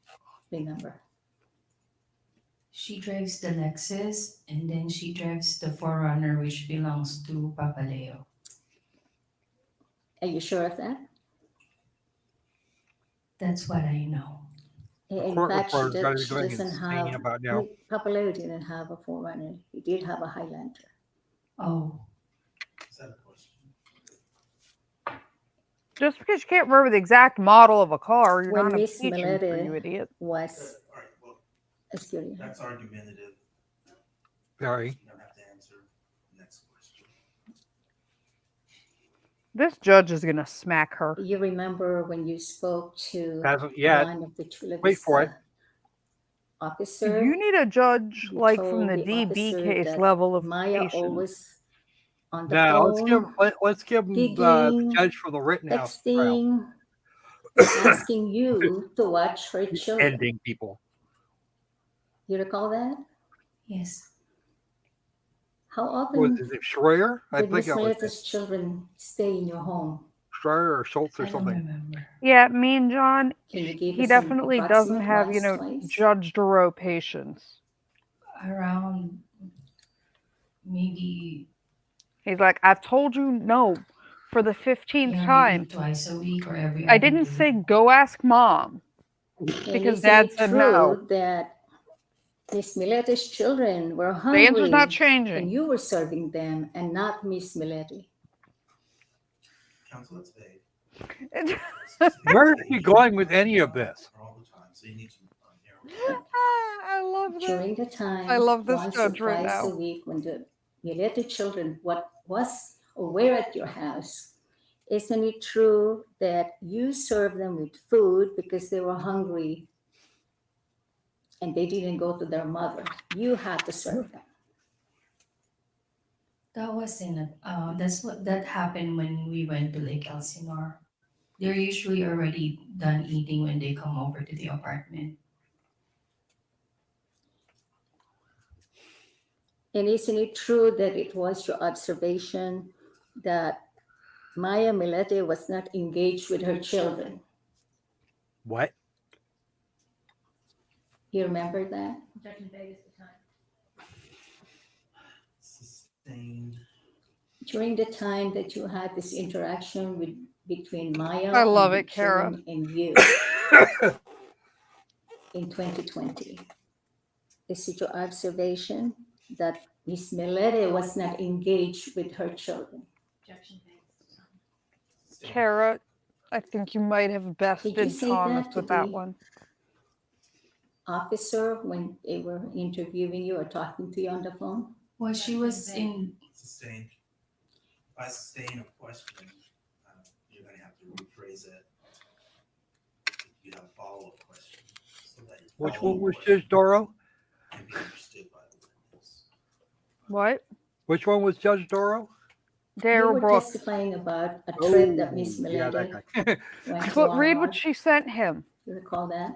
remember. she drives the Lexus and then she drives the Forerunner, which belongs to Papaleo. Are you sure of that? That's what I know. The In court fact, she, reporter's got to be she going doesn't insane have. about now. Papaleo didn't have a Forerunner. He did have a Highlander. Oh, Is that a question? Just because you can't remember the exact model of a car, you're When not Miss impeaching for you Millete idiot. was, All right, well, excuse me, that's argumentative. Very. You don't have to answer. Next question. This judge is gonna smack her. you remember when you spoke to Hasn't yet. one of the Chula Wait for it. Vista officer? You need a judge You like from told the the DB officer case that level of Maya patience. always on the Now phone, let's give him the digging, judge for the Rittenhouse trial. texting, asking you to watch her children. Ending people. You recall that? yes. How Was often it Schroyer? I did think Miss it was Miletta's children stay in your home? Schroyer or Schultz or I don't something. remember. Yeah, me and John, Can you give he us an definitely doesn't approximate have, once, twice? Judge Duro patience. Around maybe He's like, I've told you no for the 15th yeah, time. maybe twice a week or every I other didn't day. say go ask mom And because isn't dad it said true no. that Miss Miletta's children were The answer's not hungry and changing. you were serving them and not Miss Milette? Counsel, that's vague. Where is he going with any of this? All the time, so you need to narrow it. I love this. During the time, I love this once judge or right twice now. a week when the Milette children was or were at your house, isn't it true that you served them with food because they were hungry and they didn't go to their mother? You had to serve them. That was that's what that happened when we went to Lake Elsinore. They're usually already done eating when they come over to the apartment. And isn't it true that it was your observation that Maya Milete was not engaged with her children? What? You remember that? Objection, Vegas, the time. Sustained. During the time that you had this interaction between Maya I love and it, the Kara. children and you in 2020, is it your observation that Miss Milete was not engaged with her children? Objection, Vegas, the time. Sustained. Kara, I think you might have bested say Thomas that to with that the- one. Officer, when they were interviewing you or talking to you on the phone? Well, she was in. Sustained. If I sustain a question, you're going to have to rephrase it. You have a follow-up question. So that your Which follow-up one was question Judge Doro? can be understood by the witness. What? Which one was Judge Doro? You Daryl were Brooks. testifying about a trip that Miss yeah, Milete that guy. went to But read what Walmart. she sent him. You recall that?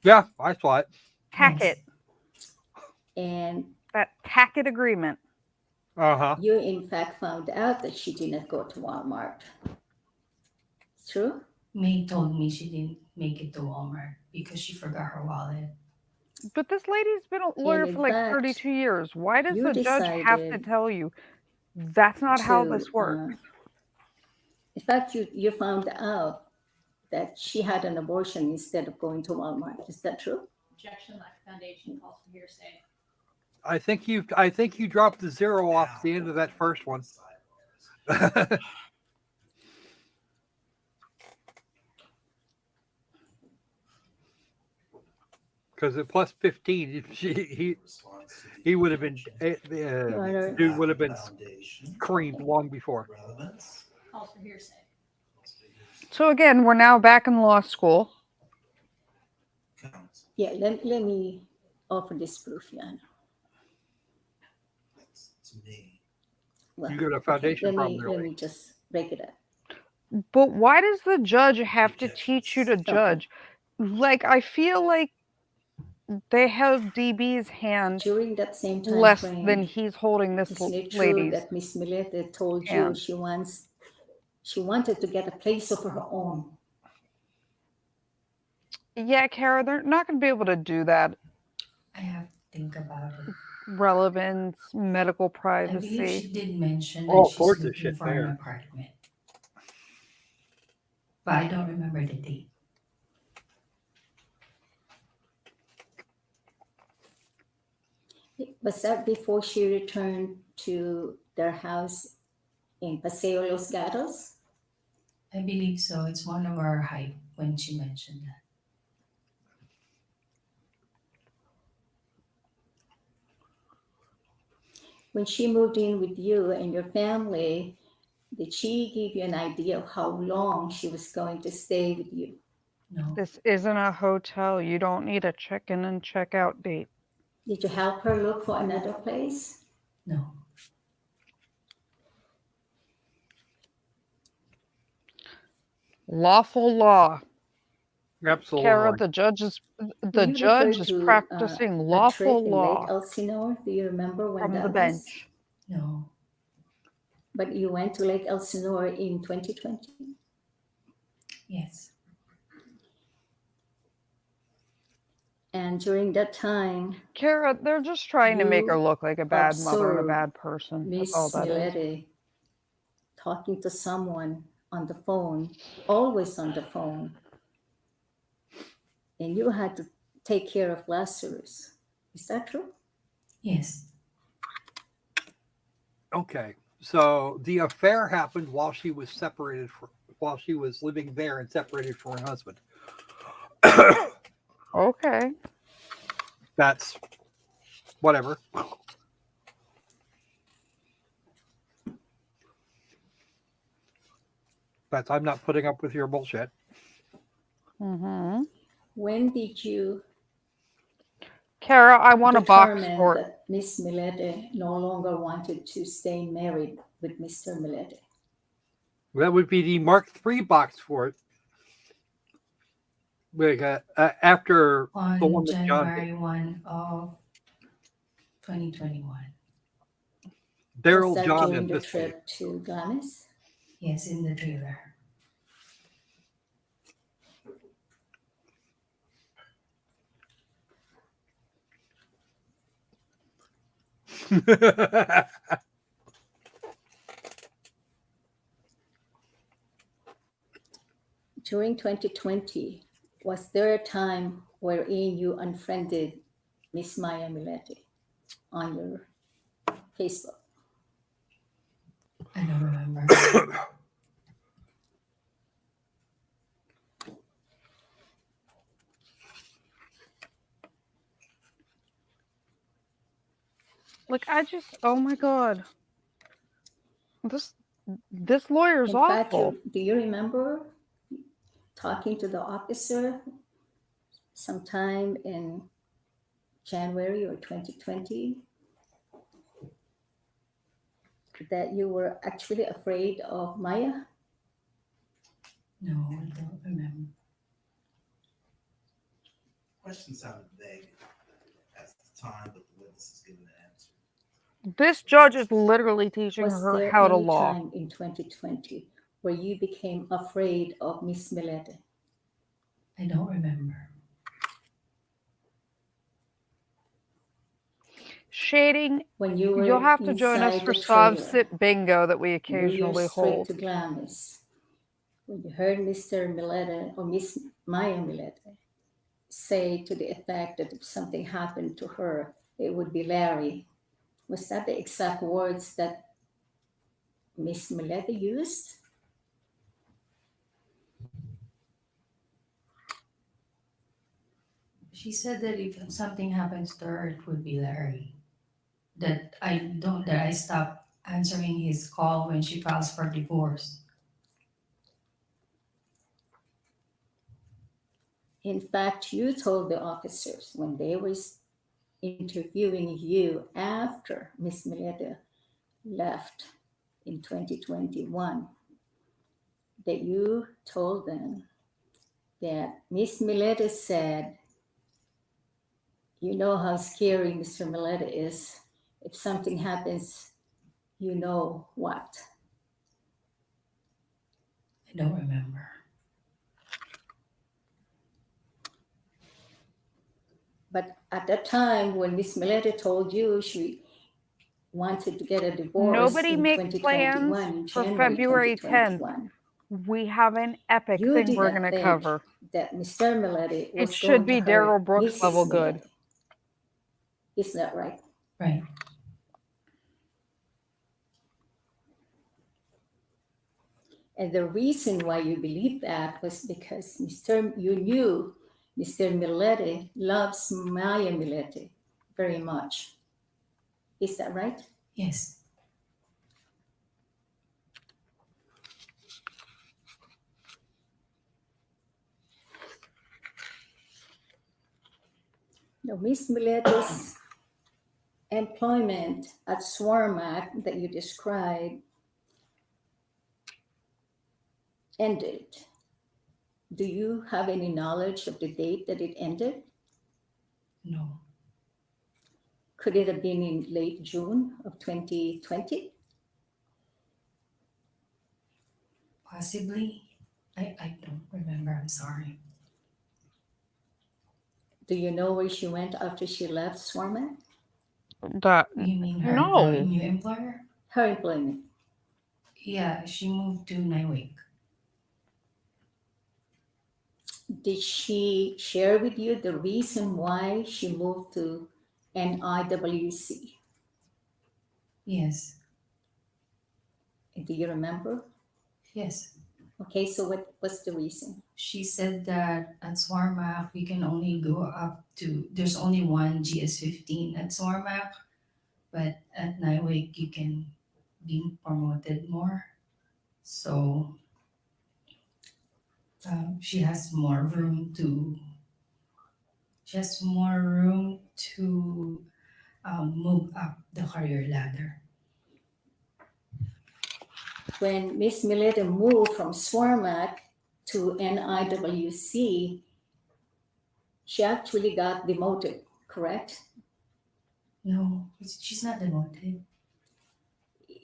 Yeah, I saw it. Tacket. And That tacket agreement. Uh-huh. you, in fact, found out that she did not go to Walmart. True? May told me she didn't make it to Walmart because she forgot her wallet. But this lady's been a lawyer in for like fact, 32 years. Why does you the judge have to decided tell you that's not how to, this works? in fact, you found out that she had an abortion instead of going to Walmart. Is that true? Objection, lack of foundation, calls for hearsay. I think you dropped the zero off the end of that first one. Because at plus 15, he would have been Your Honor, dude would have been Foundation, creamed long before. relevance. Calls for hearsay. So again, we're now back in law school. Counts. yeah, let me offer this proof, Your Honor. That's to me. Well, You got a foundation problem, let really. me just break it up. But why does the judge have to teach you to Objections. judge? Like, I feel like they held DB's hand During that same time less frame, than he's holding this isn't it true lady's. that Miss Millete told you hand. she wanted to get a place of her own? Yeah, Kara, they're not going to be able to do that. I have to think about it. Relevance, medical I believe privacy. she did mention All that she's sorts of looking shit for an there. apartment. But I don't remember the date. Was that before she returned to their house in Paseo Los Gatos? I believe so. It's one of our hype when she mentioned that. When she moved in with you and your family, did she give you an idea of how long she was going to stay with you? No, This isn't a hotel. You don't need a check-in and check-out date. Did you help her look for another place? no. Lawful law. Absolutely. Kara, the judge is You referred to, practicing a lawful trip in Lake law Elsinore. Do you remember when from that the was? bench. No. But you went to Lake Elsinore in 2020. Yes. And during that time, Kara, they're just trying to make her You look like a bad mother and a observed bad person. That's all Miss that is. Millete talking to someone on the phone, always on the phone. And you had to take care of Lazarus. Is that true? Yes. Okay. So the affair happened while she was separated from, while she was living there and separated from her husband. Okay. That's whatever. That's I'm not putting up with your bullshit. Mm-hmm. When did you Kara, I want a box determine score. that Miss Millete no longer wanted to stay married with Mr. Millete? That would be the Mark III box for it. Like, after On the one that John did. January 1 of 2021. Was Daryl, that John, during and the this trip to Glamis? Yes, in the trailer. During 2020, was there a time wherein you unfriended Miss Maya Millete on your Facebook? I don't remember. Like, oh my God. This lawyer's In fact, awful. do you remember talking to the officer sometime in January or 2020 that you were actually afraid of Maya? No, I don't remember. Question sounded vague at the time, but the witness is giving an answer. This judge is literally teaching Was her there how to any law. time in 2020 where you became afraid of Miss Millete? I don't remember. Shading, When you were you'll have to join us inside for the Sov trailer, Sit Bingo that we New occasionally Year's trip hold. to Glamis, when you heard Mr. Millete or Miss Maya Millete say to the effect that if something happened to her, it would be Larry. Was that the exact words that Miss Millete used? She said that if something happens to her, it would be Larry. That I stop answering his call when she files for divorce. In fact, you told the officers when they were interviewing you after Miss Millete left in 2021 that you told them that Miss Millete said, you know how scary Mr. Millete is. If something happens, you know what. I don't remember. But at that time, when Miss Millete told you she wanted to get a divorce Nobody in make 2021, plans in for January February 10th. 2021, We have an epic you thing did we're not going to think cover. that Mr. Millete It was should going to be Daryl hurt Brooks Mrs. level good. Millete. Is that right? Right. And the reason why you believe that was because you knew Mr. Millete loves Maya Millete very much. Is that right? Yes. Now, Miss Millete's employment at Swarmac that you described ended. Do you have any knowledge of the date that it ended? No. Could it have been in late June of 2020? Possibly. I don't remember. I'm sorry. Do you know where she went after she left Swarmac? That You mean her No. the new employer? Her employment. Yeah, she moved to Naiwik. Did she share with you the reason why she moved to NIWC? Yes. Do you remember? Yes. Okay, so what was the reason? She said that at Swarmac we can only go up to, there's only one GS15 at Swarmac, but at Naiwik you can be promoted more. So she has more room to move up the career ladder. When Miss Millete moved from Swarmac to NIWC, she actually got demoted, correct? No, she's not demoted.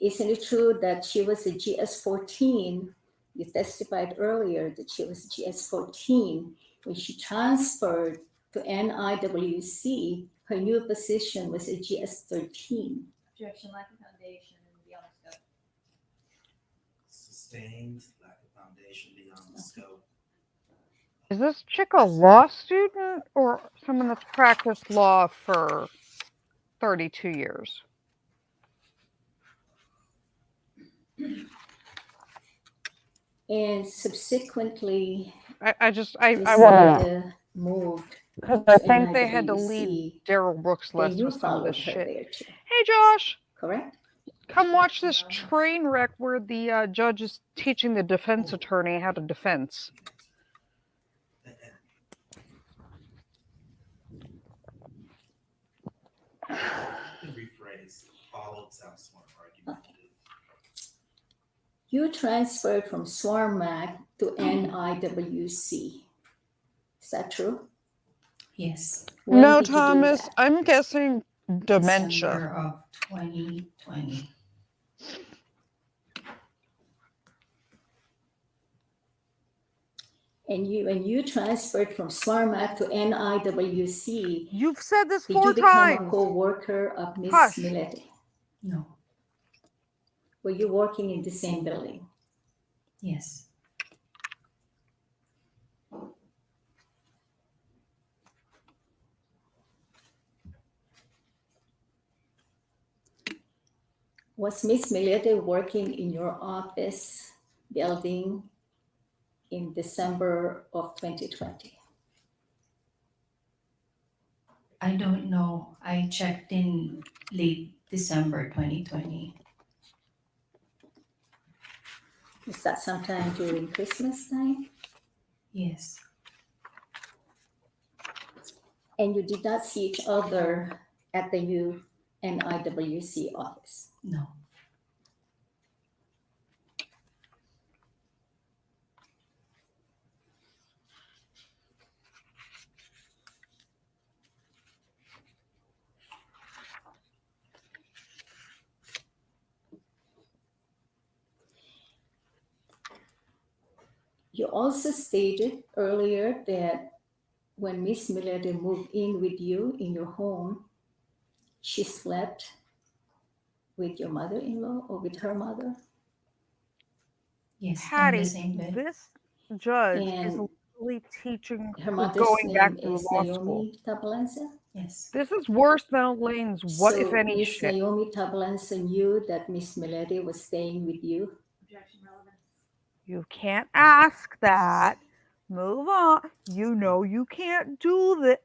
Isn't it true that she was a GS14? You testified earlier that she was GS14. When she transferred to NIWC, her new position was a GS13. Objection, lack of foundation and beyond the scope. Sustained lack of foundation beyond the scope. Is this chick a law student or someone that's practiced law for 32 years? And subsequently, I Miss want Millete moved because to I think they had to NIWC. leave Daryl Brooks Then list you with some of followed this her shit. there too, Hey Josh, correct? come watch this train wreck where the judge is teaching the defense attorney how to defense. Rephrase. Followed sounds smart argument. Okay. You transferred from Swarmac to NIWC. Is that true? Yes. When No, did you do Thomas, that? I'm guessing dementia. December of 2020. And you transferred from Swarmac to NIWC. You've said this Did 4 you become a times. co-worker of Miss Hush. Millete? No. Were you working in the same building? Yes. Was Miss Millete working in your office building in December of 2020? I don't know. I checked in late December 2020. Is that sometime during Christmas time? Yes. And you did not see each other at the UNIWC office? No. You also stated earlier that when Miss Millete moved in with you in your home, she slept with your mother-in-law or with her mother? Yes. In the Patty, same bed. this judge is And literally teaching, her mother's going back name to the is law school. Naomi Tablanza? Yes. This is worse than Elaine's what if So any Miss shit. Naomi Tablanza knew that Miss Millete was staying with you? Objection relevance. You can't ask that. Move on. You know you can't do that.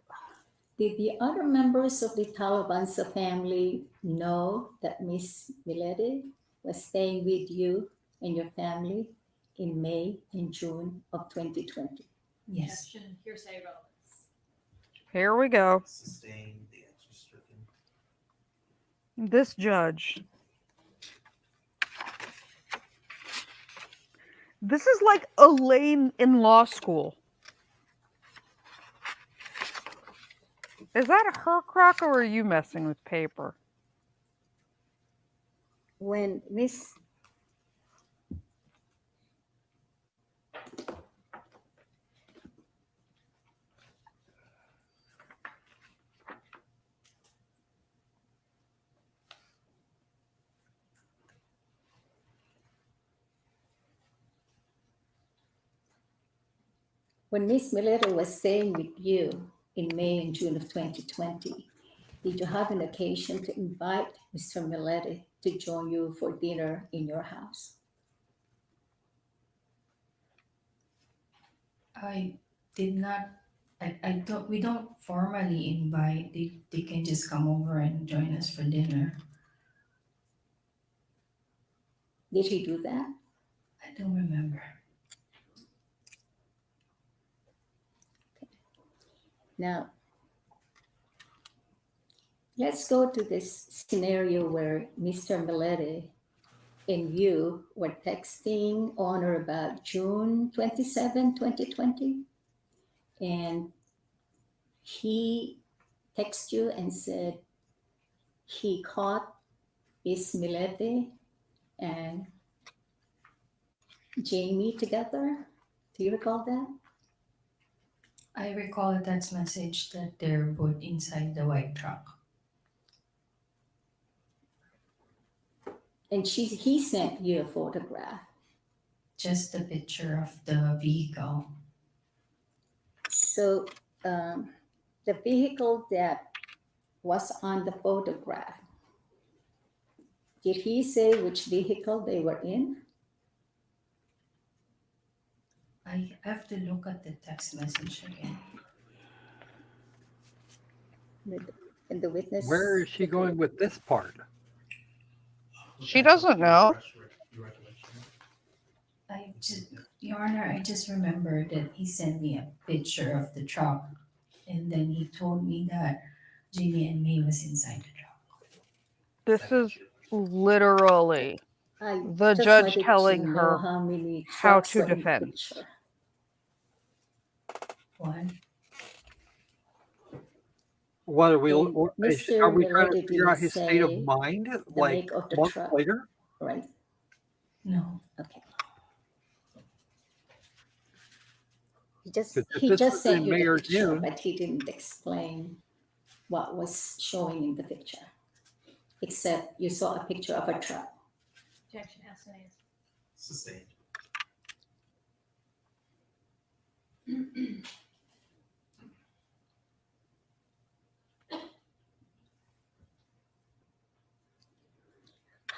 Did the other members of the Talabanza family know that Miss Millete was staying with you and your family in May and June of 2020? Yes. Objection hearsay relevance. Here we go. Sustain the extra stricken. This judge. This is like Elaine in law school. Is that a her crock or are you messing with paper? When Miss Millete was staying with you in May and June of 2020, did you have an occasion to invite Mr. Millete to join you for dinner in your house? I did not. I don't. We don't formally invite. They can just come over and join us for dinner. Did he do that? I don't remember. Now, let's go to this scenario where Mr. Millete and you were texting on or about June 27, 2020, and he texted you and said he caught Miss Millete and Jamie together. Do you recall that? I recall a text message that they're both inside the white truck. And he sent you a photograph. Just a picture of the vehicle. So the vehicle that was on the photograph, did he say which vehicle they were in? I have to look at the text message again. And the witness. Where is she going with this part? She doesn't know. Your Honor, I just remember that he sent me a picture of the truck, and then he told me that Jamie and May was inside the truck. This is literally I the just judge wanted telling to know her how many how trucks to were in the defend. picture. One. What are we? And Are Mr. we trying to Millete figure out didn't his state of say mind? the Like make of the months truck, later? right? No. Okay. He just 'Cause if this was sent in you May the or picture, June. but he didn't explain what was showing in the picture, except you saw a picture of a truck. Objection asked and answered. Sustained.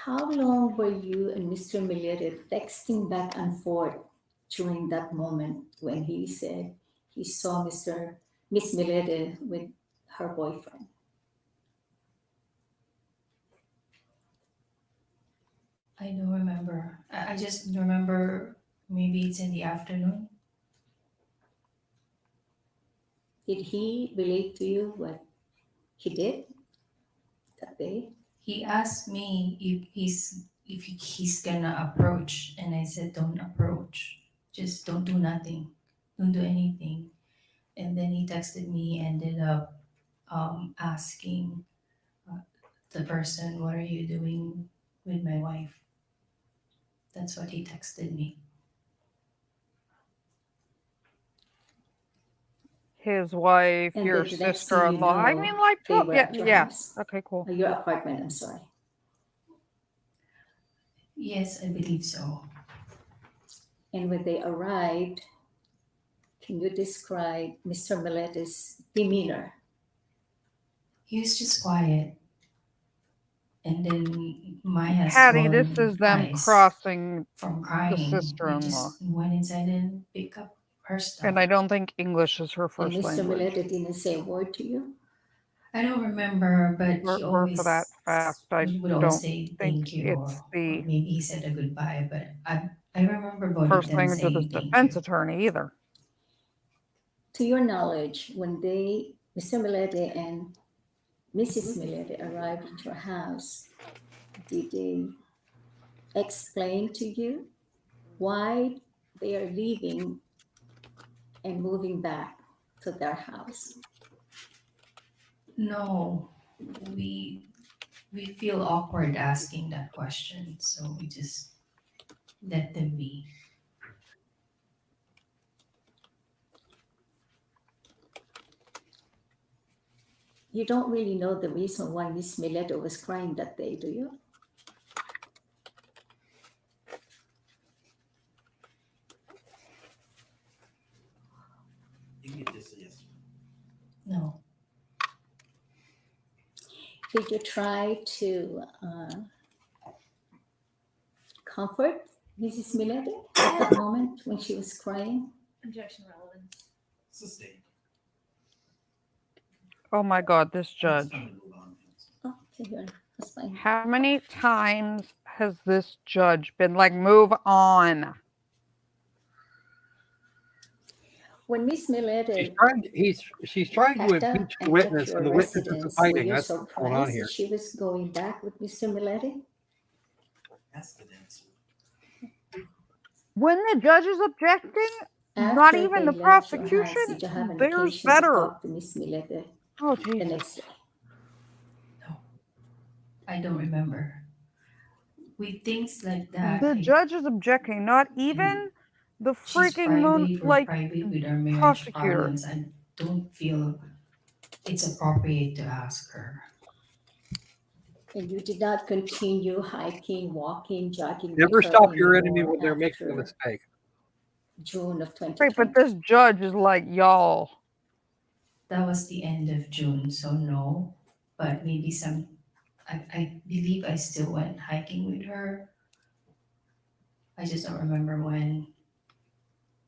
How long were you and Mr. Millete texting back and forth during that moment when he said he saw Miss Millete with her boyfriend? I don't remember. I just remember maybe it's in the afternoon. Did he relate to you what he did that day? He asked me if he's gonna approach, and I said don't approach. Just don't do nothing. Don't do anything. And then he texted me, ended up asking the person, "What are you doing with my wife?" That's what he texted me. His wife, And your then the next thing you sister-in-law. I know, mean, like, they oh, were yeah, at your yeah. house, Okay, cool. or your apartment, I'm sorry. Yes, I believe so. And when they arrived, can you describe Mr. Millete's demeanor? He was just quiet. And then Maya has Patty, this swollen is them eyes crossing from the crying. We sister-in-law. just went inside and picked up her stuff. And I don't think English is her And first Mr. language. Millete didn't say a word to you? I don't remember, but he Or always for that fact, I would always don't say think thank you, it's or the maybe he said a goodbye. But I remember both of first them language of the saying thank defense you. attorney either. To your knowledge, when Mr. Millete and Mrs. Millete arrived at your house, did they explain to you why they are leaving and moving back to their house? No, we feel awkward asking that question, so we just let them be. You don't really know the reason why Miss Millete was crying that day, do you? You can just say yes. No, Did you try to comfort Mrs. Millete at that moment when she was crying? Objection relevance. Sustained. Oh my God, this It's judge. time to move on. Oh, okay, here, that's fine. How many times has this judge been like, move on? When Miss Millete She's trying to packed up impeach the and left witness, your and the witness is residence, were hiding. you That's what's going on surprised here. that she was going back with Mr. Millete? That's the answer. When the judge is objecting, not After even they the left your house, prosecution, did you have an there's occasion to better. talk to Miss Millete Oh, the Jesus. next day? no, I don't remember. With things like that, The judge is objecting, not even the she's freaking private. We're like private with our marriage prosecutor. problems. I don't feel it's appropriate to ask her. And you did not continue hiking, walking, jogging Never with her stop your enemy anymore when they're making a after mistake. June of Right, 2020. but this judge is like, y'all. That was the end of June, so no. But maybe I believe I still went hiking with her. I just don't remember when.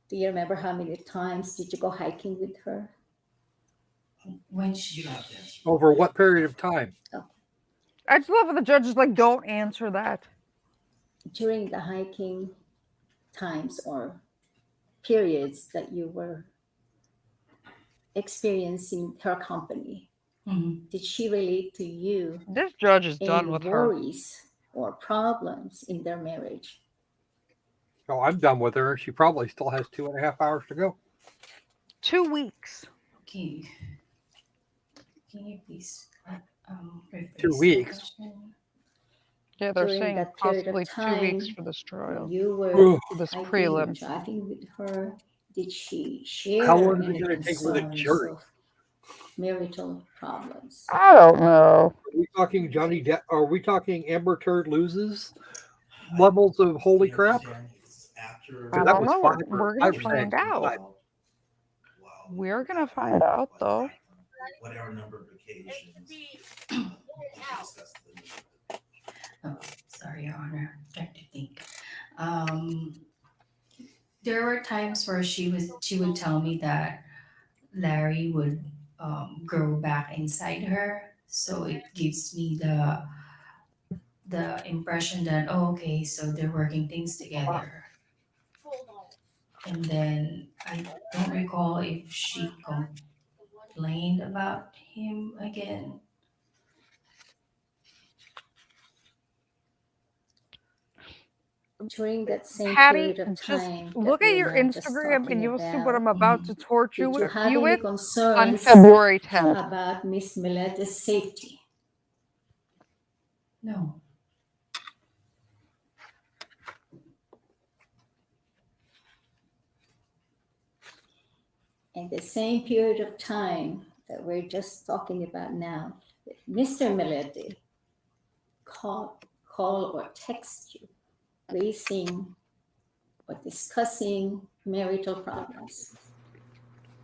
Do you remember how many times did you go hiking with her? When You she, don't have to answer. Over what period of time? I just love when the judge is like, don't answer that. During the hiking times or periods that you were experiencing her company, Mhm. did she relate to you This judge is done any with her. worries or problems in their marriage? Oh, I'm done with her. She probably still has 2.5 hours to go. 2 weeks. Can you please rephrase 2 the weeks. question? Yeah, they're During saying that period possibly of 2 weeks time for this when trial, you were Ugh. for this hiking or prelim. jogging with her, did she How share long is it any going to take with a concerns jury? of marital problems? I don't know. Are we talking Johnny Depp? Are we talking Amber Turd loses levels of holy You crap? understand it's after I That don't was know. five We're or gonna 5%. find out. While We're gonna find out, though. whatever number of occasions. Discuss the Oh, sorry, Your Honor. I'm trying to think. There were times where she would tell me that Larry would grow back inside her. So it gives me the impression that, oh, okay, so they're working things together. And then I don't recall if she complained about him again. During that same Patty, period of just time that look at we're your now just Instagram and talking you'll see what I'm about, about to torture did you have you any with on concerns February 10th. about Miss Millete's safety? No. And the same period of time that we're just talking about now, Mr. Millete call or text you, raising or discussing marital problems.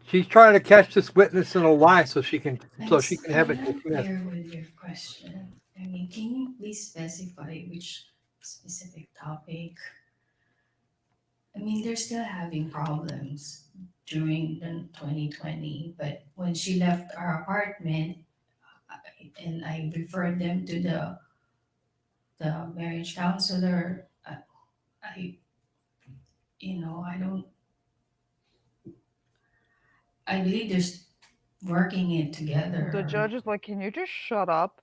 She's trying to catch this witness in a lie so she can have it I'm not dismissed. clear with your question. I mean, can you please specify which specific topic? I mean, they're still having problems during the 2020, but when she left our apartment, and I referred them to the marriage counselor, I, I don't. I believe they're working it together. The judge is like, can you just shut up?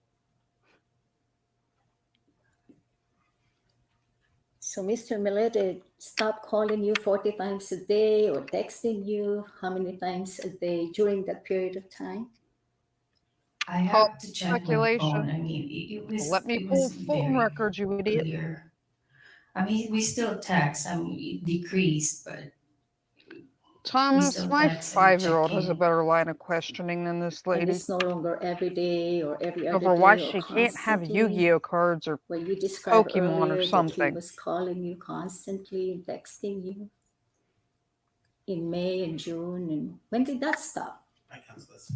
So Mr. Millete stopped calling you 40 times a day or texting you how many times a day during that period of time? I have to check my Speculation. phone. I mean, it was. Let me it pull was phone very records, you idiot. clear. I mean, we still text. I mean, it decreased, but Thomas, still my text and 5-year-old has a checking. better line of questioning than this And lady. it's no longer every day or every other For day what or she can't have constantly. Yu-Gi-Oh cards or Where you described Pokemon or earlier that he something. was calling you constantly, texting you in May and June. And when did that stop? I cancel this.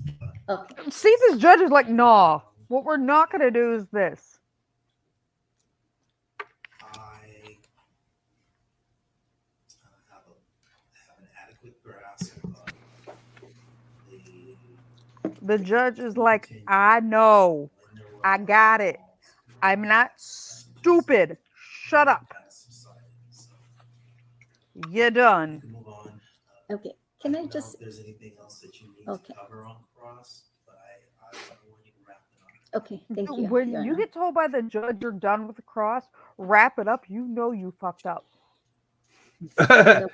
Okay. See, this judge is like, nah, what we're not going to do is this. I have an adequate grasp of The judge is like, I know. I got it. I'm not stupid. Shut up. You're done. Move on. Okay. Can I don't know just? if there's anything else that you need Okay. to cover on cross, but I want you to wrap it up. Okay. Thank you. When Your you Honor. get told by the judge you're done with the cross, wrap it up. You know you fucked up. Okay.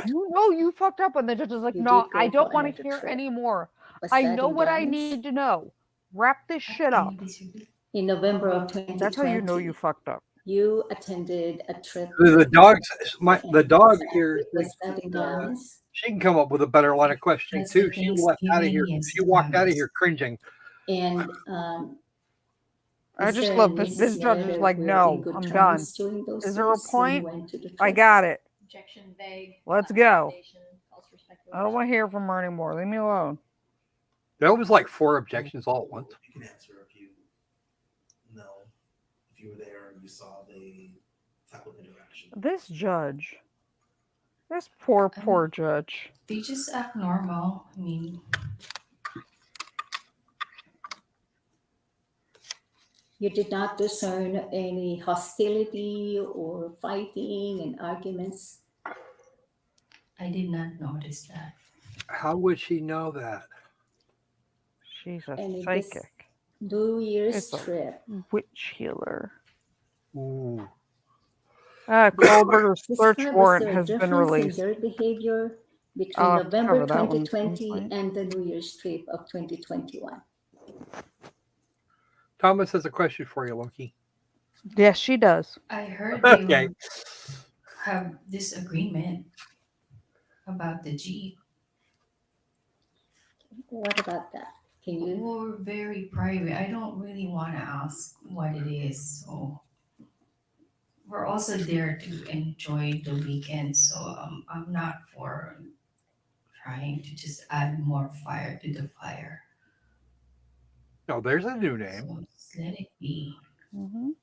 You know you fucked up, and the judge is like, You no, did go I don't for want to another hear trip. anymore. Was I that know in what I Dallas? need to know. Wrap this shit Can up. you please repeat? In November of 2020. That's how you know you fucked up. You attended a trip. The dog here. Was that in Dallas? She can come up with a better line of questioning That's too. the She left out of here. Thanksgiving, yes, She walked out of Bahamas. here cringing. And I just love this. This judge is like, no, I'm done. Is there a point? I got it. Objection vague. Let's go. foundation, calls for I don't want to hear from her anymore. Leave me alone. That was like 4 objections all at once. You can answer if you know, if you were there and you saw the type of interaction. This judge. This poor judge. They just act normal. I mean, You did not discern any hostility or fighting and arguments. I did not notice that. How would she know that? She's a And this psychic. New Year's It's a- trip. Witch healer. Ooh. Kohlberger's search Describe, was warrant there a has been difference released. in their behavior between I'll have to November cover that one at some 2020 point. and the New Year's trip of 2021? Thomas has a question for you, Loki. Yes, she does. I heard they Okay. have disagreement about the Jeep. What about that? Can you? We're very private. I don't really want to ask what it is. So we're also there to enjoy the weekend. So I'm not for trying to just add more fire to the fire. No, there's a new name. So just let it be. Mhm.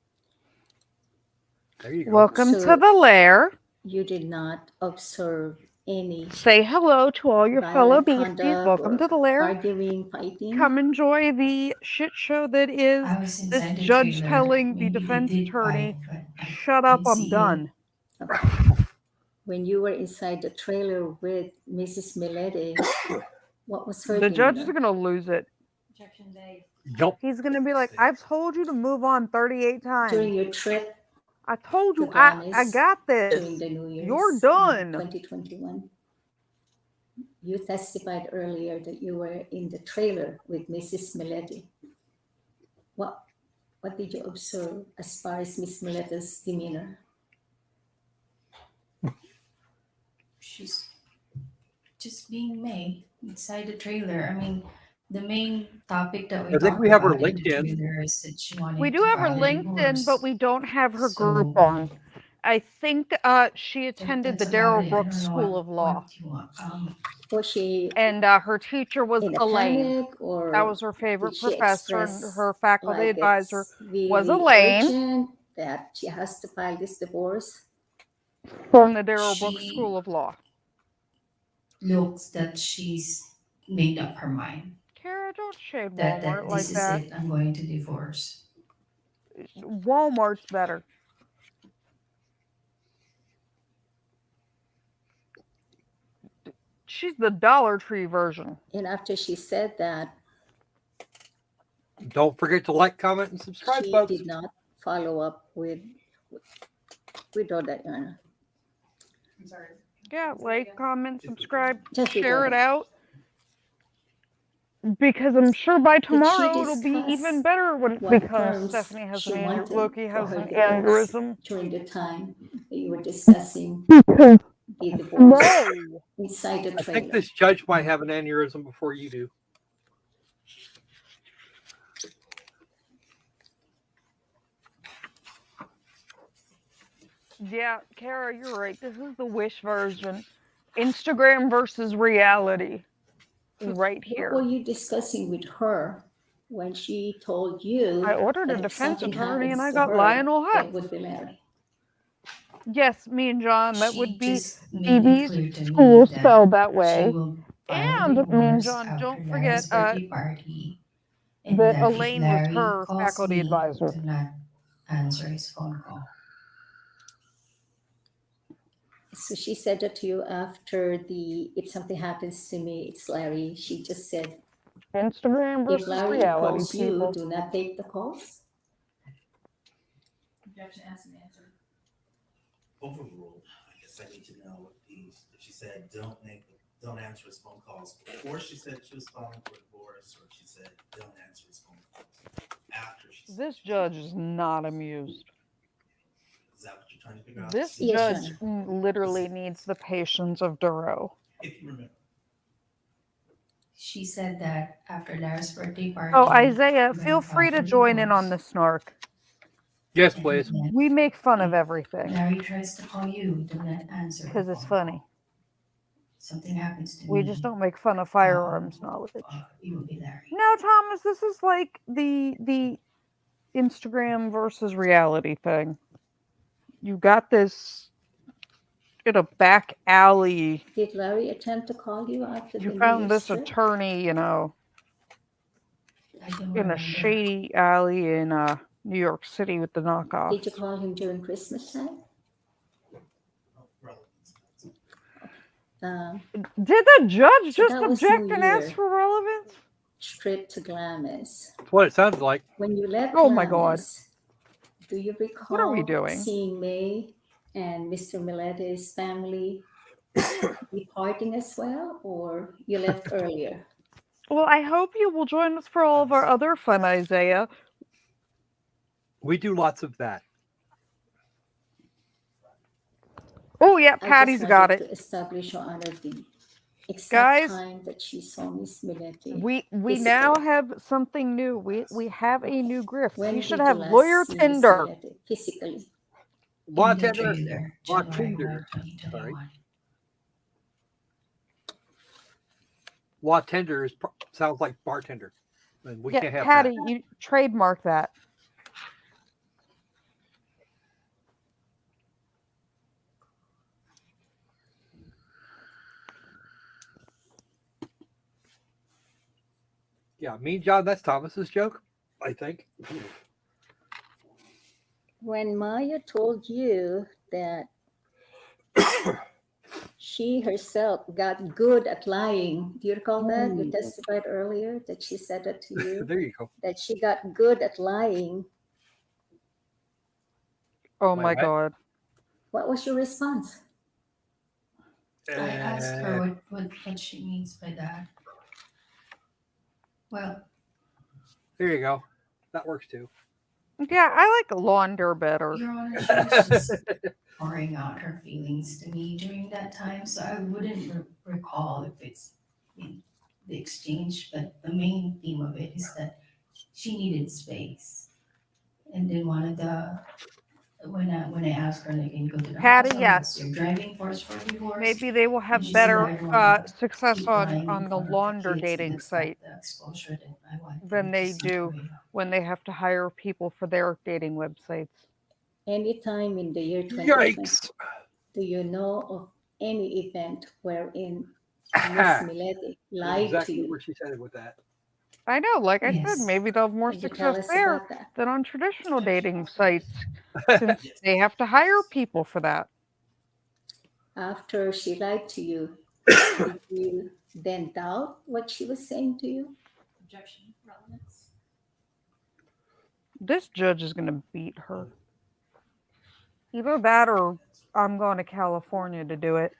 There you go. Welcome So- to the lair. You did not observe any Say hello to all your fellow violent beasties. conduct Welcome or to the lair. arguing, fighting? Come enjoy the shit show that is I was this inside the judge trailer. telling the Maybe they defense did attorney, fight, but I shut up, didn't I'm see it. done. Okay. When you were inside the trailer with Mrs. Millete, what was her The judge is demeanor? going to lose it. Objection day. Nope. He's going to be like, I've told you to move on 38 times. During your trip I told to you, I Glamis got this. during the New Year's You're done. 2021, you testified earlier that you were in the trailer with Mrs. Millete. What did you observe as far as Miss Millete's demeanor? She's just being May inside the trailer. I mean, the main topic that we I think talked we have her about in the LinkedIn. trailer is that she wanted We do to have her file a LinkedIn, but divorce. we don't have her group So- on. I think she attended the That's about Darrell it. I Brooks don't know School of Law. what you want. Was she And her teacher was in a Elaine. panic, or That was her favorite did she professor, and express her faculty like advisor it's really was Elaine urgent that she has to file this divorce? from the Darrell Brooks She- School of Law. Looks that she's made up her mind Kara, don't shade that Walmart like this is that. it. I'm going to divorce. Walmart's better. She's the Dollar Tree version. And after she said that, Don't forget to like, comment, and subscribe, she folks. did not follow up with all that, Your Honor. I'm sorry. Yeah, like, comment, subscribe, Just share it withdraw out. Because I'm sure by she tomorrow it'll be discuss even better when what because terms Stephanie has she an wanted Loki for has her an divorce aneurysm. during the time that you were discussing Because the divorce no, inside the I think trailer? this judge might have an aneurysm before you do. yeah, Kara, you're right. This is the Wish version. Instagram versus reality. Right What were here. you discussing with her when she told you I ordered a that if defense something attorney and happens I to got her, Lionel that Hutz. would be Larry? Yes, me and John, that She would be just made it Phoebe's clear to me school that spelled that she way. will file a And me and divorce John, after don't Larry's forget birthday party. And that that if Elaine was Larry her calls faculty me, advisor. do not answer his phone call. So she said that to you after the if something happens to me, it's Larry. She just said, Instagram if versus Larry reality, calls you, people. do not take the calls. Objection asked and answered. Overruled. I guess I need to know if she said don't answer his phone calls before she said she was filing for divorce, or she said don't answer his phone calls after she said. This judge is not amused. Is that what you're trying to figure out? This Yes, judge literally needs the patience of Duro. If you remember. She said that after Larry's birthday party. Oh, Isaiah, I'm feel gonna file free to for join in on divorce. the snark. Yes, And please. then We make fun of everything Larry tries to call you, do not answer. the because it's phone funny. call. Something happens to We me. just don't make fun of firearms knowledge. It will be Larry. No, Thomas, this is like the Instagram versus reality thing. You got this in a back alley. Did Larry attempt to call you after You the New found Year's this trip? attorney, I don't in remember. a shady alley in New York City with the knockoff. Did you call him during Christmas time? Did the judge So just that was object New and Year. ask for relevance? Trip to Glamis. That's what it sounds like. When you left Oh my God. Glamis, do you recall What are we doing? seeing May and Mr. Millete's family departing as well, or you left earlier? Well, I hope you will join us for all of our other fun, Isaiah. We do lots of that. Oh, yeah, I Patty's just got wanted it. to establish or honor the exact Guys, time that she saw Miss Millete. We physically. now have something new. We have a new grift. When We should did have you last lawyer see Miss Tinder. Millete physically? Law In the tender. trailer, Law January tender. 1, 2021. Law tender sounds like bartender. And we can't Yeah, have Patty, that. you trademark that. Yeah, Mean John, that's Thomas's joke, I think. When Maya told you that she herself got good at lying, do you recall that? You Ooh. testified earlier that she said that to you, There you go. that she got good at lying. Oh My my what? God. What was your response? I asked her what she means by that. Well, There you go. That works too. Yeah, I like launder better. Your Honor, she was just pouring out her feelings to me during that time, so I wouldn't recall if it's in the exchange, but the main theme of it is that she needed space. And then one of the when I asked her like, can you go to the Patty, hospital? yes. What's your driving force for divorce? Maybe they will And have she said, better I don't wanna success keep on lying the for her launder kids, and dating that's not site the exposure that I want than them they to see do growing up. when they have to hire people for their dating websites. Anytime in the year 2020, Yikes! do you know of any event wherein Miss Millete lied Exactly to you? where she's headed with that. I know, like I said, Yes. maybe they'll have more Could you tell success us there about that? than on traditional dating sites since Yes. they have to hire people for that. After she lied to you, did you then doubt what she was saying to you? Objection, relevance. This judge is going to beat her. Either that or I'm going to California to do it.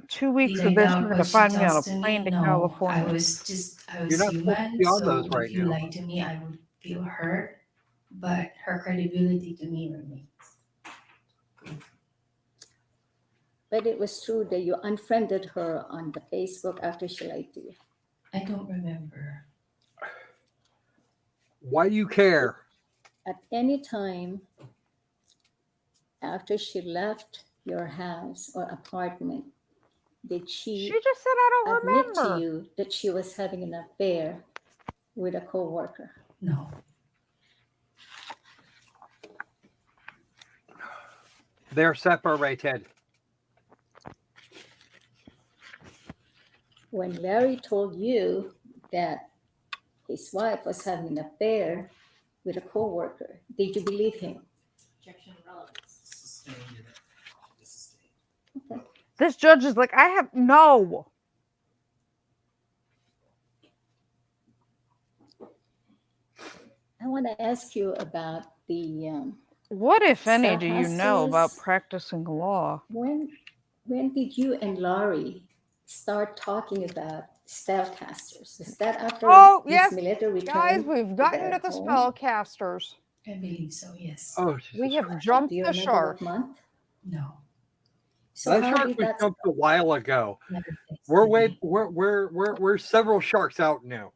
2 weeks Did I of this, doubt you're going to what she find me on a does to me? plane to No, I California. was You're not supposed to human. be on So those right if you now. lied to me, I would feel hurt. But her credibility to me remains. But it was true that you unfriended her on the Facebook after she lied to you. I don't remember. Why do you care? At any time after she left your house or apartment, did She she just said I don't admit to remember. you that she was having an affair with a coworker? No. They're separated. When Larry told you that his wife was having an affair with a coworker, did you believe him? Objection, relevance. Sustained in it. Sustained. Okay. This judge is like, I have no. I want to ask you about the What, if any, Side do you know about hustles. practicing law? when did you and Laurie start talking about spellcasters? Is that after Oh, Miss yes, Millete guys, returned we've gotten their to the home? spellcasters. I believe so, yes. Oh, Jesus We have Christ. jumped Do you the remember shark. what month? No. So That how shark did was that? jumped a while ago. Never We're texted way me. we're several sharks out now.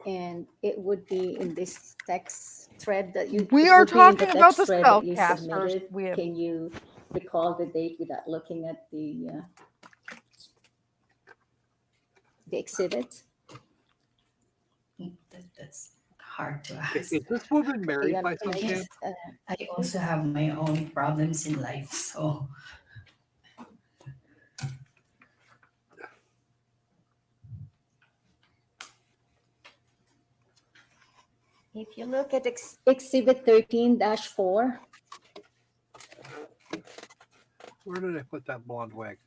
And it would be in this text thread that you. We it are would be in talking the about text the thread that you spellcasters. submitted. We have Can you recall the date without looking at the exhibit? That's hard to Is ask. this woman married Yeah, by can some I chance? just, I also have my own problems in life, so if you look at exhibit 13-4, Where did I put that blonde wig?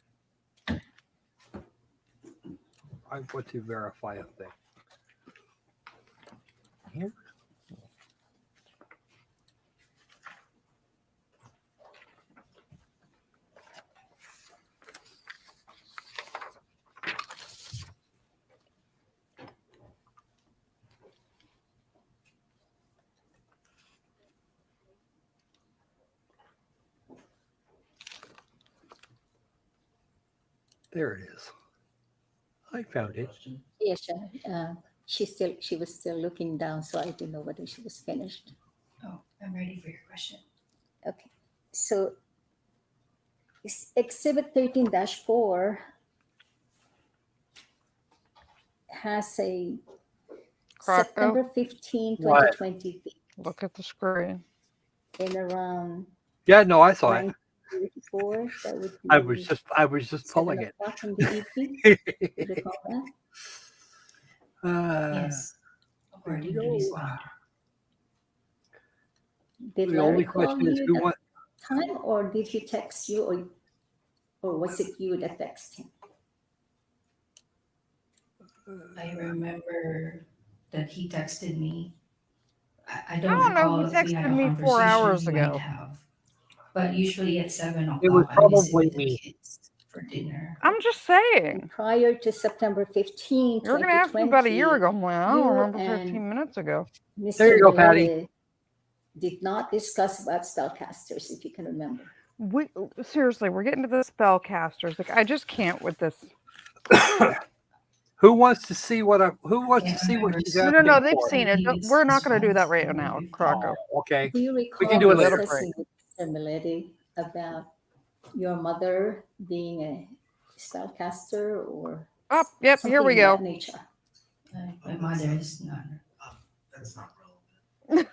I want to verify a thing. Here. There it is. I found it. Question? yes, she was still looking down, so I didn't know whether she was finished. oh, I'm ready for your question. Okay, so exhibit 13-4 has a Crocco. September 15, What? 2020 Look at the screen. in around Yeah, no, I saw it. 9:34. That would be I was just pulling 7 it. o'clock in the evening. You recall that? Yes, according to this binder. Did The Larry only call question is you who that wants. time, or did he text you, or was it you that texted him? I remember that he texted me. I I don't don't know. recall He if we had texted a me 4 conversation. hours We might ago. have. But usually at 7 It was o'clock, I visit probably with the me. kids for dinner. I'm just saying. Prior to September 15, You're going to ask me about a year 2020, ago. I'm like, I you don't remember and 15 minutes ago. There Mr. you go, Patty. Millete did not discuss about spellcasters, if you can remember. We seriously, we're getting to the spellcasters. Like, I just can't with this. Who wants to see what Who wants Can't to see what remember. she's No, asking no, they've for? seen it. Maybe it's We're not going to do that once, right September now, 15. Croco. Oh, okay. Do you can recall do it later. discussing with Mr. Millete about your mother being a spellcaster or Oh, yep, something here we of go. that nature? My mother is not. That's not relevant.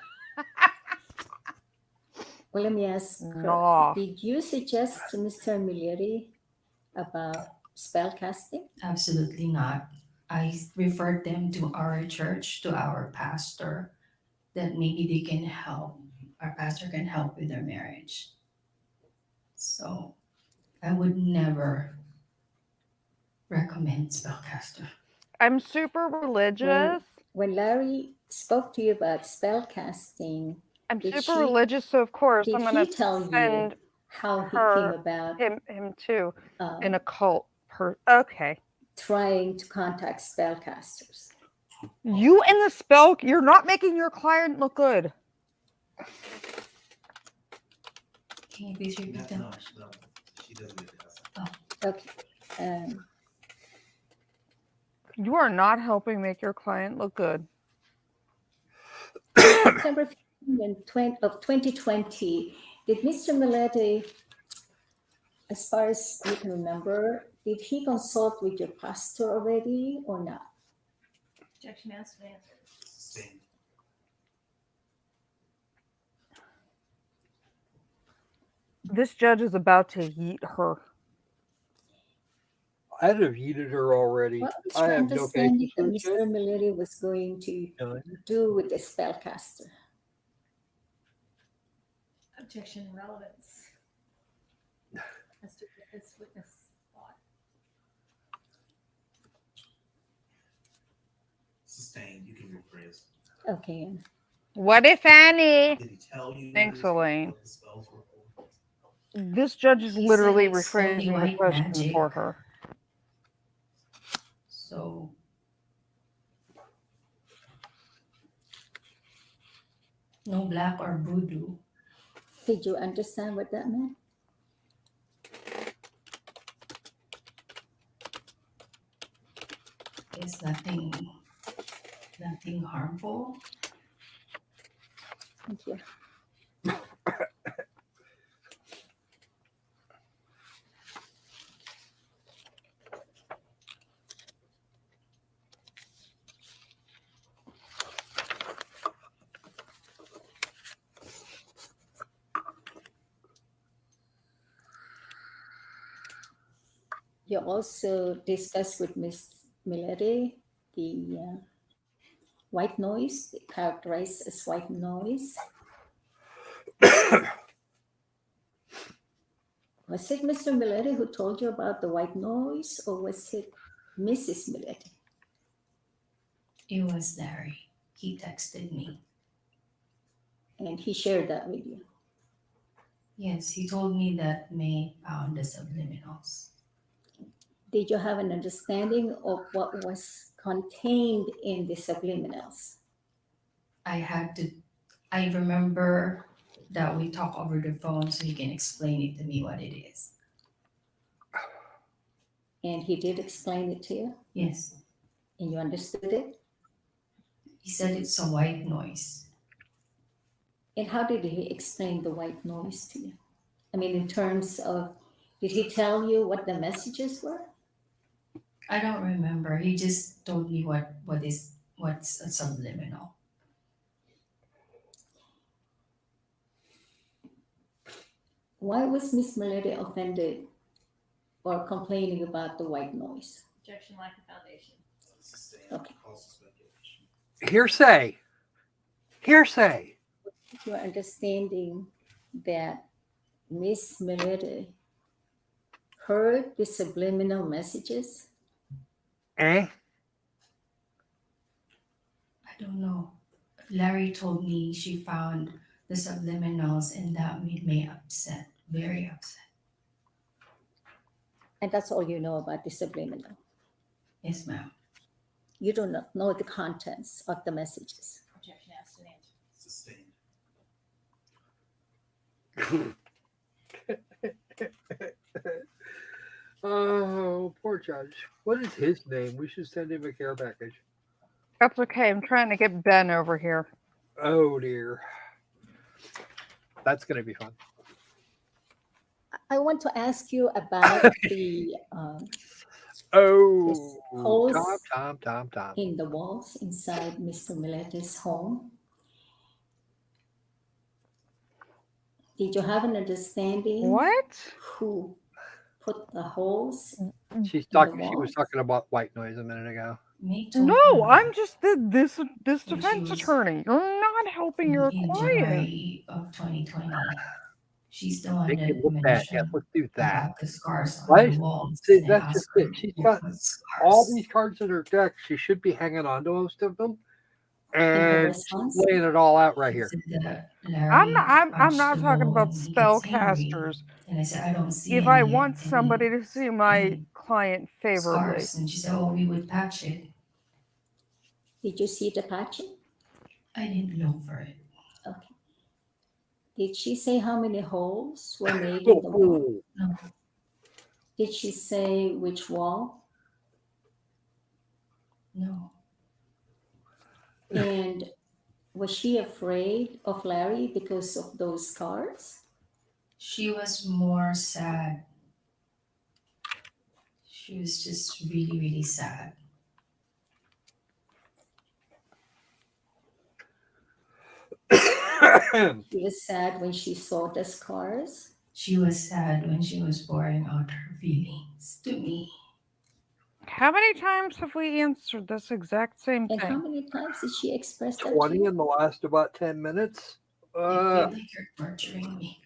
Well, let me ask, Nah. did you suggest to Mr. Millete about spellcasting? Absolutely not. I referred them to our church, to our pastor, that maybe they can help. Our pastor can help with their marriage. So I would never recommend spellcaster. I'm super religious. When Larry spoke to you about spellcasting, I'm did super she- religious, so of course did I'm he going to tell send you how he her- came about him too um, an occult Okay. trying to contact spellcasters? You and the spell, you're not making your client look good. Can you please repeat that? No, she doesn't get that. Okay. You are not helping make your client look good. September 15 of 2020, did Mr. Millete, as far as you can remember, did he consult with your pastor already or not? Objection asked and answered. Sustained. This judge is about to yeet her. I'd have yeeted her already. What was I your have no understanding patience that with Mr. Millete was going to it. do with the spellcaster? Objection relevance. As to what this witness thought. Sustained. You can rephrase. Okay. What if any? Did he tell you? Thanks, what Elaine. the spells were for? This judge is He literally said it's only rephrasing the white question magic. for her. So no black or voodoo. Did you understand what that meant? It's nothing harmful. Thank you. You also discussed with Ms. Millete the white noise, characterized as white noise. Was it Mr. Millete who told you about the white noise, or was it Mrs. Millete? It was Larry. He texted me. And he shared that with you. Yes, he told me that May found the subliminals. Did you have an understanding of what was contained in the subliminals? I remember that we talk over the phone so he can explain it to me what it is. And he did explain it to you, Yes. and you understood it? He said it's a white noise. And how did he explain the white noise to you? I mean, in terms of, did he tell you what the messages were? I don't remember. He just told me what's a subliminal. Why was Miss Millete offended or complaining about the white noise? Objection lack of foundation. Okay. Hearsay. Hearsay. You are understanding that Miss Millete heard the subliminal messages? Eh? I don't know. Larry told me she found the subliminals and that made me upset, very upset. And that's all you know about the subliminal. Yes, ma'am. You do not know the contents of the messages. Objection asked and answered. Sustained. Oh, poor judge. What is his name? We should send him a care package. That's okay. I'm trying to get Ben over here. Oh dear. That's going to be fun. I want to ask you about the Oh, holes Tom. in the walls inside Mr. Millete's home. Did you have an understanding What? who put the holes? She was walls? talking about white noise a minute ago. May told me No, that I'm just this When she defense was attorney. You're not helping your in client. January of 2020. She's the one Make it that look bad. Yes, mentioned let's do that. about the scars on Why the is- walls. See, and I that's asked just her, it. She's "What got was scars?" all these cards in her deck. She should be hanging on to most of them. And she's response? laying it all out right She here. said that Larry I'm punched not the talking wall about when he gets angry. spellcasters. And I said, I don't see If any, I want somebody to see my any client favorably, scars. And she said, oh, we would patch it. Did you see the patching? I didn't look for it. Okay. Did she say how many holes were made in the wall? No, Did she say which wall? no. And was she afraid of Larry because of those scars? She was more sad. She was just really, really sad. She was sad when she saw the scars. She was sad when she was pouring out her feelings to me. how many times have we answered this exact same And how thing? many times did she express that to 20 you? in the last about 10 minutes. I feel like you're torturing me.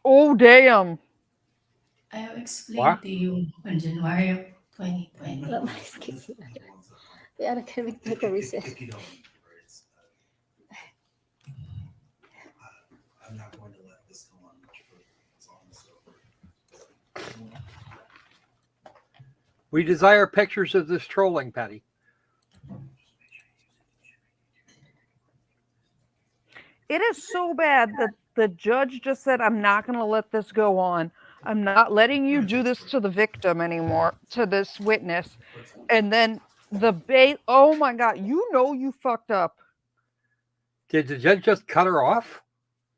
Oh damn! I have explained What? to you on January of 2020. Yeah, can we take a recess? If you don't remember, I'm not going to let this go on much further. It's almost over. We desire pictures of this trolling, Patty. It is so bad that the judge just said, I'm not going to let this go on. I'm not letting you do this to the victim anymore, to this witness. And then oh my God, you fucked up. Did the judge just cut her off?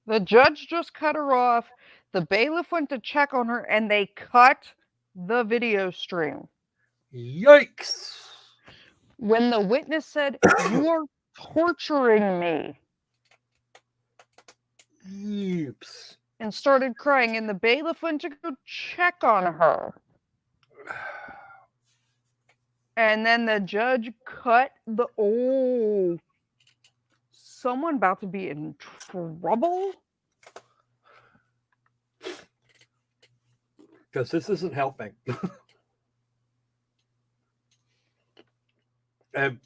The judge just cut her off. The bailiff went to check on her and they cut the video stream. Yikes. When the witness said, you are torturing me, Yeeps. and started crying, and the bailiff went to go check on her. And then the judge cut someone about to be in trouble? Because this isn't helping.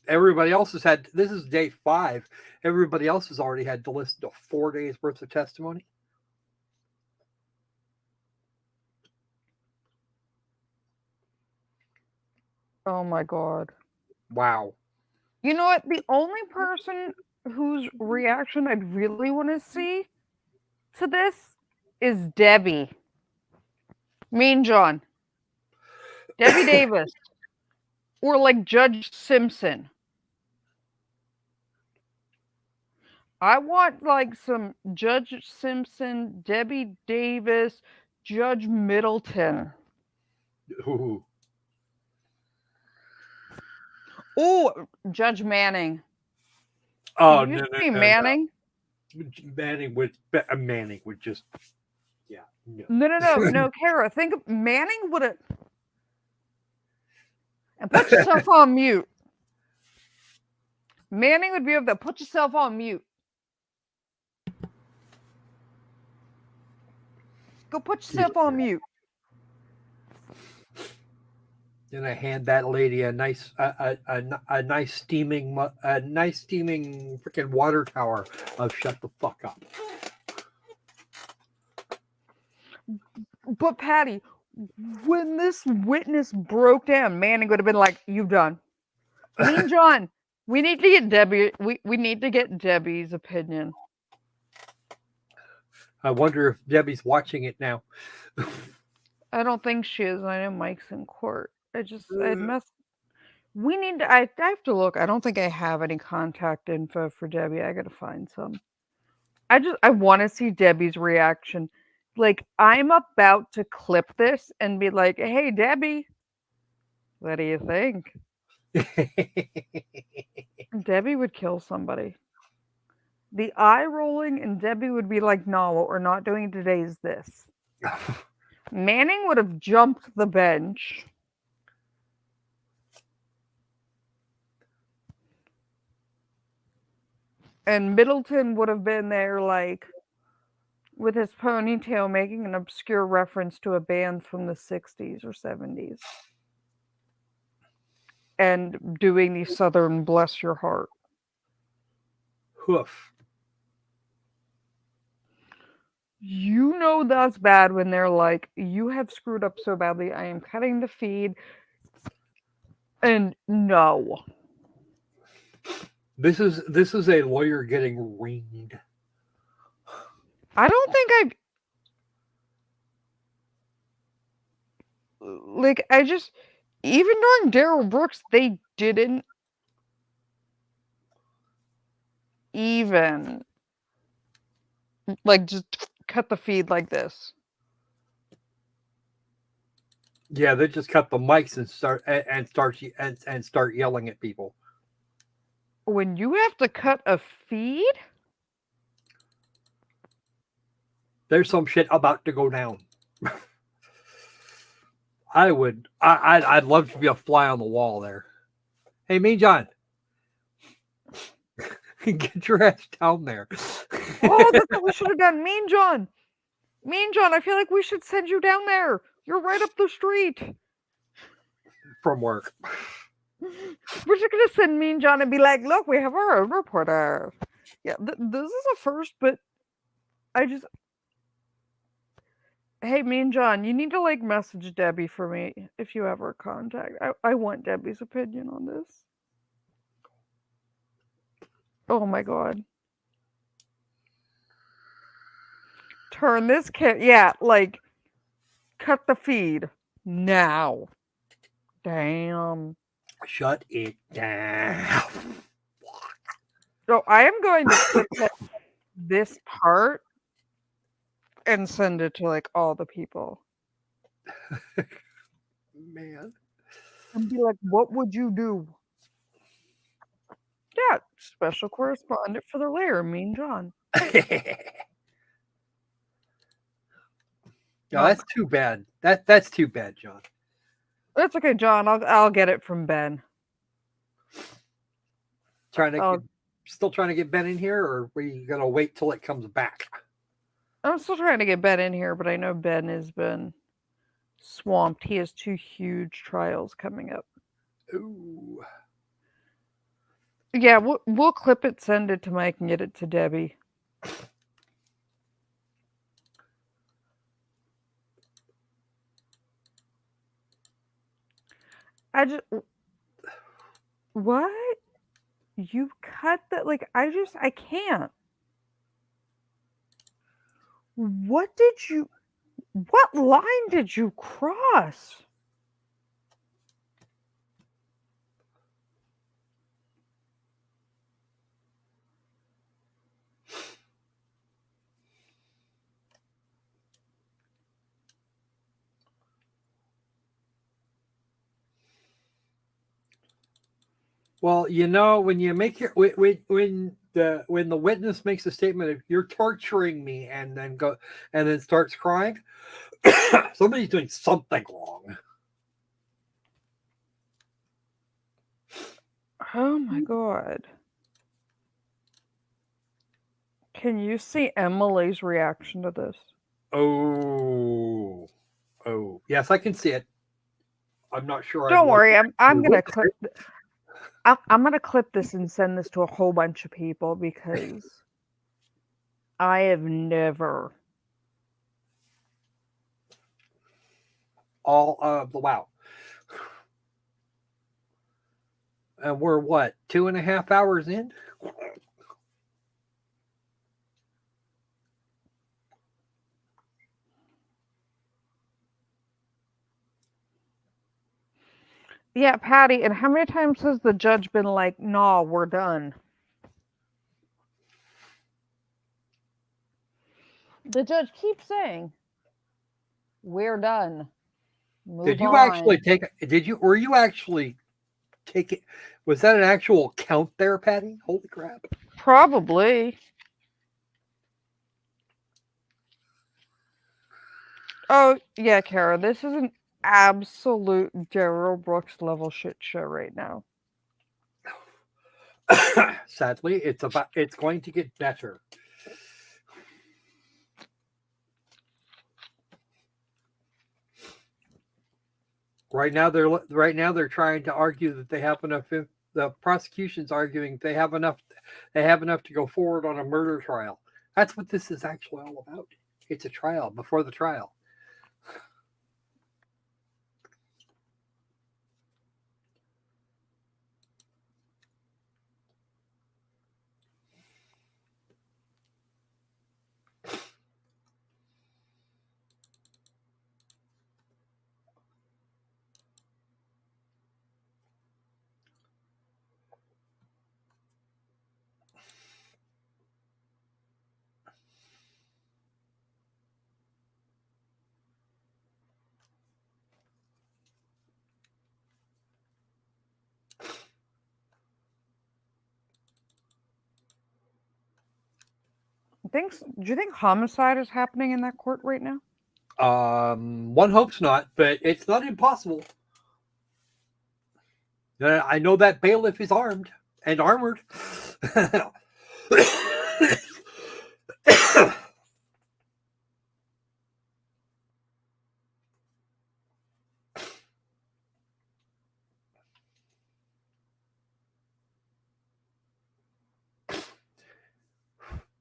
Everybody else has had, this is day 5. Everybody else has already had to listen to 4 days worth of testimony. Oh my God. Wow. You know what? The only person whose reaction I'd really want to see to this is Debbie. Mean John. Debbie Davis. Or like Judge Simpson. I want like some Judge Simpson, Debbie Davis, Judge Middleton. Ooh. Oh, Judge Manning. Oh, Did you no, see no, no, Manning? no. Manning would just, yeah. No. No, Kara. Think of Manning would have. And put yourself on mute. Manning would be able to put yourself on mute. Go put yourself on mute. Then I hand that lady a nice steaming freaking water tower of shut the fuck up. But Patty, when this witness broke down, Manning would have been like, "You done." Mean John, we need to get Debbie. We need to get Debbie's opinion. I wonder if Debbie's watching it now. I don't think she is. I know Mike's in court. We need to. I have to look. I don't think I have any contact info for Debbie. I gotta find some. I want to see Debbie's reaction. Like, I'm about to clip this and be like, "Hey, Debbie, what do you think?" Debbie would kill somebody. The eye rolling, and Debbie would be like, "No, what we're not doing today is this." Manning would have jumped the bench. And Middleton would have been there, like, with his ponytail making an obscure reference to a band from the 60s or 70s. And doing the Southern Bless Your Heart. Hoof. You know that's bad when they're like, "You have screwed up so badly, I am cutting the feed." And no. This is a lawyer getting ringed. I don't think I've... Like, even during Daryl Brooks, they didn't even, like, just cut the feed like this. Yeah, they just cut the mics and start yelling at people. When you have to cut a feed, there's some shit about to go down. I'd love to be a fly on the wall there. Hey, Mean John, get your ass down there. Oh, that's what we should have done. Mean John, I feel like we should send you down there. You're right up the street. From work. We're just gonna send Mean John and be like, "Look, we have our own reporter." Yeah, this is a first, but hey, Mean John, you need to, like, message Debbie for me if you ever contact. I want Debbie's opinion on this. Oh my god. Turn this like, cut the feed now. Damn. Shut it down. So I am going to clip this part and send it to, like, all the people. Man. And be like, "What would you do?" Yeah, special correspondent for the layer, Mean John. No, that's too bad. That's too bad, John. That's okay, John. I'll get it from Ben. Still trying to get Ben in here, or are we gonna wait till it comes back? I'm still trying to get Ben in here, but I know Ben has been swamped. He has 2 huge trials coming up. Ooh. Yeah, we'll clip it, send it to Mike, and get it to Debbie. What? You cut that? Like, I can't. What line did you cross? Well, you know, when you make your when the witness makes a statement of "you're torturing me" and then starts crying, somebody's doing something wrong. my god. Can you see Emily's reaction to this? Oh, yes, I can see it. I'm not sure. Don't worry, I'm gonna witness clip. I'm gonna clip this and send this to a whole bunch of people because I have never. all wow. And we're what, 2.5 hours in? Yeah, Patty. And how many times has the judge been like, "Nah, we're done"? The judge keeps saying, "We're done. Move Did you on." actually take? Were you actually take it? Was that an actual count there, Patty? Holy crap! Probably. Oh yeah, Kara. This is an absolute Daryl Brooks level shit show right now. Sadly, it's going to get better. Right now they're trying to argue that they have enough. The prosecution's arguing they have enough to go forward on a murder trial. That's what this is actually all about. It's a trial before the trial. Do you think homicide is happening in that court right now? One hopes not, but it's not impossible. I know that bailiff is armed and armored.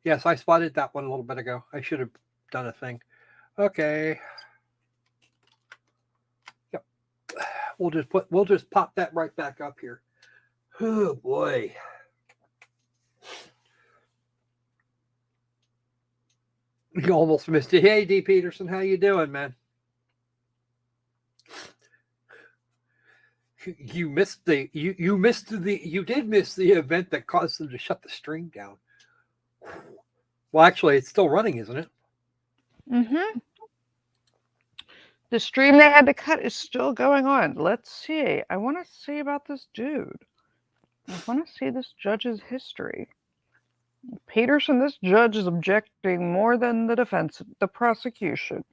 Yes, I spotted that one a little bit ago. I should have done a thing. Okay. Yep. We'll just pop that right back up here. Oh boy. You almost missed it. Hey, D. Peterson, how you doing, man? You did miss the event that caused them to shut the stream down. Well, actually, it's still running, isn't it? Mm-hmm. The stream they had to cut is still going on. Let's see. I want to see about this dude. I want to see this judge's history. Peterson, this judge is objecting more than the prosecution.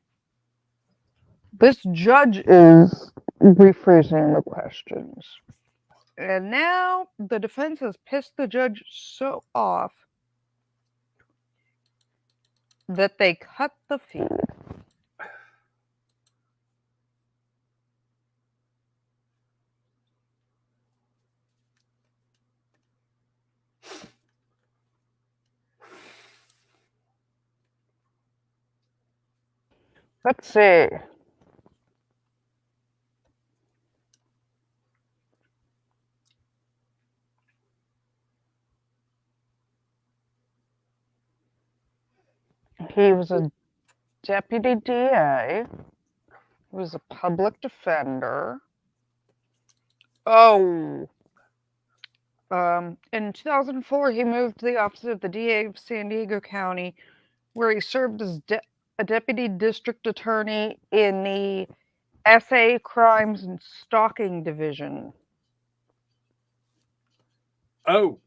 This judge is rephrasing the questions. And now the defense has pissed the judge so off that they cut the feed. Let's see. He was a deputy DA. He was a public defender. Oh. In 2004, he moved to the office of the DA of San Diego County, where he served as a deputy district attorney in the SA Crimes and Stalking Division. Oh.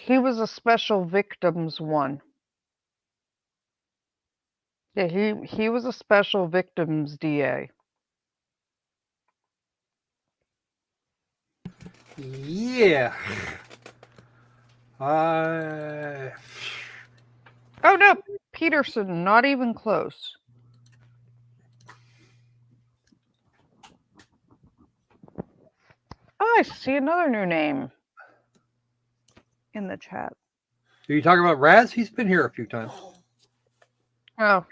He was a special victims one. Yeah, he was a special victims DA. Yeah. Oh no, Peterson, not even close. Oh, I see another new name in the chat. Are you talking about Raz? He's been here a few times. Oh,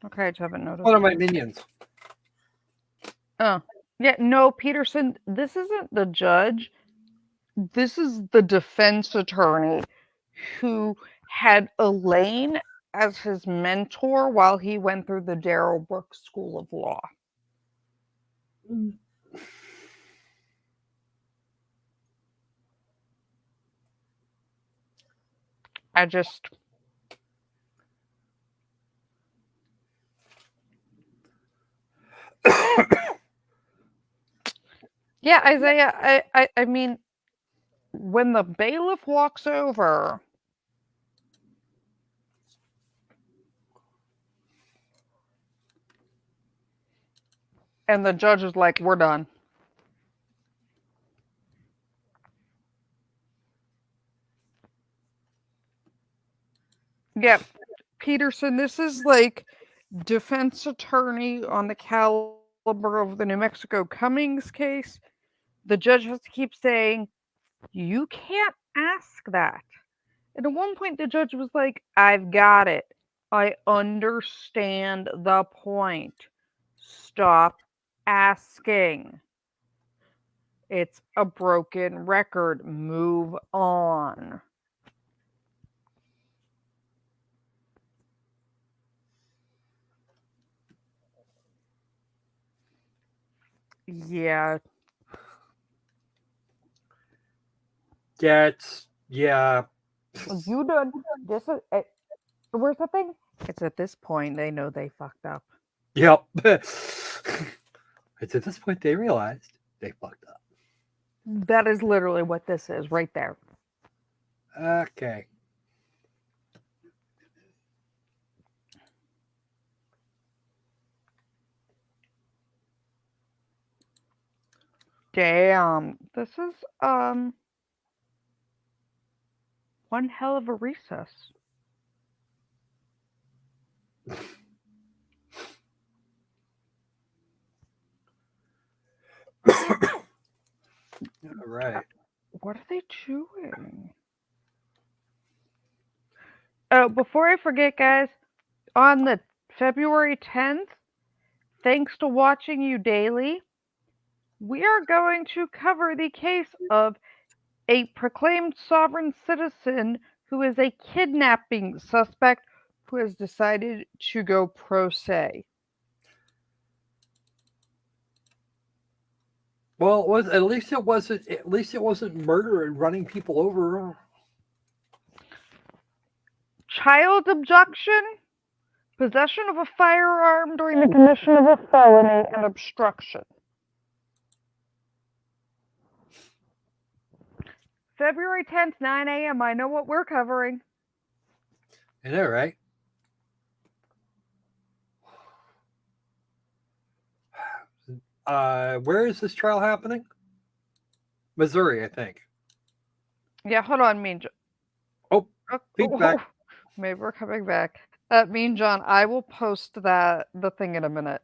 okay, I just haven't noticed. One of my minions. Oh, yeah, no, Peterson, this isn't the judge. This is the defense attorney who had Elaine as his mentor while he went through the Darrell Brooks School of Law. I just... Yeah, Isaiah, I mean, when the bailiff walks over and the judge is like, we're done. Yeah, Peterson, this is like defense attorney on the caliber of the New Mexico Cummings case. The judge has to keep saying, you can't ask that. And at one point, the judge was like, I've got it. I understand the point. Stop asking. It's a broken record. Move on. Yeah. Yeah. You done. This is, where's the thing? It's at this point they know they fucked up. Yep. It's at this point they realized they fucked up. That is literally what this is right there. Okay. Damn. This is one hell of a recess. All right. What are they doing? Oh, before I forget, guys, on the February 10th, thanks to watching you daily, we are going to cover the case of a proclaimed sovereign citizen who is a kidnapping suspect who has decided to go pro se. Well, it was at least it wasn't murder and running people over. Child abduction, possession of a firearm during the commission of a felony, and obstruction. February 10th, 9 a.m. I know what we're covering. I know, right? Where is this trial happening? Missouri, I think. Yeah, hold on, Mean John. Oh, feedback. Maybe we're coming back. Mean John, I will post the thing in a minute.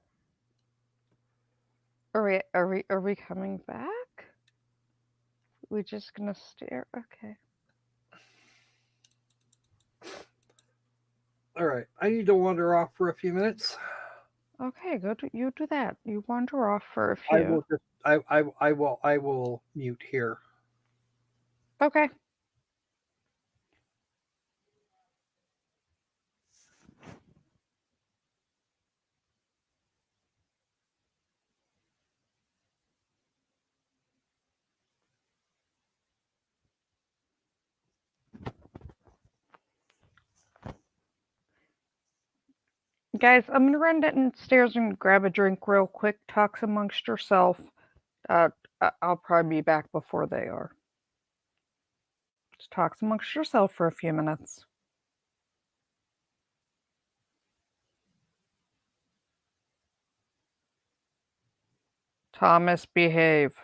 Are we coming back? We're just gonna stare. Okay. All right. I need to wander off for a few minutes. Okay, you do that. You wander off for a I few. will just I will mute here. Okay. Guys, I'm gonna run downstairs and grab a drink real quick. Talks amongst yourself. I'll probably be back before they are. Just talks amongst yourself for a few minutes. Thomas, behave.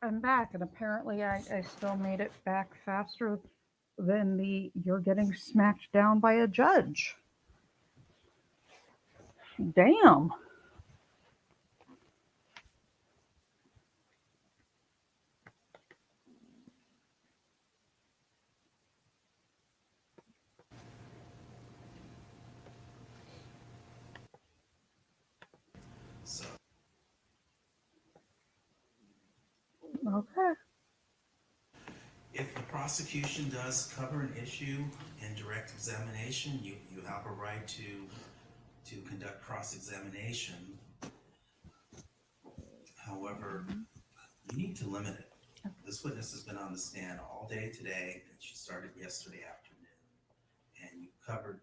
I'm back, and apparently I still made it back faster than you're getting smacked down by a judge. Damn. So Okay. if the prosecution does cover an issue in direct examination, you have a right to conduct cross-examination. However, you need to limit it. This witness has been on the stand all day today, and she started yesterday afternoon. And you covered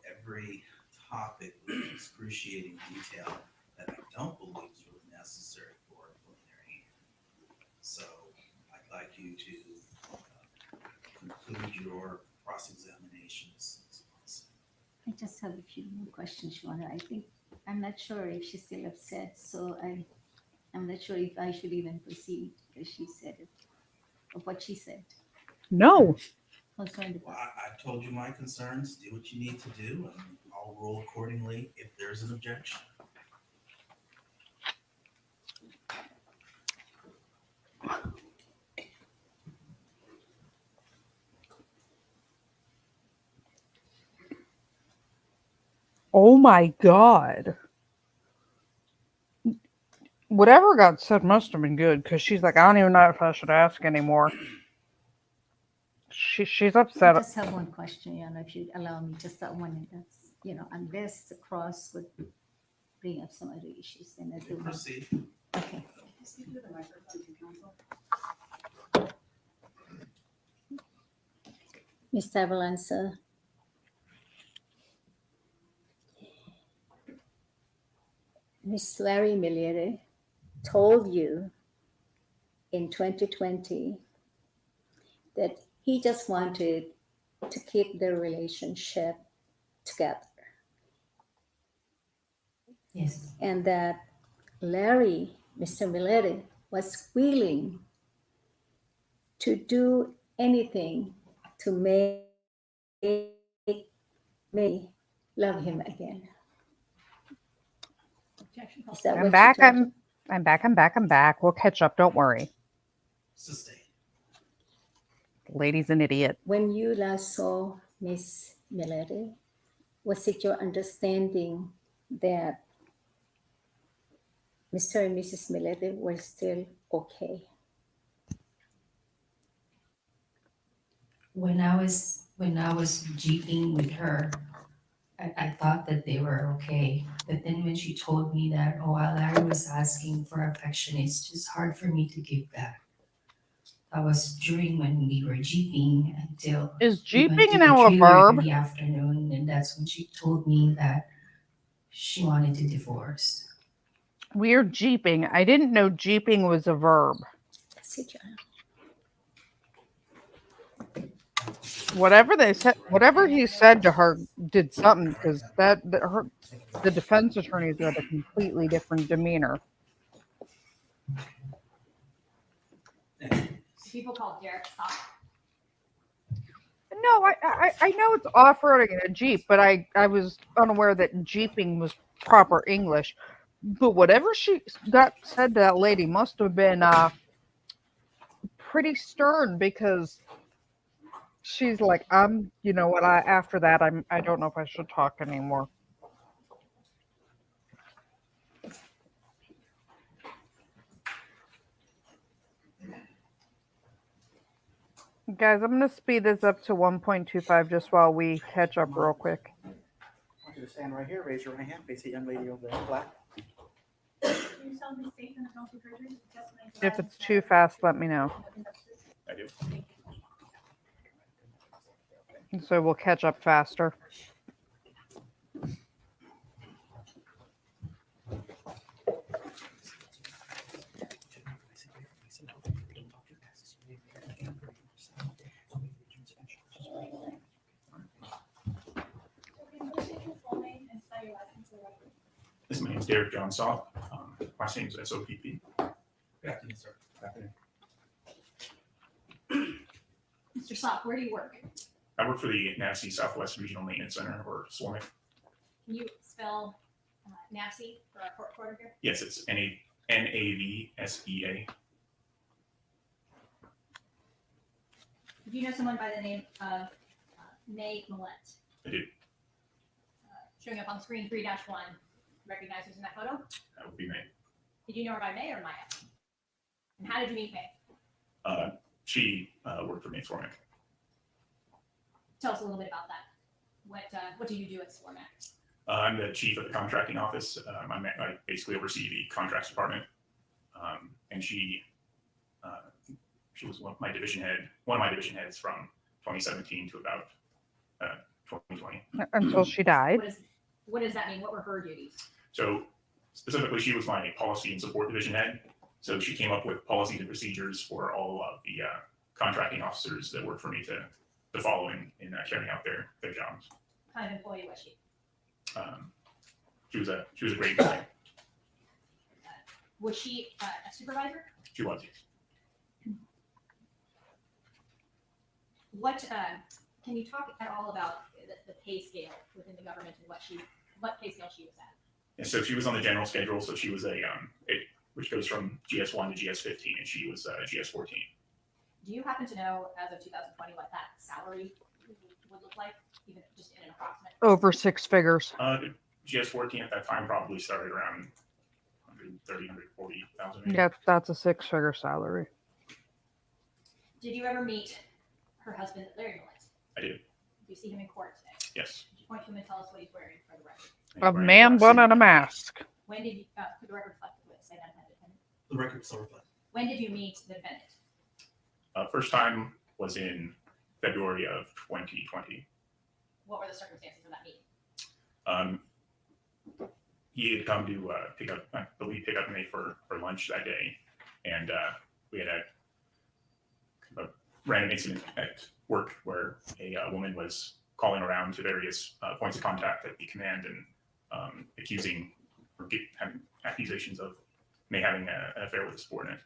every topic with excruciating detail that I don't believe is really necessary for a preliminary hearing. So I'd like you to conclude your cross-examination as soon as possible. I just have a few more questions, Shawna. I'm not sure if she's still upset, so I'm not sure if I should even proceed because she said it, or what she said. No. Concerned Well, about. I've told you my concerns, do what you need to do, and I'll rule accordingly if there's an objection. Oh my God. Whatever got said must have been good, because she's like, I don't even know if I should ask anymore. She's I upset. just have one question, if you'd allow me, just that one, and that's, unless the cross would bring up some other issues, then I do. want- Proceed. Okay. Ms. Avalanza, Ms. Larry Millete told you in 2020 that he just wanted to keep the relationship together, Yes. and that Larry, Mr. Millete, was willing to do anything to make me love him again. Objection. Is that I'm what back. you told him? I'm back. We'll catch up. Don't worry. Sustained. The lady's an idiot. When you last saw Miss Millete, was it your understanding that Mr. and Mrs. Millete were still okay? When I was jeeping with her, I thought that they were okay. But then when she told me that, while Larry was asking for affection, it's just hard for me to give back. That was during when we were jeeping until Is we went jeeping to the now a trailer verb? in the afternoon, and that's when she told me that she wanted to divorce. We're jeeping. I didn't know jeeping was a verb. That's it, John. Whatever they said, whatever he said to her did something, because the defense attorney's got a completely different demeanor. People call Derek soft. No, I know it's off-roading in a Jeep, but I was unaware that jeeping was proper English. But whatever she got said to that lady must have been pretty stern, because she's like, you know what, after that I don't know if I should talk anymore. Guys, I'm gonna speed this up to 1.25 just while we catch up real quick. I want you to stand right here, raise your right hand, face the young lady over there in black. You solemnly state in the penalty of perjury that the testimony If provided it's too fast, let me know. I do. And so we'll catch up faster. This is my name is Derek John Saw. Last name is SOPP. Good afternoon, sir. stop. Where do you work? I work for the NAVSE Southwest Regional Maintenance Center, or SWMIC. Can you spell NAVSE for our court reporter here? Yes, it's NAVSEA. Do you know someone by the name of May Millete? I do. Showing up on screen 3-1. Recognize who's in that photo? That would be me. Did you know her by May or Maya? And how did you meet May? She worked for me at SWMIC. Tell us a little bit about that. What do you do at SWMAC? I'm the chief of the contracting office. I basically oversee the contracts department. And she was one of my division heads from 2017 to about 2020. Until she died. What does that mean? What were her duties? So specifically, she was my policy and support division head. So she came up with policies and procedures for all of the contracting officers that worked for me to follow in carrying out their jobs. What kind of employee was she? She was a great employee. Was she a supervisor? She was, yes. What can you talk at all about the pay scale within the government and what pay scale she was at? And so she was on the general schedule. So she was which goes from GS1 to GS15, and she was GS14. Do you happen to know, as of 2020, what that salary would look like, even just in an approximate? Over 6 figures. GS14 at that time probably started around 130, 140,000. Yeah, that's a 6-figure salary. Did you ever meet her husband, Larry Millete? I did. Did you see him in court today? Yes. Could you point to him and tell us what he's wearing for the record? A man, bun, and a mask. When did you, could the record reflect this? Say that again, defendant. The record so reflects. When did you meet the defendant? First time was in February of 2020. What were the circumstances of that meeting? He had come to pick up me for lunch that day, and we had a random incident at work where a woman was calling around to various points of contact at the command and accusing or having accusations of me having an affair with a subordinate.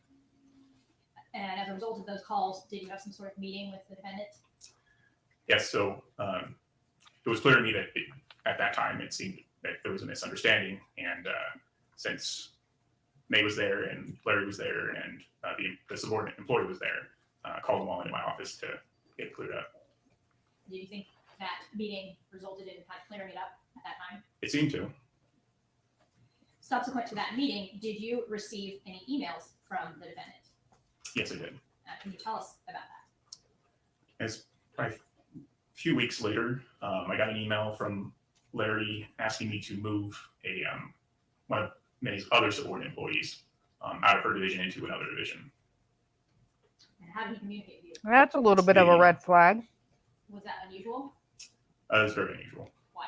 And as a result of those calls, did you have some sort of meeting with the defendant? Yes, so it was clear to me that at that time it seemed that there was a misunderstanding, and since May was there and Larry was there and the subordinate employee was there, I called them all into my office to get it cleared up. Do you think that meeting resulted in kind of clearing it up at that time? It seemed to. Subsequent to that meeting, did you receive any emails from the defendant? Yes, I did. Can you tell us about that? As a few weeks later, I got an email from Larry asking me to move one of May's other subordinate employees out of her division into another division. And how did he communicate with you? That's a little bit of a red flag. Was that unusual? It's very unusual. Why?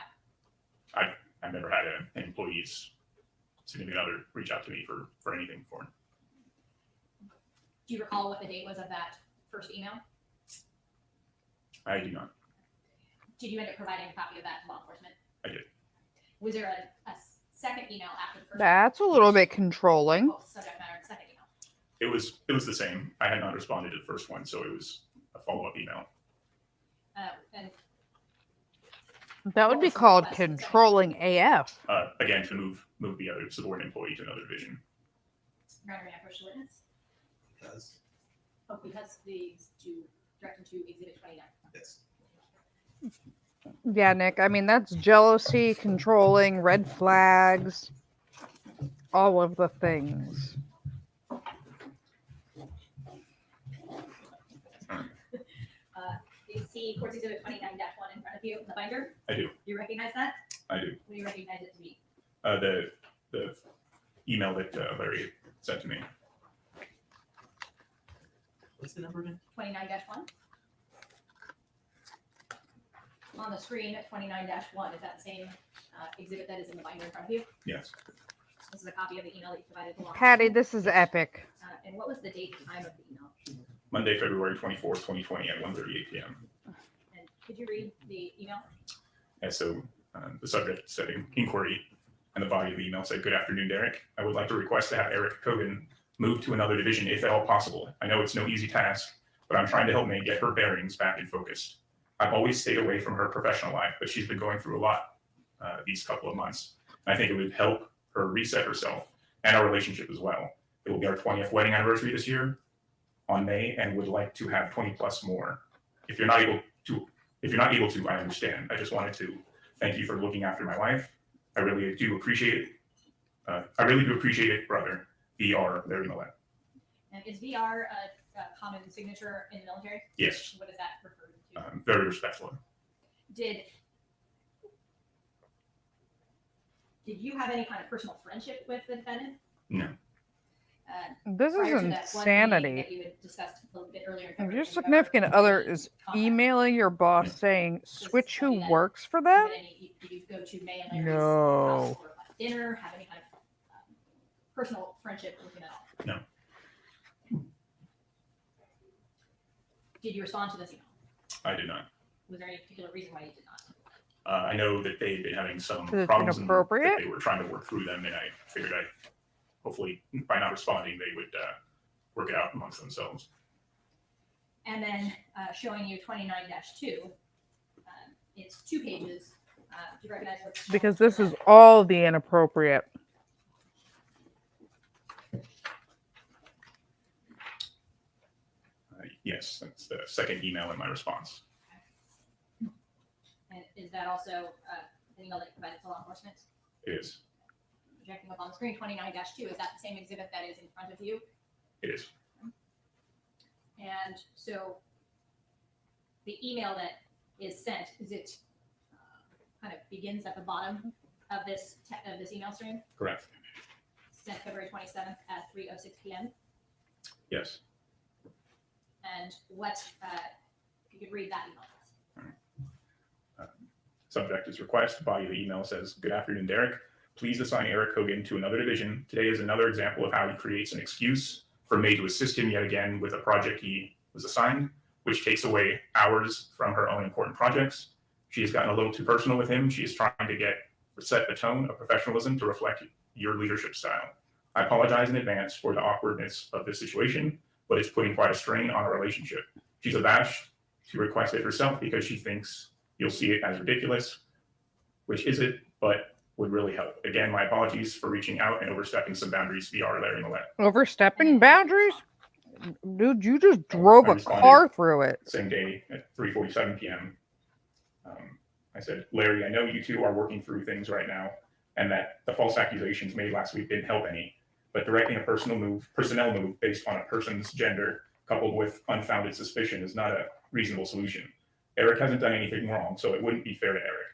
I've never had an employee's significant other reach out to me for anything before. Do you recall what the date was of that first email? I do not. Did you end up providing a copy of that to law enforcement? I did. Was there a second email after the first? That's a little bit controlling. Oh, subject matter, the second email. It was the same. I had not responded to the first one, so it was a follow-up email. And That would be called controlling AF. Again, to move the other subordinate employee to another division. Your Honor, may I approach the witness? Because, Because to direct him to Exhibit 29. yes. Yeah, Nick. I mean, that's jealousy, controlling, red flags, all of the things. Do you see Court Exhibit 29-1 in front of you in the binder? I do. Do you recognize that? I do. What do you recognize it to be? The email that Larry sent to me. What's the number again? 29-1? On the screen, 29-1, is that the same exhibit that is in the binder in front of you? Yes. This is a copy of the email that you provided to law Patty, enforcement. this is epic. And what was the date and time of the email? Monday, February 24th, 2020 at 1:38 p.m. And could you read the email? And so the subject said inquiry, and the body of the email said, "Good afternoon, Derek. I would like to request to have Eric Kogan move to another division if at all possible. I know it's no easy task, but I'm trying to help May get her bearings back in focus. I've always stayed away from her professional life, but she's been going through a lot these couple of months. I think it would help her reset herself and our relationship as well. It will be our 20th wedding anniversary this year on May, and would like to have 20 plus more. If you're not able to, I understand. I just wanted to thank you for looking after my wife. I really do appreciate it. I really do appreciate it, brother. VR, Larry Millete. And is VR a common signature in the military? Yes. What does that refer to? Very respectful. Did you have any kind of personal friendship with the defendant? No. This is Prior to that one meeting insanity. that you had discussed a little bit earlier in If February, your did you ever significant other really is contact emailing your boss Yeah. saying, switch who something that- works for him? them? Did you go to May and Larry's No. house for like dinner? Have any kind of personal friendship with him at all? No. Did you respond to this email? I did not. Was there any particular reason why you did not? I know that they've been having some Is it problems and that inappropriate? they were trying to work through them, and I figured hopefully by not responding, they would work it out amongst themselves. And then showing you 29-2, it's 2 pages. Do you recognize what? Because this is all the inappropriate. Yes, that's the second email in my response. And is that also the email that you provided to law enforcement? It is. Projecting up on the screen, 29-2, is that the same exhibit that is in front of you? It is. And so the email that is sent, is it kind of begins at the bottom of this email stream? Correct. Sent February 27th at 3:06 p.m. Yes. And what, if you could read that email. Subject is request. Body of the email says, "Good afternoon, Derek. Please assign Eric Hogan to another division. Today is another example of how he creates an excuse for May to assist him yet again with a project he was assigned, which takes away hours from her own important projects. She has gotten a little too personal with him. She is trying to set a tone of professionalism to reflect your leadership style. I apologize in advance for the awkwardness of this situation, but it's putting quite a strain on our relationship. She's abashed to request it herself because she thinks you'll see it as ridiculous, which isn't, but would really help. Again, my apologies for reaching out and overstepping some boundaries. VR, Larry Millete." Overstepping boundaries? Dude, you just drove I a responded. car through it. Same day at 3:47 p.m. I said, "Larry, I know you two are working through things right now, and that the false accusations made last week didn't help any, but directing a personnel move based on a person's gender coupled with unfounded suspicion is not a reasonable solution. Eric hasn't done anything wrong, so it wouldn't be fair to Eric.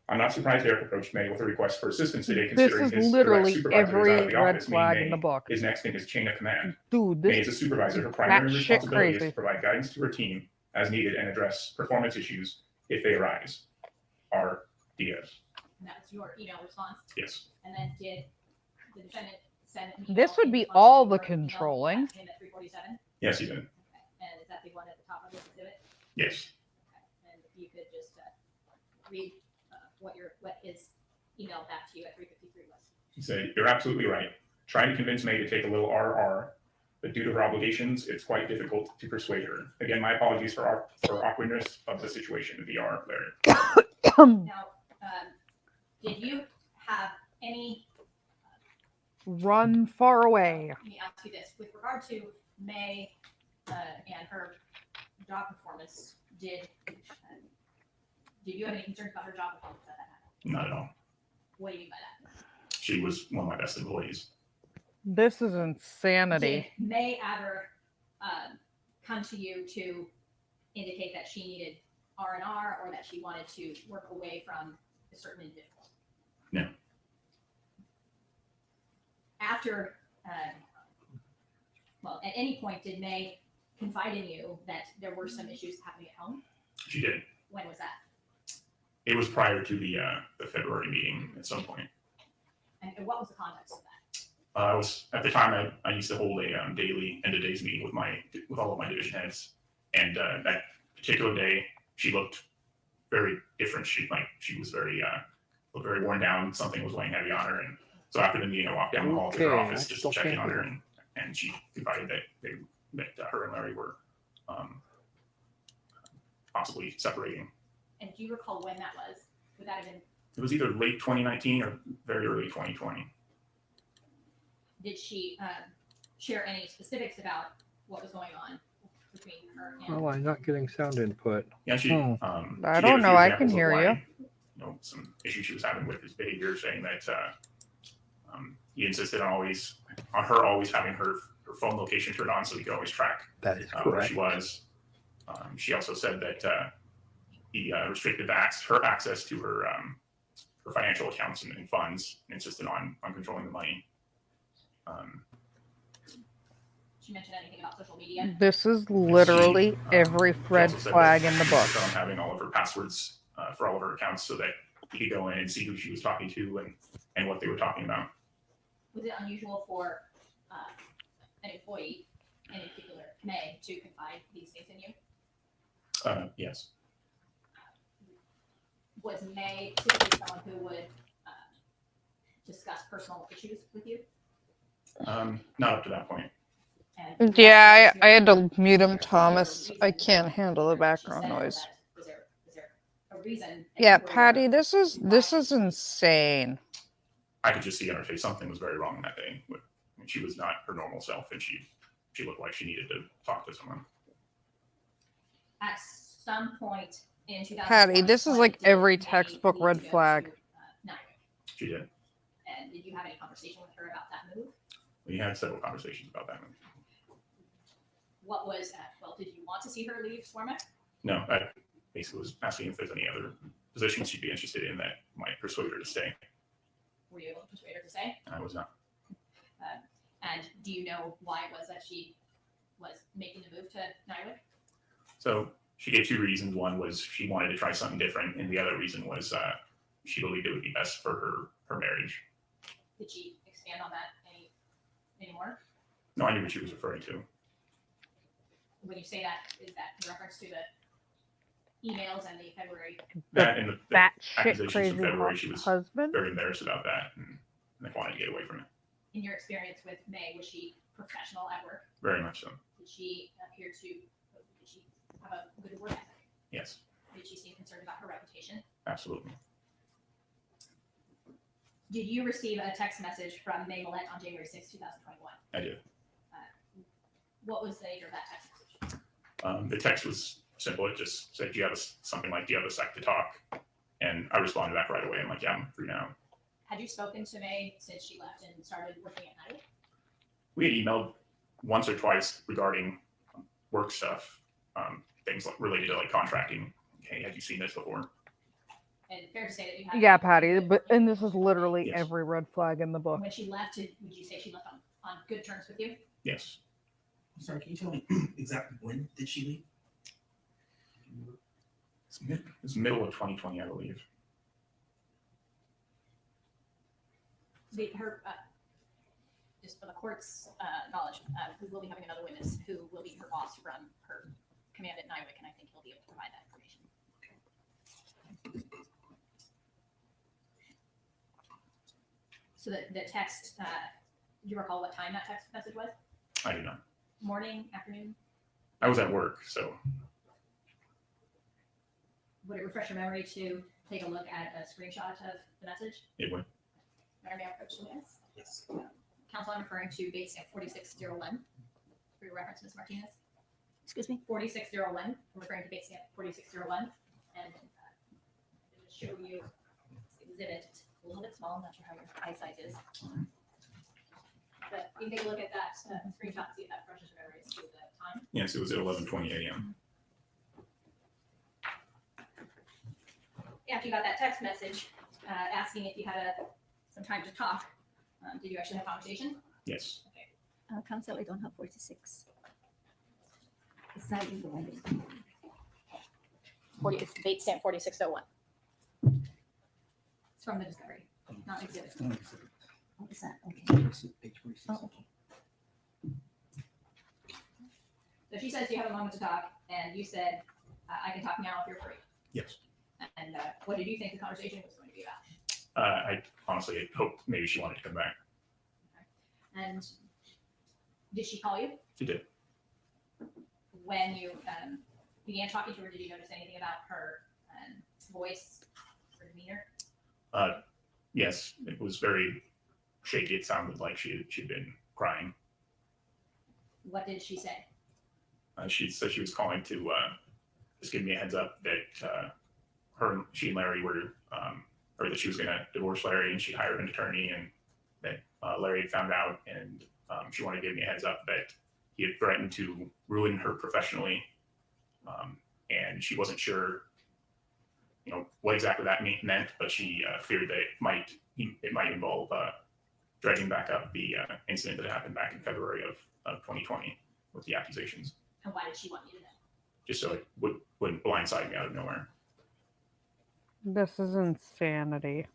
I'm not surprised Eric approached May with a request for assistance today, This considering is his direct literally supervisor is every out of the red office, flag meaning in the May book. is next in his chain of command. Dude, May this as a supervisor, her primary batshit responsibility is crazy. to provide guidance to her team as needed and address performance issues if they arise. R. Diaz." And that was your email response. Yes. And then did the defendant send an email? This would in be response all to the your email controlling. back to him at 3:47? Yes, he did. Okay. And is that the one at the top of this exhibit? Yes. Okay. And if you could just read what his email back to you at 3:53 was. He said, "You're absolutely right. Trying to convince May to take a little RR, but due to her obligations, it's quite difficult to persuade her. Again, my apologies for awkwardness of the situation." VR, Larry. Now, did you have any, Run far away. let me ask you this, with regard to May and her job performance, did you have any concerns about her job performance at that time? Not at all. What do you mean by that? She was one of my best employees. This is insanity. Did May ever come to you to indicate that she needed R&R or that she wanted to work away from a certain individual? No. After, at any point, did May confide in you that there were some issues happening at home? She did. When was that? It was prior to the February meeting at some point. And what was the context of that? I was at the time I used to hold a daily end of days meeting with all of my division heads, and that particular day she looked very different. She was very looked very worn down. Something was weighing heavy on her, and so after the meeting I walked down the hall to her Okay, office just to check in on her, and she confided that her and Larry were possibly separating. And do you recall when that was? Would that have been, It was either late 2019 or very early 2020. did she share any specifics about what was going on between her and? Well, I'm not getting sound input. Yeah, she. Hmm. I she gave don't a know, few I can examples of hear why, you. You know, some issues she was having with his behavior, saying that he insisted on her always having her phone location turned on so he could always track That is where correct. she was. She also said that he restricted her access to her financial accounts and funds, and insisted on controlling the money. She mentioned anything about social media? This is literally every She red also said flag that in the she book. insisted on having all of her passwords for all of her accounts so that he could go in and see who she was talking to and what they were talking about. Was it unusual for an employee, in particular May, to confide these things in you? Yes. Was May typically someone who would discuss personal issues with you? Not up to that point. And Yeah, I had to mute him, Thomas. I can't handle the She background said noise. that- Was there a reason? that Yeah, you were Patty, aware this is insane. I could just see on her face something was very wrong that day. She was not her normal self, and she looked like she needed to talk to someone. At some point in 2020, Patty, this is like did every May textbook need red to go flag. to, Nyack? She did. And did you have any conversation with her about that move? We had several conversations about that. What was, well, did you want to see her leave Swarmek? No, I basically was asking if there's any other positions she'd be interested in that might persuade her to stay. Were you able to persuade her to stay? I was not. And do you know why it was that she was making the move to Nyack? So she gave two reasons. One was she wanted to try something different, and the other reason was she believed it would be best for her marriage. Did she expand on that anymore? No, I knew what she was referring to. When you say that, is that in reference to the emails and the February? That and the That shit accusations crazy in February, she was husband. very embarrassed about that and wanted to get away from it. In your experience with May, was she professional at work? Very much so. Did she appear to, did she have a good work ethic? Yes, Did she seem concerned about her reputation? absolutely. Did you receive a text message from May Millete on January 6, 2021? I did. What was the nature of that text message? The text was simple. It just said, "Do you have something like, do you have a sec to talk?" And I responded back right away. I'm like, "Yeah, I'm free now." Had you spoken to May since she left and started working at night? We had emailed once or twice regarding work stuff, things related to like contracting. Hey, had you seen this before? And fair to say that you had. Yeah, Patty, but and this is literally Yes. every red flag in the book. When she left, would you say she left on good terms with you? Yes. I'm sorry, can you tell me exactly when did she leave? It's middle of 2020, I believe. Her, just for the court's knowledge, we will be having another witness who will be her boss from her command at Nyack, and I think he'll be able to provide that information. So the text, do you recall what time that text message was? I do not. Morning, afternoon? I was at work, so Would it refresh your memory to take a look at a screenshot of the message? it would. Mayor, may I approach the witness? Yes. Counsel, I'm referring to base stamp 4601 for your reference, Ms. Martinez. Excuse me? 4601, I'm referring to base stamp 4601. And to show you this exhibit, it's a little bit small, I'm not sure how your eyesight is. But you can take a look at that screenshot and see if that refreshes your memory as to the time. Yes, it was at 11:20 a.m. After you got that text message asking if you had some time to talk, did you actually have a conversation? Yes. Counsel, I don't have 46. It's not in the writing. It's date stamp 4601. It's from the discovery, not exhibit. Oh, is that okay? Page 46. Oh, okay. So she says you have a moment to talk, and you said, I can talk now if you're free. Yes. And what did you think the conversation was going to be about? I honestly had hoped maybe she wanted to come back. And did she call you? She did. when you began talking to her, did you notice anything about her voice or demeanor? Yes, it was very shaky. It sounded like she'd been crying. What did she say? She said she was calling to just give me a heads up that she and Larry were, or that she was going to divorce Larry, and she hired an attorney, and that Larry had found out, and she wanted to give me a heads up that he had threatened to ruin her professionally, and she wasn't sure, what exactly that meant, but she feared that it might involve dredging back up the incident that happened back in February of 2020 with the accusations, And why did she want you to know? just so it wouldn't blindside me out of nowhere. This is insanity.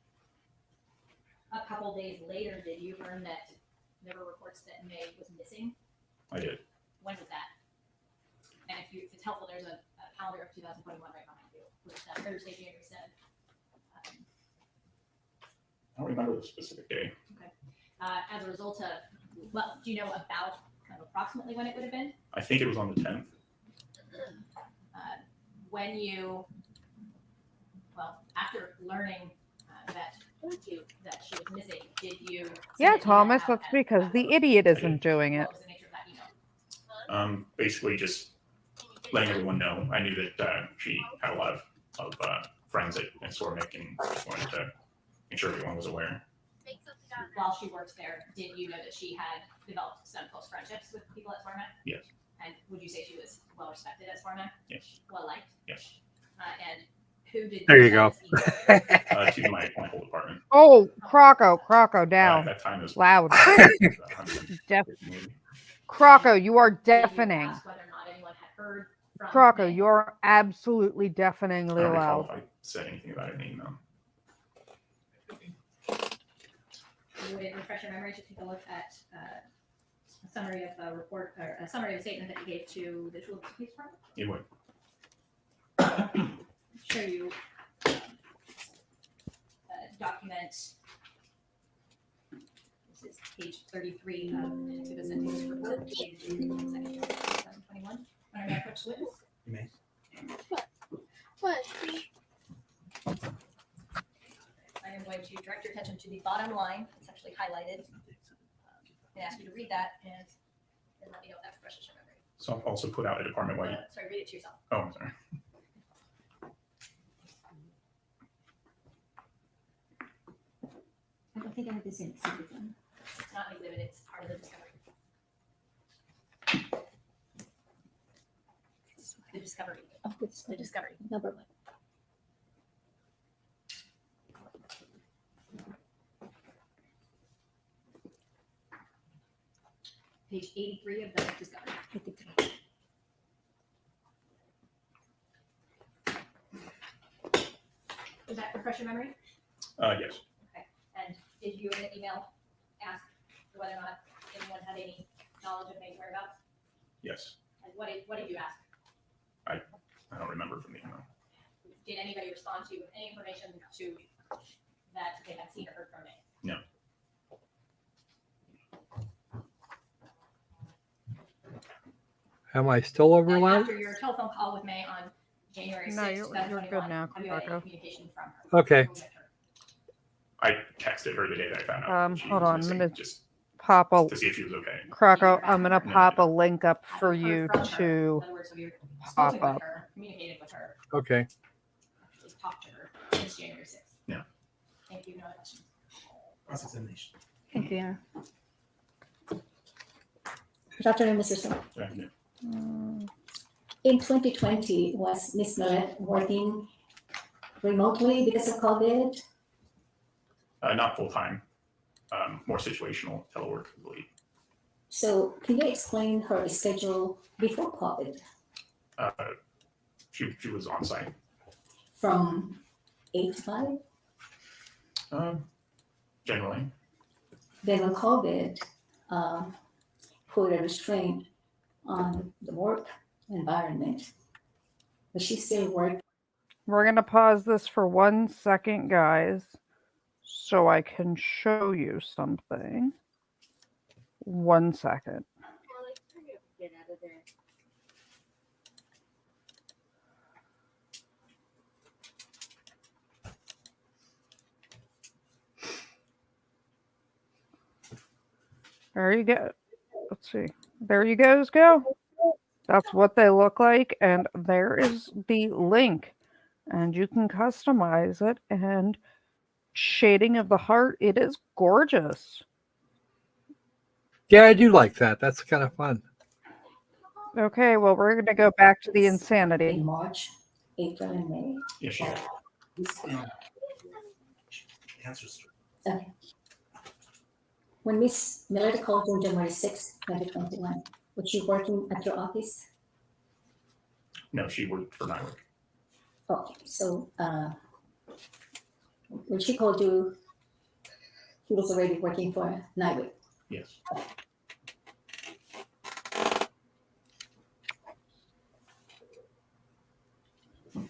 A couple days later, did you learn that there were reports that May was missing? I did. When was that? And if it's helpful, there's a calendar of 2021 right behind you. It was Thursday, January 7th. I don't remember the specific day. As a result of, well, do you know about kind of approximately when it would have been? I think it was on the 10th. When you, well, after learning that she was missing, did you? send Yeah, an email Thomas, out that's at- because the idiot isn't doing it. What was the nature of that email? Basically just letting everyone know. I knew that she had a lot of friends at Swarmick, and just wanted to make sure everyone was aware. While she worked there, did you know that she had developed some close friendships with people at Swarmac? Yes. And would you say she was well respected at Swarmac? Yes. Well liked? Yes. And who did? There you go. send this email? To my whole department. Oh, Croco At down. that time, it was Loud. 100, Def- maybe. Croco, you are Did you deafening. ask whether or not anyone had heard from Croco, May? you're absolutely I deafeningly don't recall loud. if I said anything about it in the email. Would it refresh your memory to take a look at a summary of a report or a summary of a statement that you gave to the Tulip Police Department? It would. Show you document. This is page 33 of the Century's report, dated June 2nd, 2021. When I approach witness. You may. I am going to direct your attention to the bottom line. It's actually highlighted. And ask you to read that and let me know if that refreshes your memory. So I've also put out a department-wide. Sorry, read it to yourself. Oh, I'm sorry. I don't think I have this in exhibit one. It's not an exhibit, it's part of the discovery. The discovery. Oh, it's The discovery. number one. Page 83 of the discovery. 53. Does that refresh your memory? Yes. And did you in the email ask whether or not anyone had any knowledge of May's whereabouts? Yes. And what did you ask? I don't remember from the email. Did anybody respond to any information to that they had seen or heard from May? No. Am I still over And loud? after your telephone call with May on January 6th, No, you're 2021, good now, have you had any Croco. communication from her? Okay. With her? I texted her the day that I found out. that she Hold was on, I'm missing, gonna just Pop a to see if she was okay. Croco. I'm gonna No, pop a link up Have for heard you from her? to. In other words, have you pop spoken up. with her, communicated with her, Okay. actually talked to her since January 6th? No. Thank you. No other questions. Cross-examination. Thank you, Anna. Good afternoon, Mr. Singh. Good afternoon. In 2020, was Ms. Millete working remotely because of COVID? Not full time, more situational telework, I believe. So can you explain her schedule before COVID She was on site. from 8 to 5? Generally, Then when COVID put a restraint on the work environment, but she still worked. We're gonna pause this for 1 second, guys, so I can show you something. 1 second. There you go. Let's see. There you guys go. That's what they look like. And there is the link. And you can customize it. And shading of the heart, it is gorgeous. Yeah, I do like that. That's kind of fun. Okay, well, we're going to go back to the insanity. In March, April, and May. Yes, she did. This answers. Okay. When Miss Millete called you on January 6, 2021, was she working at your office? No, she worked for my work. Okay, so when she called you, she was already working for Nightwing. Yes.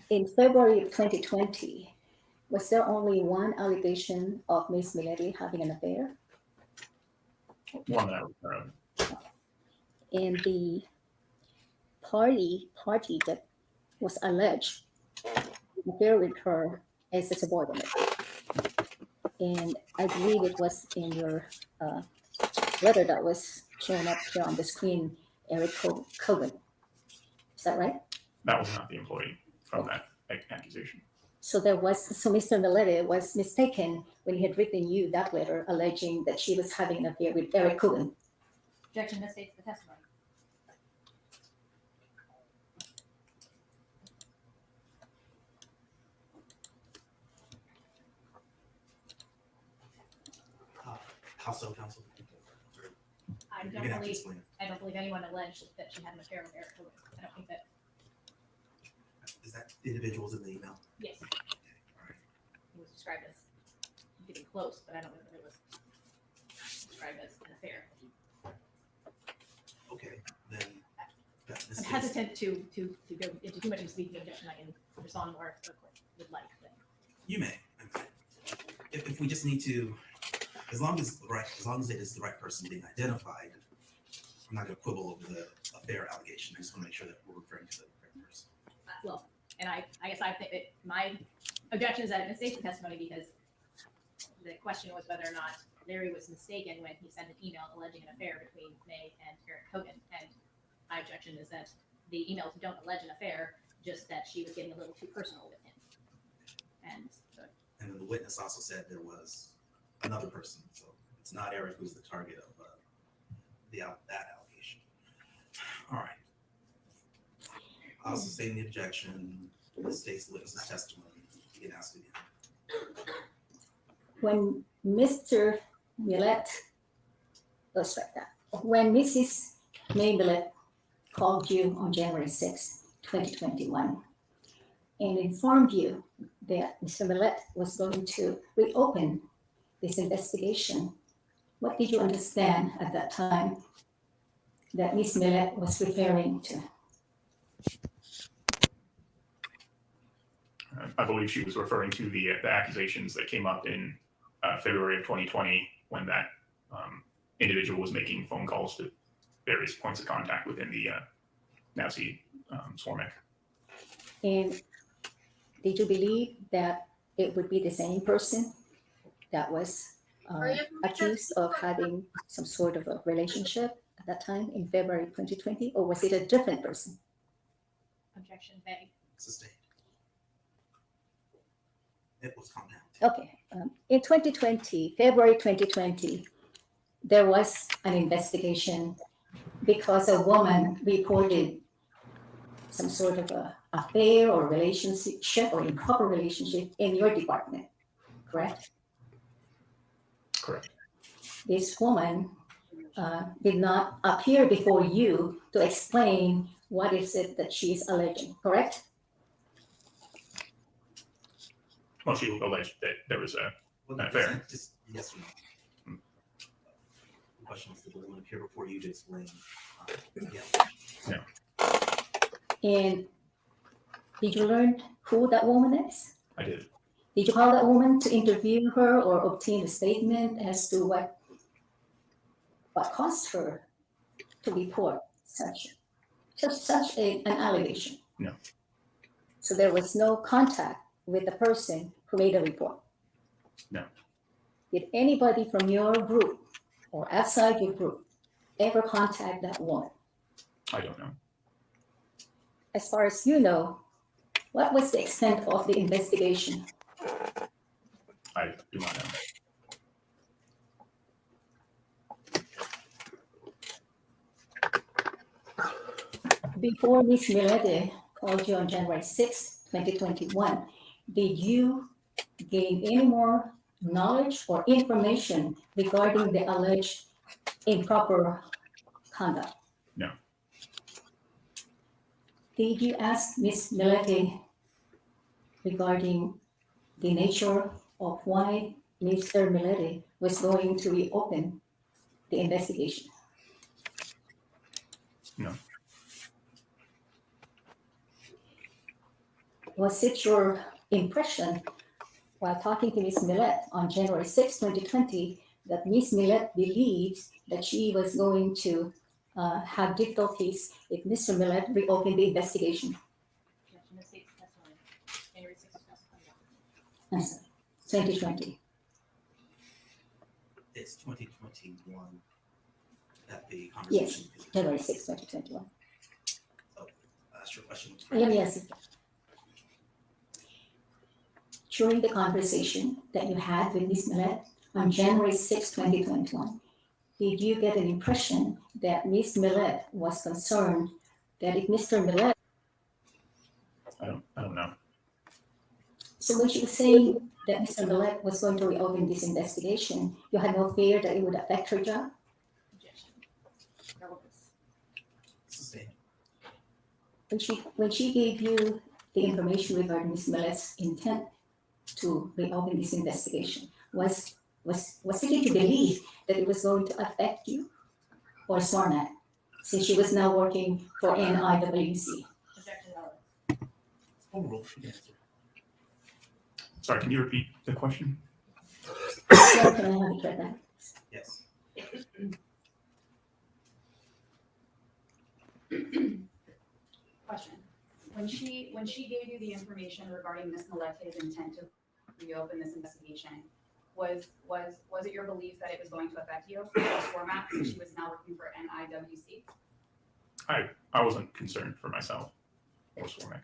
In February of 2020, was there only one allegation of Miss Millete having an affair? One that I was aware of. And the party that was alleged affair with her as a subordinate. And I believe it was in your letter that was shown up here on the screen, Eric Cogan. Is that right? That was not the employee from that accusation. So Mr. Millete was mistaken when he had written you that letter alleging that she was having an affair with Eric Cogan. Objection misstates the testimony. How so, counsel? I You're don't gonna have to believe explain. I don't believe anyone alleged that she had an affair with Eric Cogan. I don't think that. Is that individuals in the email? Yes, All right. he was described as getting close, but I don't know that it was described as an affair. Okay, then. I'm hesitant to go into too much of speaking objection. I can respond more if the court would like. But You may. If we just need to, as long as it is the right person being identified, I'm not going to quibble over the affair allegation. I just want to make sure that we're referring to the correct person. well, and I guess I think that my objection is that it misstates the testimony because the question was whether or not Larry was mistaken when he sent an email alleging an affair between May and Eric Cogan. And my objection is that the emails don't allege an affair, just that she was getting a little too personal with him. And so, And then the witness also said there was another person, so it's not Eric who's the target of that allegation. All right. I'll sustain the objection. This states the witness's testimony. You can ask again. When Mr. Millete, when Mrs. May Millete called you on January 6, 2021, and informed you that Mr. Millete was going to reopen this investigation, what did you understand at that time that Ms. Millete was referring to? I believe she was referring to the accusations that came up in February of 2020 when that individual was making phone calls to various points of contact within the NAVSE SWARMEC. And did you believe that it would be the same person that was accused of having some sort of a relationship at that time in February 2020, or was it a different person? objection vague. Sustained. It was calm down. Okay. In 2020, February 2020, there was an investigation because a woman reported some sort of a affair or relationship or improper relationship in your department, correct? Correct. This woman did not appear before you to explain what is it that she is alleging, correct? Well, she alleged that there was Well, fair. just yes or no. The question was, did the woman appear before you to explain? Yeah. And did you learn who that woman is? I did. Did you call that woman to interview her or obtain a statement as to what caused her to report such an allegation? No. So there was no contact with the person who made the report? No. Did anybody from your group or outside your group ever contact that woman? I don't know. As far as you know, what was the extent of the investigation? I do not know. Before Ms. Millete called you on January 6, 2021, did you gain any more knowledge or information regarding the alleged improper conduct? No. Did you ask Ms. Millete regarding the nature of why Mr. Millete was going to reopen the investigation? No. Was it your impression while talking to Ms. Millete on January 6, 2020, that Ms. Millete believes that she was going to have difficulties if Mr. Millete reopened the investigation? Objection to state's testimony. January 6th testimony. I'm sorry, 2020. It's 2021 that the Yes, conversation. January 6, 2021. Ask your question. Let me ask you. During the conversation that you had with Ms. Millete on January 6, 2021, did you get an impression that Ms. Millete was concerned that if Mr. Millete, I don't know. so when she was saying that Mr. Millete was going to reopen this investigation, you had no fear that it would affect her job? Objection. Relevance. Sustained. When she gave you the information regarding Ms. Millete's intent to reopen this investigation, was it in your belief that it was going to affect you or SORNAT, since she was now working for NIWC? Objection. Relevance. Overruled. You can answer. Sorry, can you repeat the question? So can I have it right now? Yes. Question. When she gave you the information regarding Ms. Millete's intent to reopen this investigation, was it your belief that it was going to affect you in this format since she was now working for NIWC? I wasn't concerned for myself or Swarmick.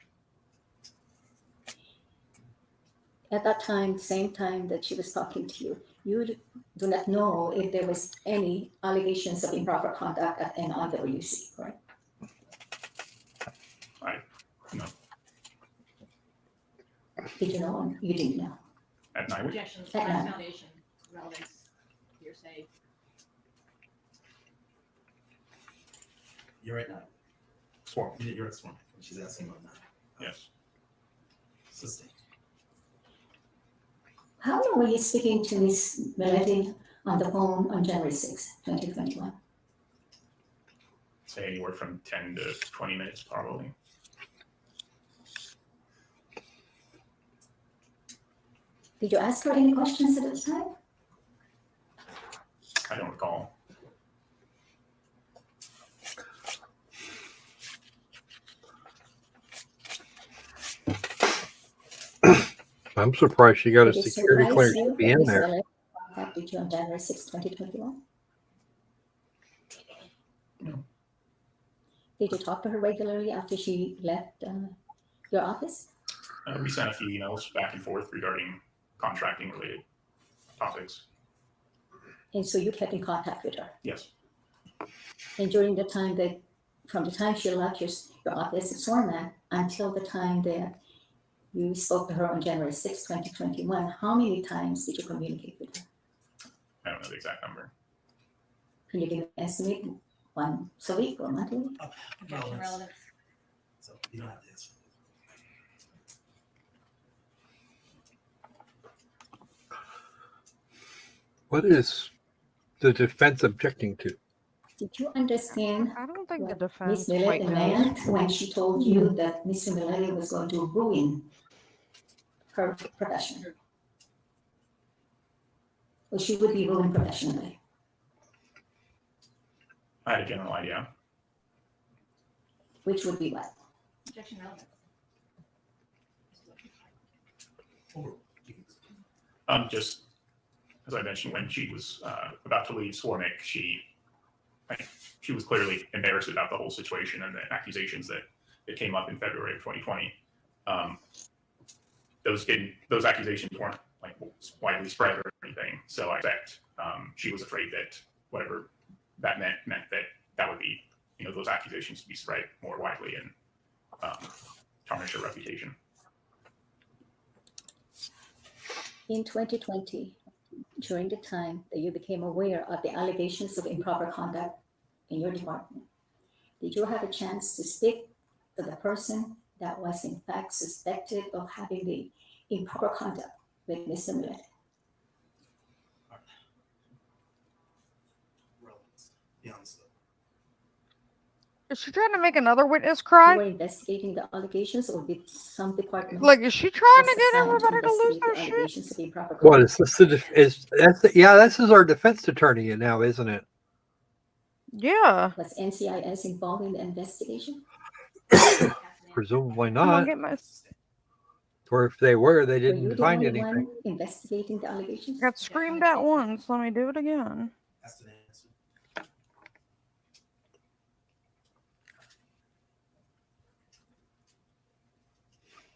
At that time, same time that she was talking to you, you do not know if there was any allegations of improper conduct at NIWC, correct? No. Did you know? You didn't know. At night. Objection. At night. Foundation. Relevance. Hearsay. You're right now. Swarm. You're at Swarm. She's asking about that. Yes. Sustained. How long were you speaking to Ms. Millete on the phone on January 6, 2021? Say anywhere from 10 to 20 minutes, probably. Did you ask her any questions at the time? I don't recall. I'm surprised she got a Did it security surprise clearance you to be that in Ms. there. Millete contacted you on January 6, 2021? No. Did you talk to her regularly after she left your office? We sent a few emails back and forth regarding contracting related topics. And so you kept in contact with her? Yes. And during the time that, from the time she left your office at SORNAT until the time that you spoke to her on January 6, 2021, how many times did you communicate with her? I don't know the exact number. Can you give an estimate, once a week or monthly? Objection. Relevance. So you don't have to answer. What is the defense objecting to? Did you understand I don't think the what defense Ms. quite Millete knows. meant when she told you that Mr. Millete was going to ruin her profession? Well, she would be ruined professionally. I had a general idea. Which would be what? Objection. Relevance. Overruled. You can- Just as I mentioned, when she was about to leave Swarmick, she was clearly embarrassed about the whole situation and the accusations that came up in February of 2020. Those accusations weren't like widely spread or anything. So I expect she was afraid that whatever that meant that would be, those accusations to be spread more widely and tarnish her reputation. In 2020, during the time that you became aware of the allegations of improper conduct in your department, did you have a chance to speak to the person that was in fact suspected of having the improper conduct with Mr. Millete? Is she trying to make another witness You cry? were investigating the allegations, or did some department Like, is she trying was to get assigned to everybody to lose investigate their the shit? allegations of improper What conduct? is this? This is our defense attorney now, isn't it? Yeah. Was NCIS involved in the investigation? Presumably I'm gonna not. get my. Or if they were, they Were you didn't the find only anything. one investigating the allegations? Got screamed at once. Let me do it again. That's an answer.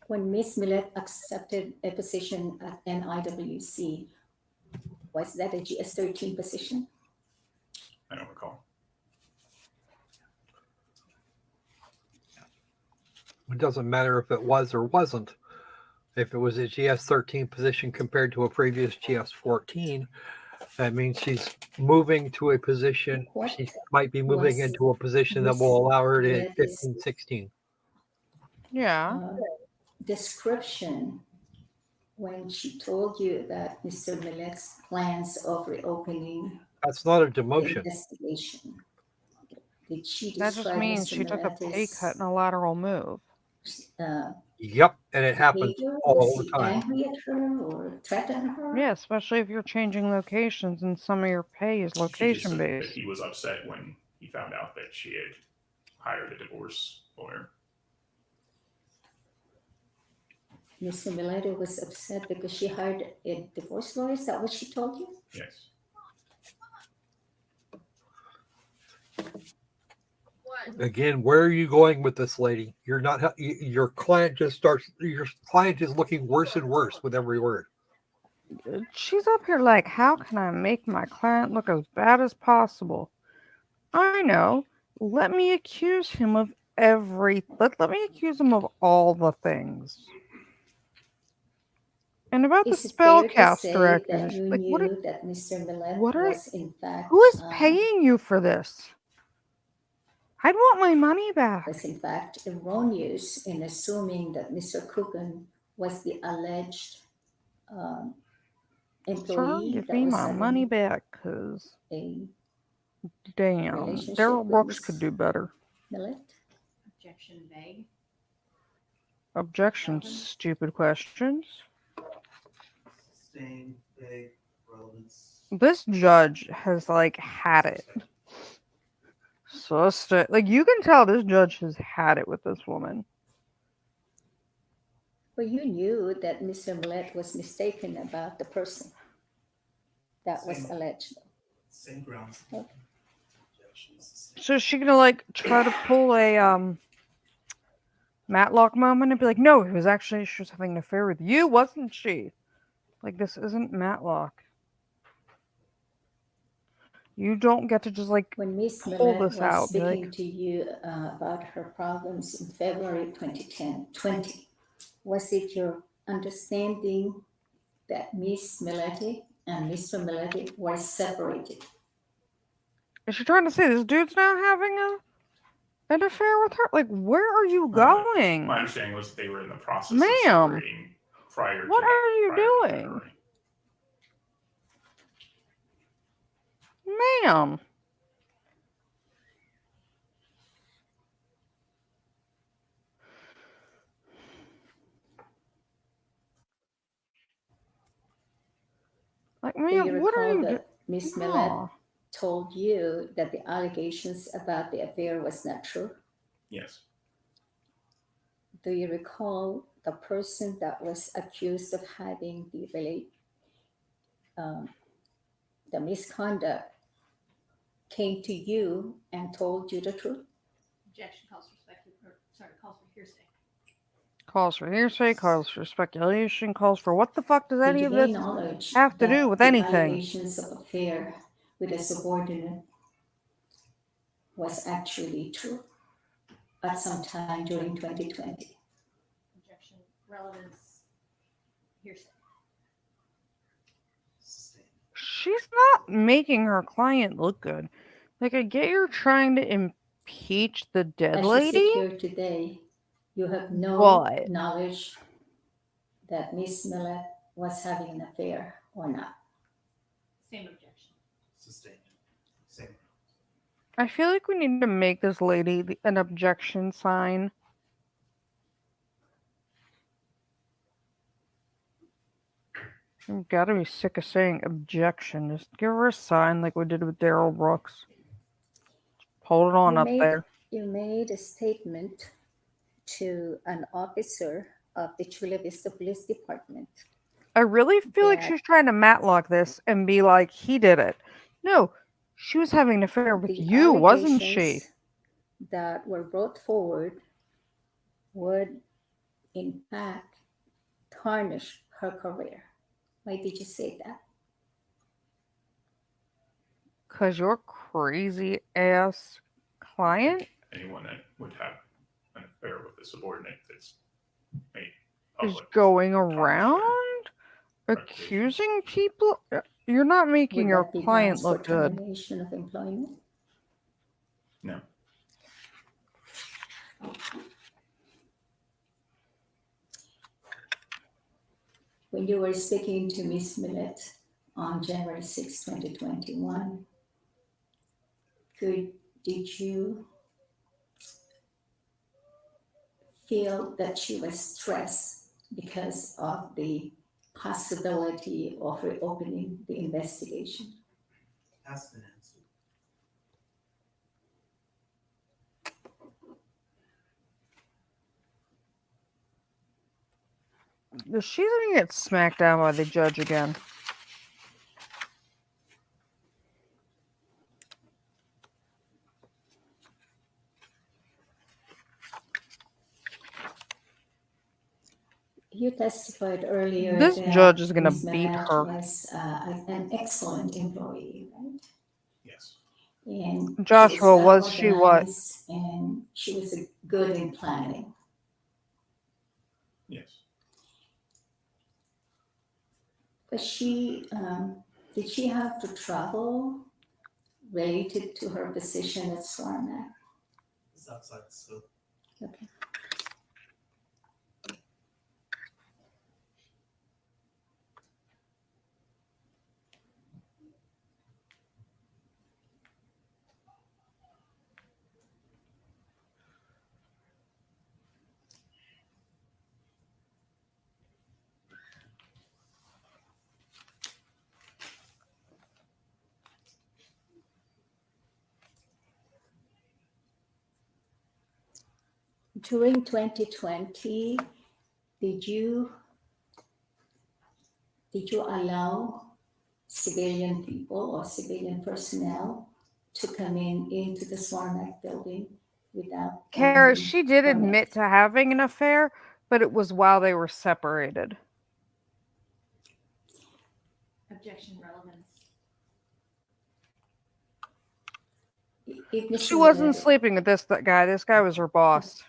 When Ms. Millete accepted a position at NIWC, was that a GS-13 position? I don't recall. It doesn't matter if it was or wasn't. If it was a GS-13 position compared to a previous GS-14, that means she's moving to a position. What She might be moving was into a position that Miss will allow her to hit Millete's 15, 16. Yeah. description when she told you that Mr. Millete's plans of reopening That's not a the demotion. investigation? Did she That just describe means Mr. she took a pay Millete's cut and a lateral move. Yep, and it happens behavior? all Was the he time. angry at her or threatened her? Yeah, especially if you're changing locations and some of your pay is She just location said that based. he was upset when he found out that she had hired a divorce lawyer. Mr. Millete was upset because she hired a divorce lawyer. Is that what she told you? Yes. Again, where are you going with this lady? You're not. Your client just starts. Your client is looking worse and worse with every word. She's up here like, how can I make my client look as bad as possible? I know. Let me accuse him of let me accuse him of all the things. And about the Is it fair to spellcast say director, that you like, knew that Mr. Millete what are- was in fact who is paying you for this? I'd want my money back. was in fact erroneous in assuming that Mr. Coogan was the alleged Sir, employee give that me was my having money back, cause a damn, relationship Daryl with Brooks Miss could do better. Millete? Objection vague. Objections, Relevant. stupid questions. Sustained, vague, relevance. This judge has like had it. So like you can tell this judge has had it with this woman. Well, you knew that Mr. Millete was mistaken about the person that was Same. alleged. Same grounds. Okay. Objections. So is she gonna like try to pull a Matlock moment and be like, no, she was having an affair with you, wasn't she? Like, this isn't Matlock. You don't get to just like When Miss pull Millete this was out. Be speaking like, to you about her problems in February 2020, was it your understanding that Miss Millete and Mr. Millete were separated? is she trying to say this dude's now having an affair with her? Like, where are you My going? understanding was that they were in the process Ma'am, of separating prior to what are you prior to doing? February. Ma'am. Like, Do you ma'am, what are recall you doing? that Miss Millete told you that the allegations about the affair was not true? Yes. Do you recall the person that was accused of having the the misconduct came to you and told you the truth? Objection calls for hearsay. Calls for hearsay, calls for speculation, calls for what the fuck does Did any you of gain this knowledge have to that do with the anything? allegations of affair with a subordinate was actually true at some time during 2020? Objection, relevance, hearsay. Sustained. She's not making her client look good. Like, I get you're trying to impeach the dead As you lady, sit here today, you have no but knowledge that Miss Millete was having an affair or not. Same objection. Sustained. Same. I feel like we need to make this lady an objection sign. I'm gotta be sick of saying objection. Just give her a sign like we did with Daryl Brooks. Hold it on You up made- there. You made a statement to an officer of the Chula Vista Police Department. I really feel like that she's trying to matlock this and be like, he did it. No, she was having an affair with the you, wasn't she? allegations that were brought forward would, in fact, tarnish her career. Why did you say that? Because your crazy ass client Anyone that would have an affair with a subordinate that's made is public. going tarnish their around reputation. accusing people. You're not making Would your that be client grounds for look good. termination of employment? No. When you were speaking to Ms. Millete on January 6, 2021, did you feel that she was stressed because of the possibility of reopening the investigation? Asked and answered. She's gonna get smacked down by the judge again. You testified earlier This that judge is gonna Ms. beat Millete her. was an excellent employee, right? Yes. And Joshua, she was she what? organized and she was good in planning. Yes. But did she have to travel related to her position at SWARMAC? It's outside the scope. Okay. During 2020, did you allow civilian people or civilian personnel to come into the SWARMAC building without Kara, any she did permit? admit to having an affair, but it was while they were separated. Objection, relevance. If Ms. She wasn't Millete- sleeping with this guy. This guy was her boss.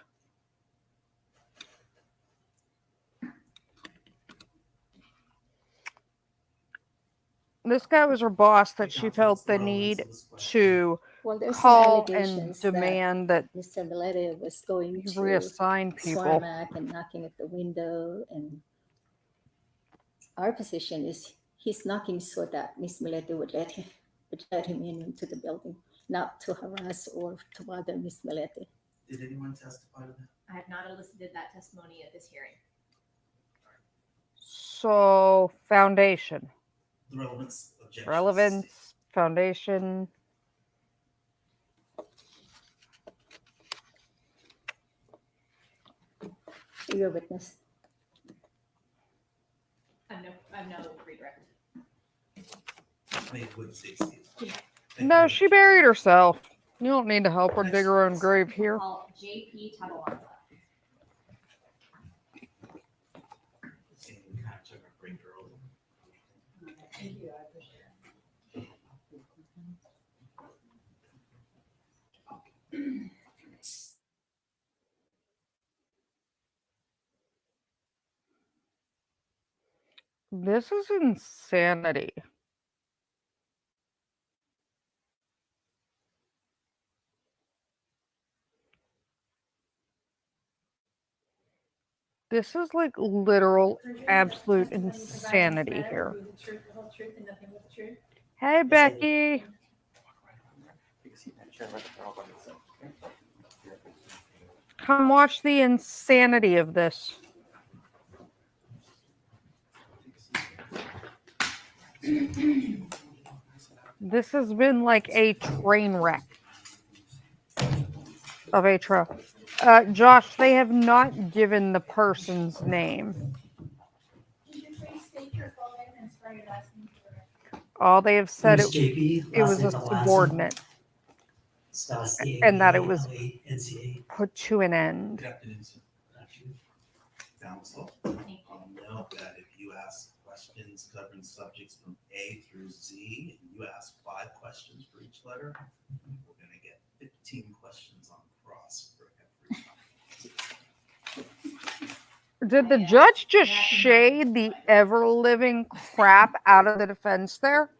This guy was her boss that she felt the need to Well, there's some call and allegations that demand that Mr. Millete was going to reassign people. SWARMAC and knocking at the window, and our position is he's knocking so that Ms. Millete would let him into the building, not to harass or to bother Ms. Millete. Did anyone testify to that? I have not elicited that testimony at this hearing. So, foundation. The relevance objections. Relevance, foundation. Your witness. I'm no redirect. May the good Stacy. Thank you No, very she much. buried herself. You don't need to help her dig her own grave here. Call JP Tabalanza. And we kind of took our break early. Thank you, I appreciate it. This is insanity. This is like literal, absolute insanity here. Hey, Becky. Come watch the insanity of this. This has been like a train wreck of a truck. Josh, they have not given the person's name. All they have said Name's JP, it was a last name Tabalanza. subordinate Spelled and that it was Tabalanza. put to an end. Good afternoon, sir. Council, note that if you ask questions covering subjects from A through Z, and you ask 5 questions for each letter, we're gonna get 15 questions on cross for every. Did the judge just shade the ever-living crap out of the defense there?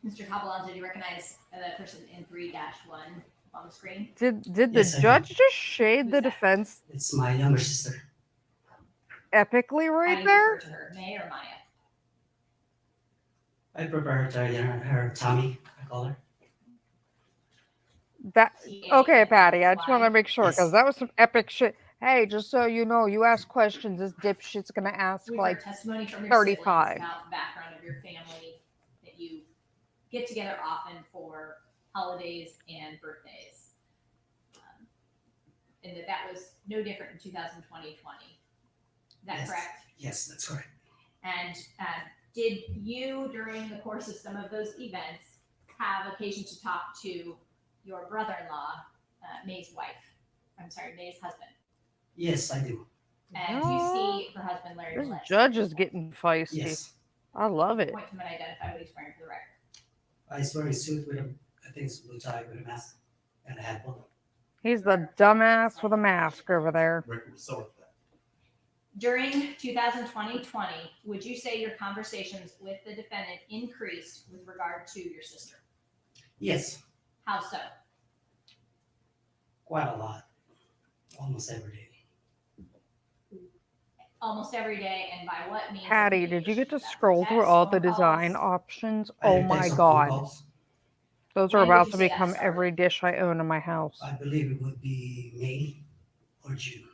Mr. Tabalanza, do you recognize the person in 3-1 on the screen? Did the Yes, I do. judge just shade Who's the that? defense It's my younger sister. epically How right do you there? refer to her, May or Maya? I prefer her to her Tommy, I call her. That okay, Patty. I just T-A-M-Y. want to make sure because Yes. that was some epic shit. Hey, just so you know, you ask questions, this dipshit's gonna ask We've like heard testimony from your 35. siblings about the background of your family, that you get together often for holidays and birthdays. And that was no different in 2020. Is that Yes. correct? Yes, that's correct. And did you, during the course of some of those events, have occasion to talk to your brother-in-law, May's wife? I'm sorry, May's husband. Yes, I do. And do you see her husband, Larry This Millete? judge is getting feisty. Yes. I love it. Point to him and identify what he's wearing for the record. I wear a suit with a, I think it's a blue tie with a mask and a hat on. He's the dumbass with a mask over there. Record was so that. During 2020, would you say your conversations with the defendant increased with regard to your sister? Yes, How so? quite a lot. Almost every day. Almost every day, and by what means? of Patty, did you get to communication? scroll through Text, all the phone design calls? options? I Oh have my text or phone god. calls. Those are When would about you to say that become started? every dish I own in my house. I believe it would be May or June.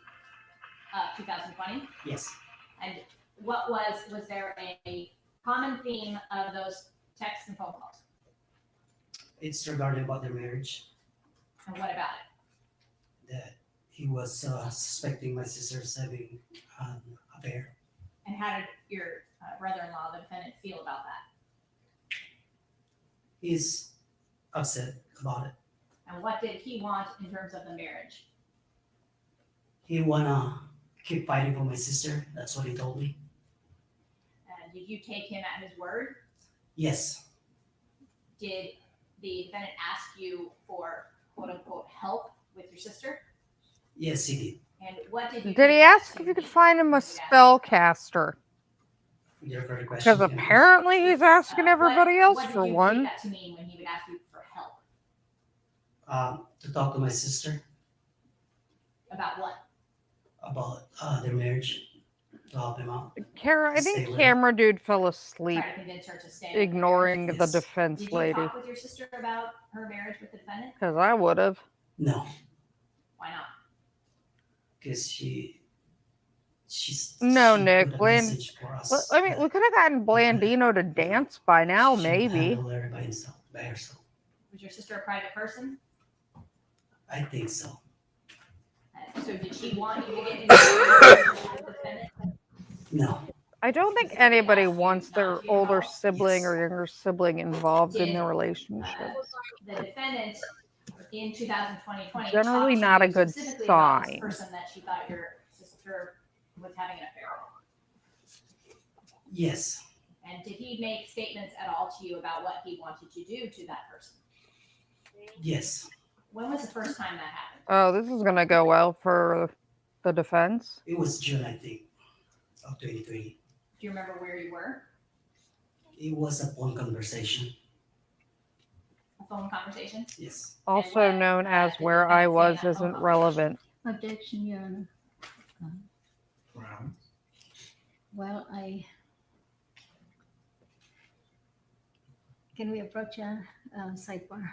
2020? Yes. And what was there a common theme of those texts and phone calls? It's regarding about their marriage, And what about it? that he was suspecting my sister's having an affair. And how did your brother-in-law, the defendant, feel about that? He's upset about it. And what did he want in terms of the marriage? He wanna keep fighting for my sister. That's what he told me. And did you take him at his word? Yes. Did the defendant ask you for quote-unquote help with your sister? Yes, he did. And what did you Did he take that ask to if you could mean? find him a spellcaster? Your further question? Because apparently he's asking everybody else what for did you one. take that to mean when he would ask you for help? To talk to my sister About what? about their marriage, to help him out. Kara, I Stay think with camera dude fell asleep Try to convince her to stay with the ignoring marriage? the Yes. defense Did you lady. talk with your sister about her marriage with the defendant? Because I would have. No, Why not? because she's. No, she Nick, put a Bland- message for us Well, I mean, that we could have gotten Blandino to dance by now, she should maybe. handle her by herself. Was your sister a private person? I think so. So did she want you to get into a relationship with the defendant? No. I don't think Specifically anybody asked you wants not their to be older involved? sibling or younger sibling involved in Did, their relationship. The defendant in 2020 Generally talked to not a you good specifically about this sign. person that she thought your sister was having an affair with. Yes. And did he make statements at all to you about what he wanted to do to that person? Yes. When was the first time that happened? Oh, this is going to go well for the defense. It was June, I think, of 2020. Do you remember where you were? It was a phone conversation. A phone conversation? Yes. Also what, known as did where the I defendant say in was that phone isn't conversation? relevant. Objection, Your Honor. Brown, Well, can we approach a sidebar?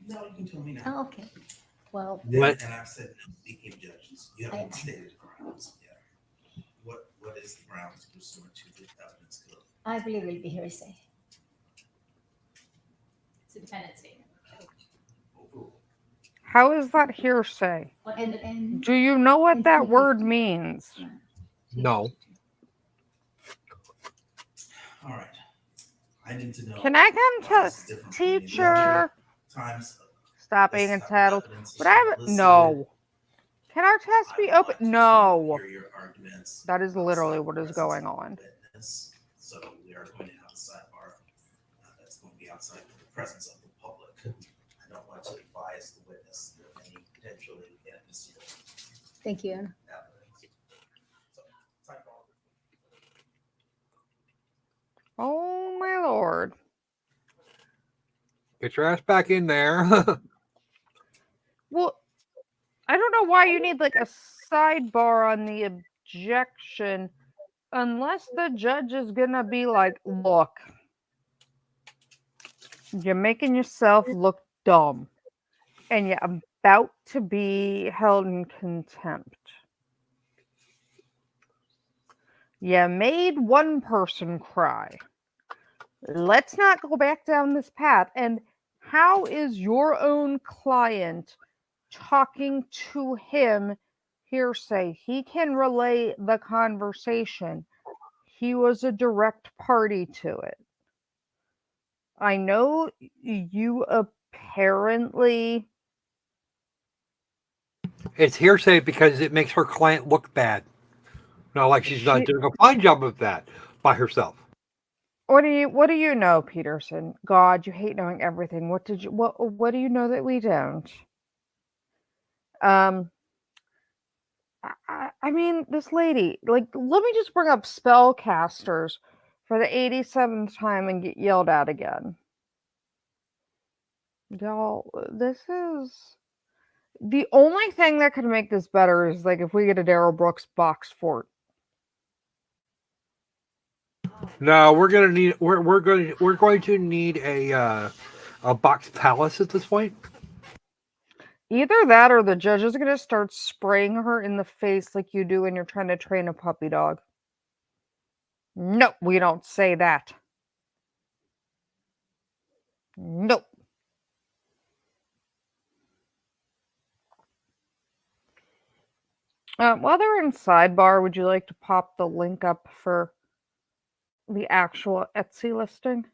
no, you can tell me now. Oh, okay. Well, What? And I've said, no, speaking of judges, you haven't stated the grounds yet. What is the grounds pursuant to the evidence code? I believe it'll be hearsay. It's a defendant's statement. Overruled. How is that hearsay? What did And Do you know what that Thank you. word means? No. All right. I need to know. Can I come why to this is different from any of the teacher? other Times. Stop this being type of entitled. evidence But has I been have elicited. no. Can our test I be would open? like to No. hear your arguments That is literally outside what the is presence going of the on. witness. So we are going to have a sidebar that's going to be outside the presence of the public. I don't want to bias the witness with any potentially inadmissible thank you, Your Honor. evidence. So, sidebar. Oh my lord. Get your ass back in there. Well, I don't know why you need like a sidebar on the objection unless the judge is gonna be like, look, you're making yourself look dumb and you're about to be held in contempt. You made one person cry. Let's not go back down this path. And how is your own client talking to him hearsay? He can relay the conversation. He was a direct party to it. I know you apparently. It's hearsay because it makes her client look bad. Not like she's not doing a fine job of that by herself. What do you know, Peterson? God, you hate knowing everything. What do you know that we don't? I mean, this lady, like, let me just bring up spellcasters for the 87th time and get yelled at again. Y'all, this is the only thing that could make this better is like if we get a Daryl Brooks box fort. No, we're going to need a box palace at this point. Either that or the judge is going to start spraying her in the face like you do when you're trying to train a puppy dog. Nope, we don't say that. Nope. While they're in sidebar, would you like to pop the link up for the actual Etsy listing?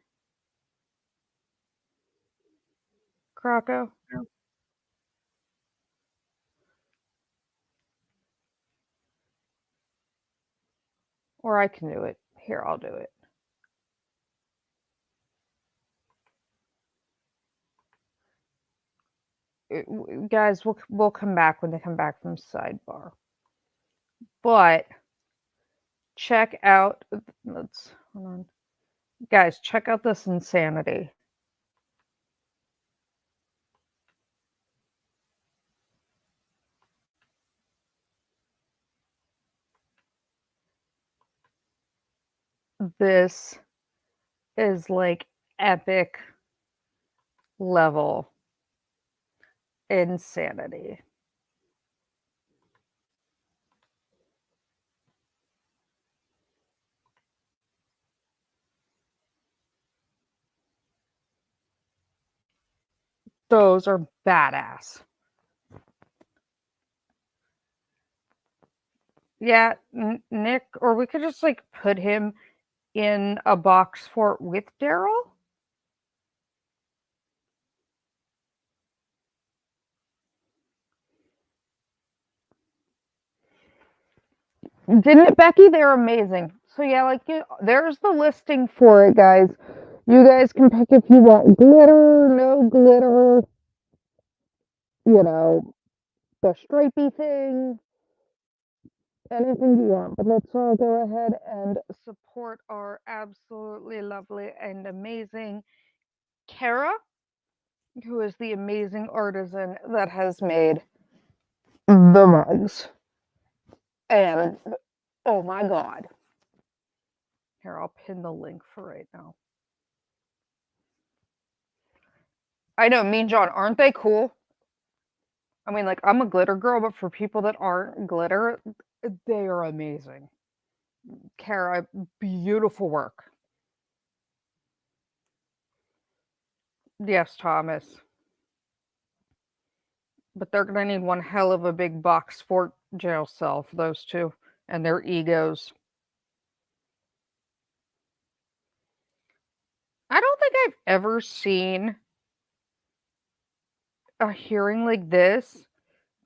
Krakow? Or I can do it. Here, I'll do it. Guys, we'll come back when they come back from sidebar. But check out. Let's hold on, guys. Check out this insanity. This is like epic level insanity. Those are badass. Yeah, Nick, or we could just like put him in a box fort with Daryl. Didn't it, Becky? They're amazing. So yeah, like there's the listing for it, guys. You guys can pick if you want glitter, no glitter, you know, the stripy thing, anything you want. But let's all go ahead and support our absolutely lovely and amazing Kara, who is the amazing artisan that has made the mugs. And oh my god. Here, I'll pin the link for right now. I know, Mean John, aren't they cool? I mean, like, I'm a glitter girl, but for people that aren't glitter, they are amazing. Kara, beautiful work. Yes, Thomas. But they're going to need one hell of a big box fort jail cell for those two and their egos. I don't think I've ever seen a hearing like this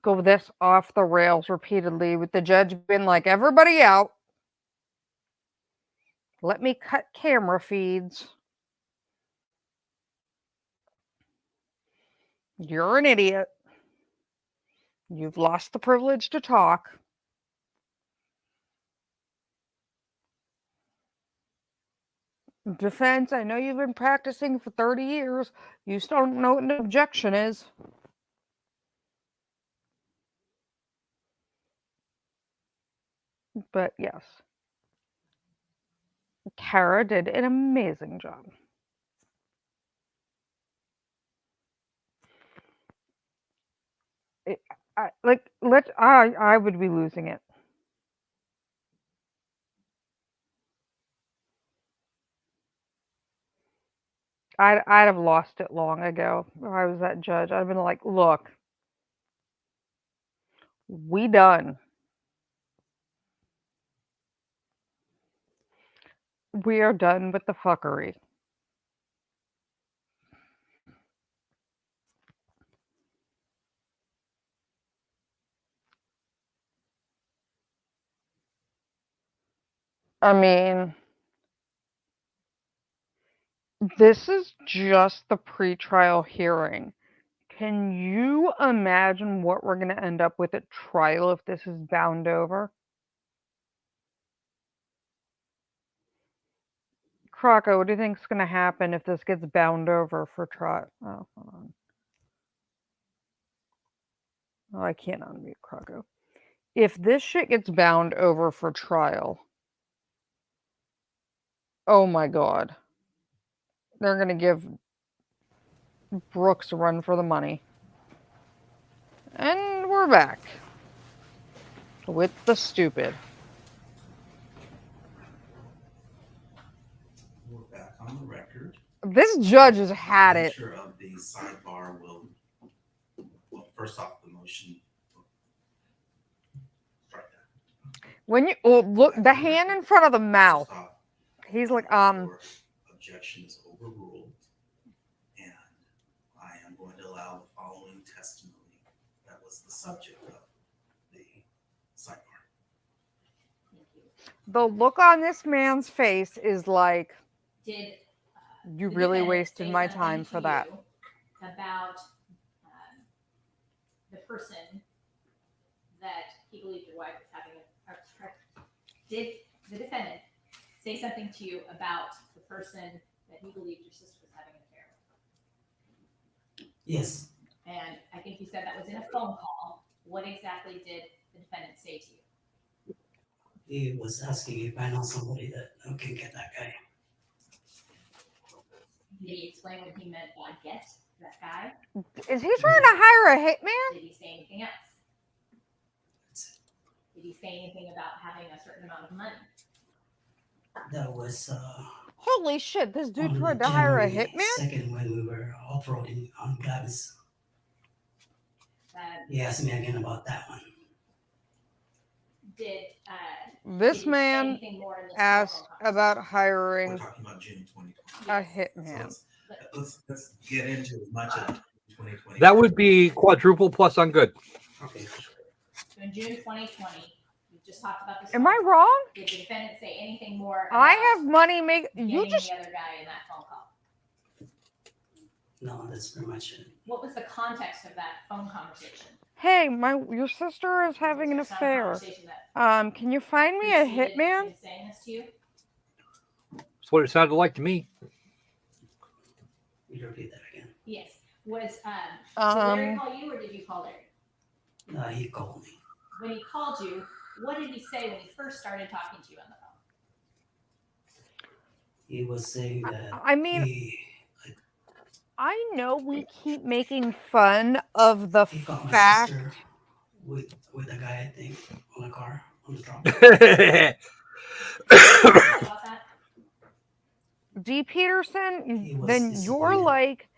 go this off the rails repeatedly, with the judge being like, everybody out. Let me cut camera feeds. You're an idiot. You've lost the privilege to talk. Defense, I know you've been practicing for 30 years. You still don't know what an objection is. But yes, Kara did an amazing job. I would be losing it. I'd have lost it long ago if I was that judge. I'd have been like, look, we done. We are done with the fuckery. I mean, this is just the pretrial hearing. Can you imagine what we're going to end up with at trial if this is bound over? Croco, what do you think is going to happen if this gets bound over for trial? Oh, hold on. Oh, I can't unmute Croco. If this shit gets bound over for trial, oh my god. They're going to give Brooks a run for the money. And we're back with the stupid. We're back on the record. This judge has had The it. nature of the sidebar will, well, first off, the motion. Strike that. When you look, the hand in front of the mouth. First off, He's like, your objection is overruled, and I am going to allow the following testimony that was the subject of the sidebar. the look on this man's face is like, Did you the really defendant wasted say my something time to for that. you about the person that he believed your wife was having did the defendant say something to you about the person that he believed your sister was having an affair with? Yes. And I think you said that was in a phone call. What exactly did the defendant say to you? He was asking if I know somebody that can get that guy. Did he explain what he meant by get that guy? Is he trying to hire a hitman? Did he say anything else? Did he say anything about having a certain amount of money? That was Holy shit, this dude on tried to hire a January hitman? 2nd when we were off-roading on Gladys. That He asked me again about that one. did This Did you say man anything more in this asked telephone conversation? about We're hiring talking about June 2020. a Yes. So hitman. let's get into as much of 2020. That would be quadruple plus on good. Okay. So in June 2020, we just talked about this. Am I phone call. wrong? Did the defendant say anything more? I about have money make you getting just the other guy in that phone call? No, that's pretty much it. What was the context of that phone conversation? hey, your sister is having an Was there some affair. conversation that Can you find me a preceded hitman? him saying this to you? That's what it sounded like to me. Will you repeat that again? Yes. Was did Larry Um, call you or did you call Larry? He called me. When he called you, what did he say when he first started talking to you on the phone? He was saying that I mean, I know we keep making fun of the he got my fact. sister with a guy, I think, on a car, on the truck. About that? D. Peterson, He was then you're disappointed. like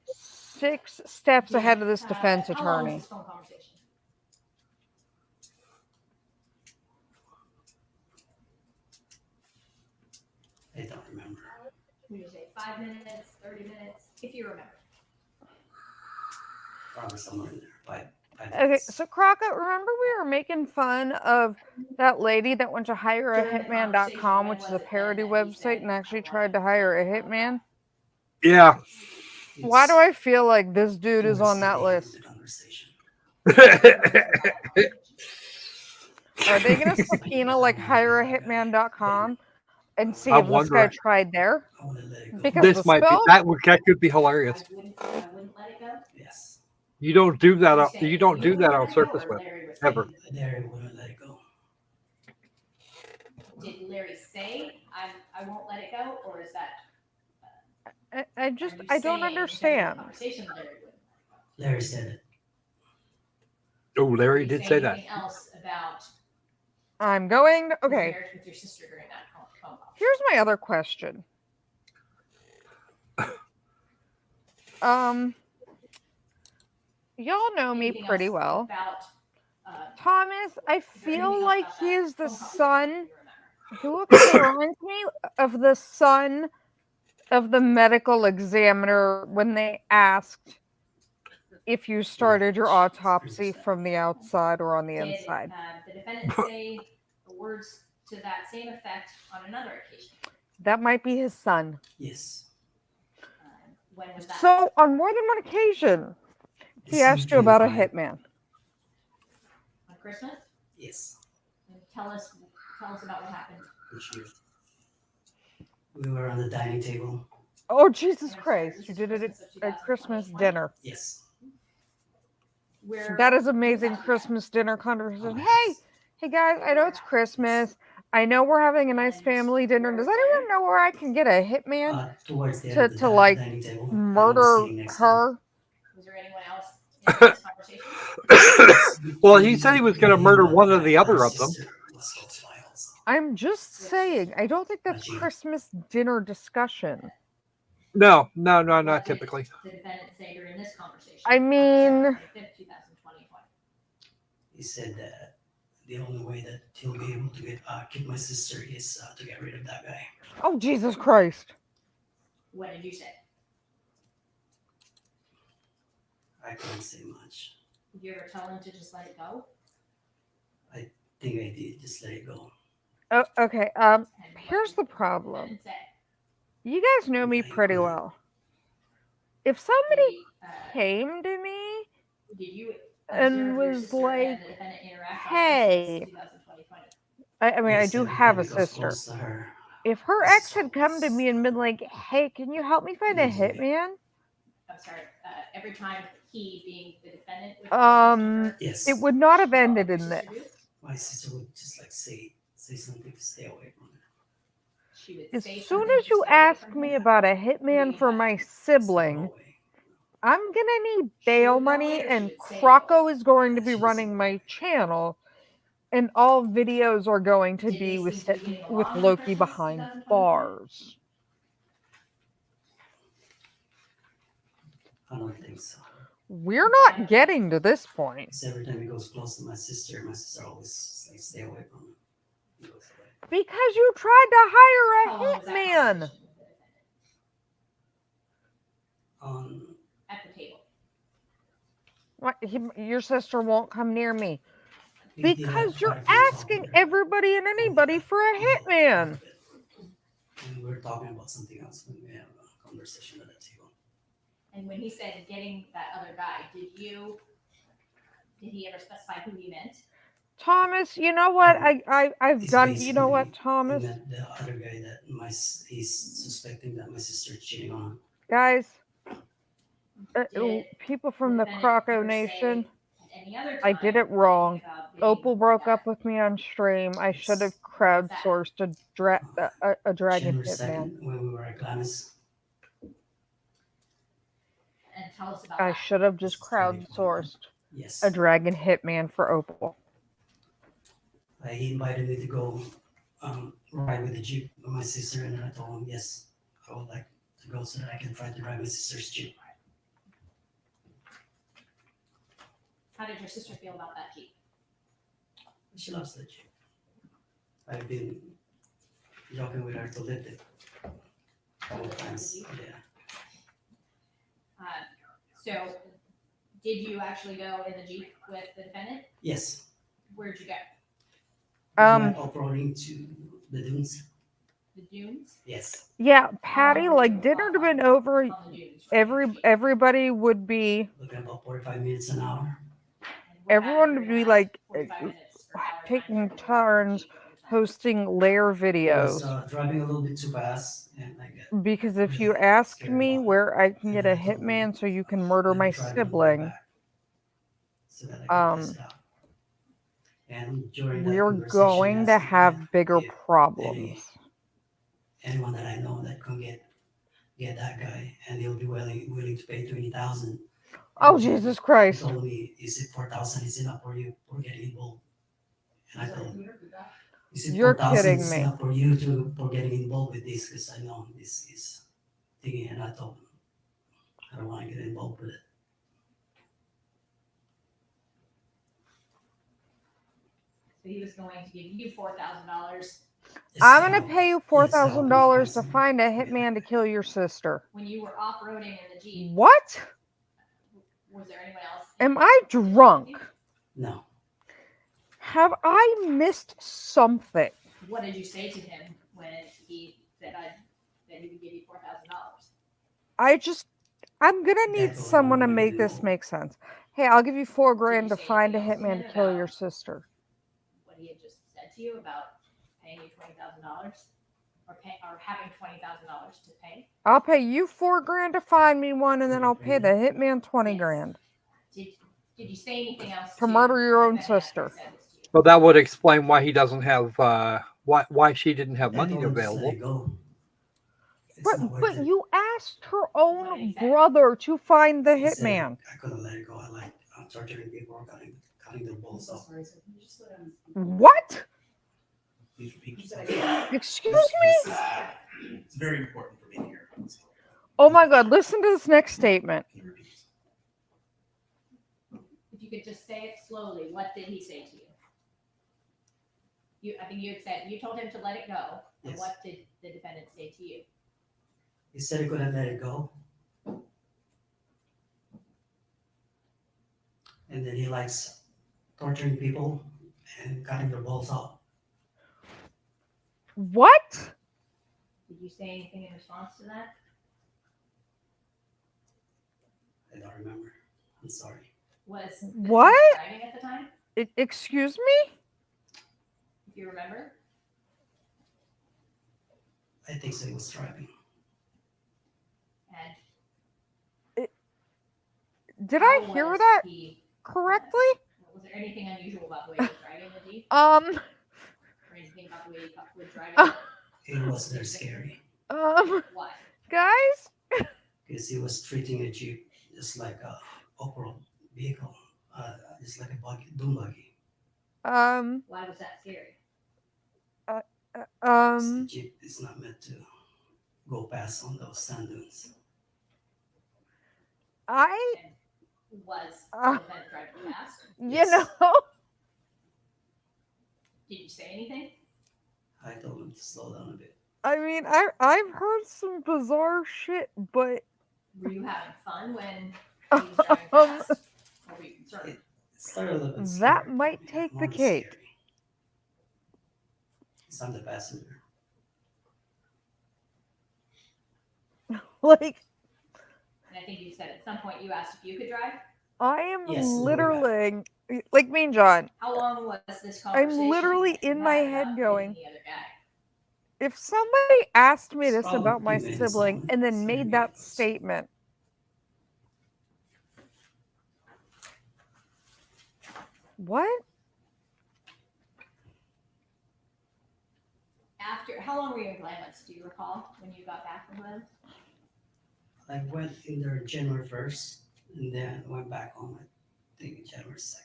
6 steps ahead of this Yeah. defense How long was attorney. this phone conversation? I don't remember. Would you say 5 minutes, 30 minutes, if you remember? Probably somewhere in there. Five Okay, minutes. so Crockett, remember we were making fun of that lady that went to hireahitman.com, which is a parody website, and actually tried to hire a hitman? Yeah. Why do It's I feel like this dude is towards on the that end of list? the conversation. Are they going to subpoena like hireahitman.com and see I'm if this guy wondering. tried there? I want to let it go. Because This the might be spill? that could be hilarious. I wouldn't let it go. Yes. You don't do that. You're On, saying you don't do you that wouldn't on let it go, surface or with Larry was ever. saying Larry wouldn't let it go. it? Did Larry say, I won't let it go, or is that? I are just, you I don't saying because of the understand. conversation Larry wouldn't let it go? Larry said it. Oh, Larry Did did you say that. anything else about I'm going, his okay, marriage with your sister during that phone call? here's my other question. Y'all know me Anything pretty else well. about, Thomas, I is there feel anything else like about he that is the phone conversation son you remember? who reminds me of the son of the medical examiner when they asked if you started your autopsy from the outside or on the Did inside. the defendant say the words to that same effect on another occasion? That might be his son. Yes. When was that? So, on more than one occasion, The he same asked you about a 25. hitman. On Christmas? Yes. And tell us about what happened. Which year? We were on the dining table. Oh, Jesus I'm sorry, Christ. this You is did it Christmas of at Christmas 2020? dinner. Yes. Where That is where amazing was that? Christmas dinner conversation. Oh, Hey, hey guys, I know it's Christmas. I know we're having a nice family dinner. Does anyone know where I can get a hitman Towards the end of the to like dining table. I was murder sitting next to him. Was her? there anyone else in this conversation? Well, he said he was going to murder one or the other of them. Sister was close by also. I'm just saying, I don't think that's Not you. Christmas dinner discussion. No, not What did typically. the defendant say during this conversation? I on mean- December 25th, 2020? He said that the only way that he'll be able to keep my sister is to get rid of that guy. Oh, Jesus Christ. What did you say? I couldn't say much. Did you ever tell him to just let it go? I think I did just let it go. Oh, okay. And what Here's the did problem. defendant say? You guys know me pretty well. If somebody came to me Did you and observe your was sister like, and the defendant interact on hey, Christmas 2020? I mean, I Yes, do every have time a he goes sister. close to her, If her this ex is had come to always- me and been like, hey, can you help me find a Usually. hitman? I'm sorry, every time he being the defendant would Yes. It would not have what would ended your in sister this. do? My sister would just like say something to stay away from it. She would As say soon something as to you stay away ask from me him? about a What do you hitman mean for by my that? sibling, Stay away. I'm gonna need She bail would know money, it, or she and would say it? Croco is going to be She would running say my it. channel, and all videos are going to Did be they with seem to be getting with along on Loki Christmas behind 2020? bars. I don't think so. We're not getting to this point. Because every time he goes close to my sister always just like stay away from him. he goes away. Because you tried to hire How a long was that hitman. conversation with the defendant On at the table? What, your sister won't come near me. we did Because have you're quite a few asking talking there. everybody and anybody for a You know, hitman. and we're talking about something else when we have a conversation at the table. And when he said getting that other guy, did he ever specify who he meant? Thomas, you know what? I've It's done. You know what, basically, Thomas? he met the other guy that he's suspecting that my sister cheating on him. Guys, Did people from the defendant Croco ever say Nation, at any other I did time it wrong. anything about getting Opal broke that? up with me on stream. I should have When was that? crowdsourced a dragon January hitman. 2nd, when we were at Glamis, And tell us about I that. should have just This is 2021. crowdsourced yes, a dragon hitman for Opal. he invited me to go ride with the Jeep with my sister, and I told him yes, I would like to go so that I can try to drive my sister's Jeep. How did your sister feel about that Jeep? She loves the Jeep. I've been joking with her to lift it all the times. Yeah. So, did you actually go in the Jeep with the defendant? Yes. Where'd you go? We went off-roading to the dunes. The dunes? Yes. Yeah, Patty, How long were like you dinner on would have been over. the dunes? Right? Everybody would be. Looking about 45 minutes an hour. And what Everyone happened would during be that like 45 minutes or hour time taking period when you were on the turns Jeep with the defendant? hosting lair I was videos. driving a little bit too fast, and I got Because if you really ask scared me about it. where I can And get then a I told him, hitman so you can murder let me my try it on the way sibling, back so that I can test it out. And during that we're conversation, going he to asked me have bigger if problems. anyone that I know that can get that guy, and he'll be willing to pay 20,000. Oh, And Jesus he Christ. told me, is it 4,000 is enough for you for getting involved? And I told him, is it You're 4,000 kidding is me. enough for you for getting involved with this? Because I know this is thingy, and I told him, I don't want to get involved with it. So he was going to give you $4,000 It's I'm help. going to pay you Yes, help me $4,000 to someone find a get hitman to that guy. kill your sister. when you were off-roading in the Jeep. What? Was there anyone else? Am I drunk? No, Have I missed something? What did you say to him when he said that he would give you $4,000? I'm going to That need goes someone to along with make it. this make sense. Hey, I'll give you $4,000 to say find a anything else hitman to to him kill your about- sister. What he had just said to you about paying you $20,000 or having $20,000 to pay? I'll pay you $4,000 to find me one, and then I'll pay the hitman $20,000 Did you say anything else to murder your the own defendant after he sister. said this to you? Well, that would explain why he doesn't have why she didn't have I money told him just let available. it go. It's not worth But it. you asked her What own did he say? brother to find the He said hitman. I couldn't let it go. I like torturing people or cutting their balls off. What? Please repeat yourself. Excuse me? It's very important for me to hear. Oh my God, listen to this next statement. Can you repeat yourself? If you could just say it slowly, what did he say to you? I think you had said, you told him to let it go. And Yes. what did the defendant say to you? He said he couldn't let it go. And then he likes torturing people and cutting their balls off. What? Did you say anything in response to that? I don't remember. I'm sorry. Was the What? defendant driving at the time? Excuse me? If you remember? I think so. He was driving. And Did how I hear was that he- correctly? Was there anything unusual about the way he was driving the Jeep? Or anything about the way he was driving? It was very scary Why? Guys? because he was treating a Jeep just like a off-road vehicle, just like a buggy, dune buggy. Why was that scary? The Jeep is not meant to go past on those sand dunes. I, And was Uh, the defendant driving fast? you Yes. know, Did you say anything? I told him to slow down a bit. I mean, I've heard some bizarre shit, but Were you having fun when he was driving fast? Or were you concerned? It started a little bit that scary, might yeah, take more the cake. scary. 'Cause I'm the passenger. Like, And I think you said at some point you asked if you could drive. I am Yes, way back. literally like Mean John. How long was this I'm conversation? literally that you in my had head about going, hitting the other guy? if somebody asked me It's this probably about my 2 minutes sibling long, and then 30 made that minutes. statement, what? How long were you in Glenwood's? Do you recall when you got back from Glen? I went in there January 1st and then went back home, I think, January 2nd.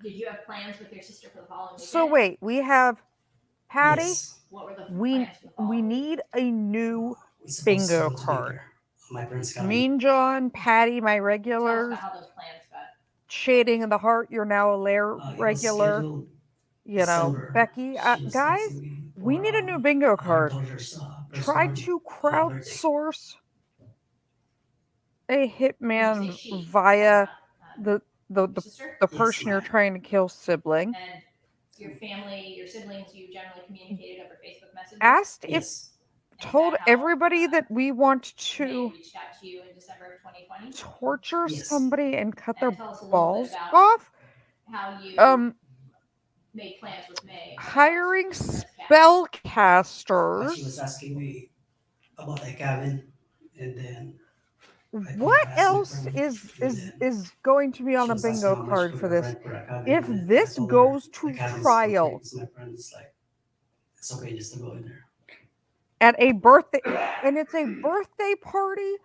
Did you have plans with your sister for the following weekend? So wait, we have Patty. Yes. What were the We plans for the following we weekend? need a new We're supposed bingo to go to card. dinner. My parents got me. Mean John, Patty, my Tell us regulars, about how those plans got. Shading of the Heart, you're now a lair It was regular. scheduled You know, December. Becky, She was guys, texting me we for, need a new bingo our card. daughter's, Try firstborn, to birthday. crowdsource a Did you say hitman she? via Uh, the your the sister? the Yes, person you're ma'am. trying to kill sibling. And your family, your siblings, you generally communicated over Facebook messages? Asked if Yes. And is told that how, everybody that we want May to reached out to you in December of 2020? torture Yes. somebody and cut And their tell us a little bit balls about off. how you made plans with May. about Hiring Red's Cabin. spellcasters. She was asking me about a cabin, and then I What asked my else friend, is and is then is going to be on she a was asking bingo how much card we for were this? rent for a cabin, If and then this I told her goes the to cabin's trial okay. So my friend is like, it's okay just to go in there. at a birthday, and it's a birthday party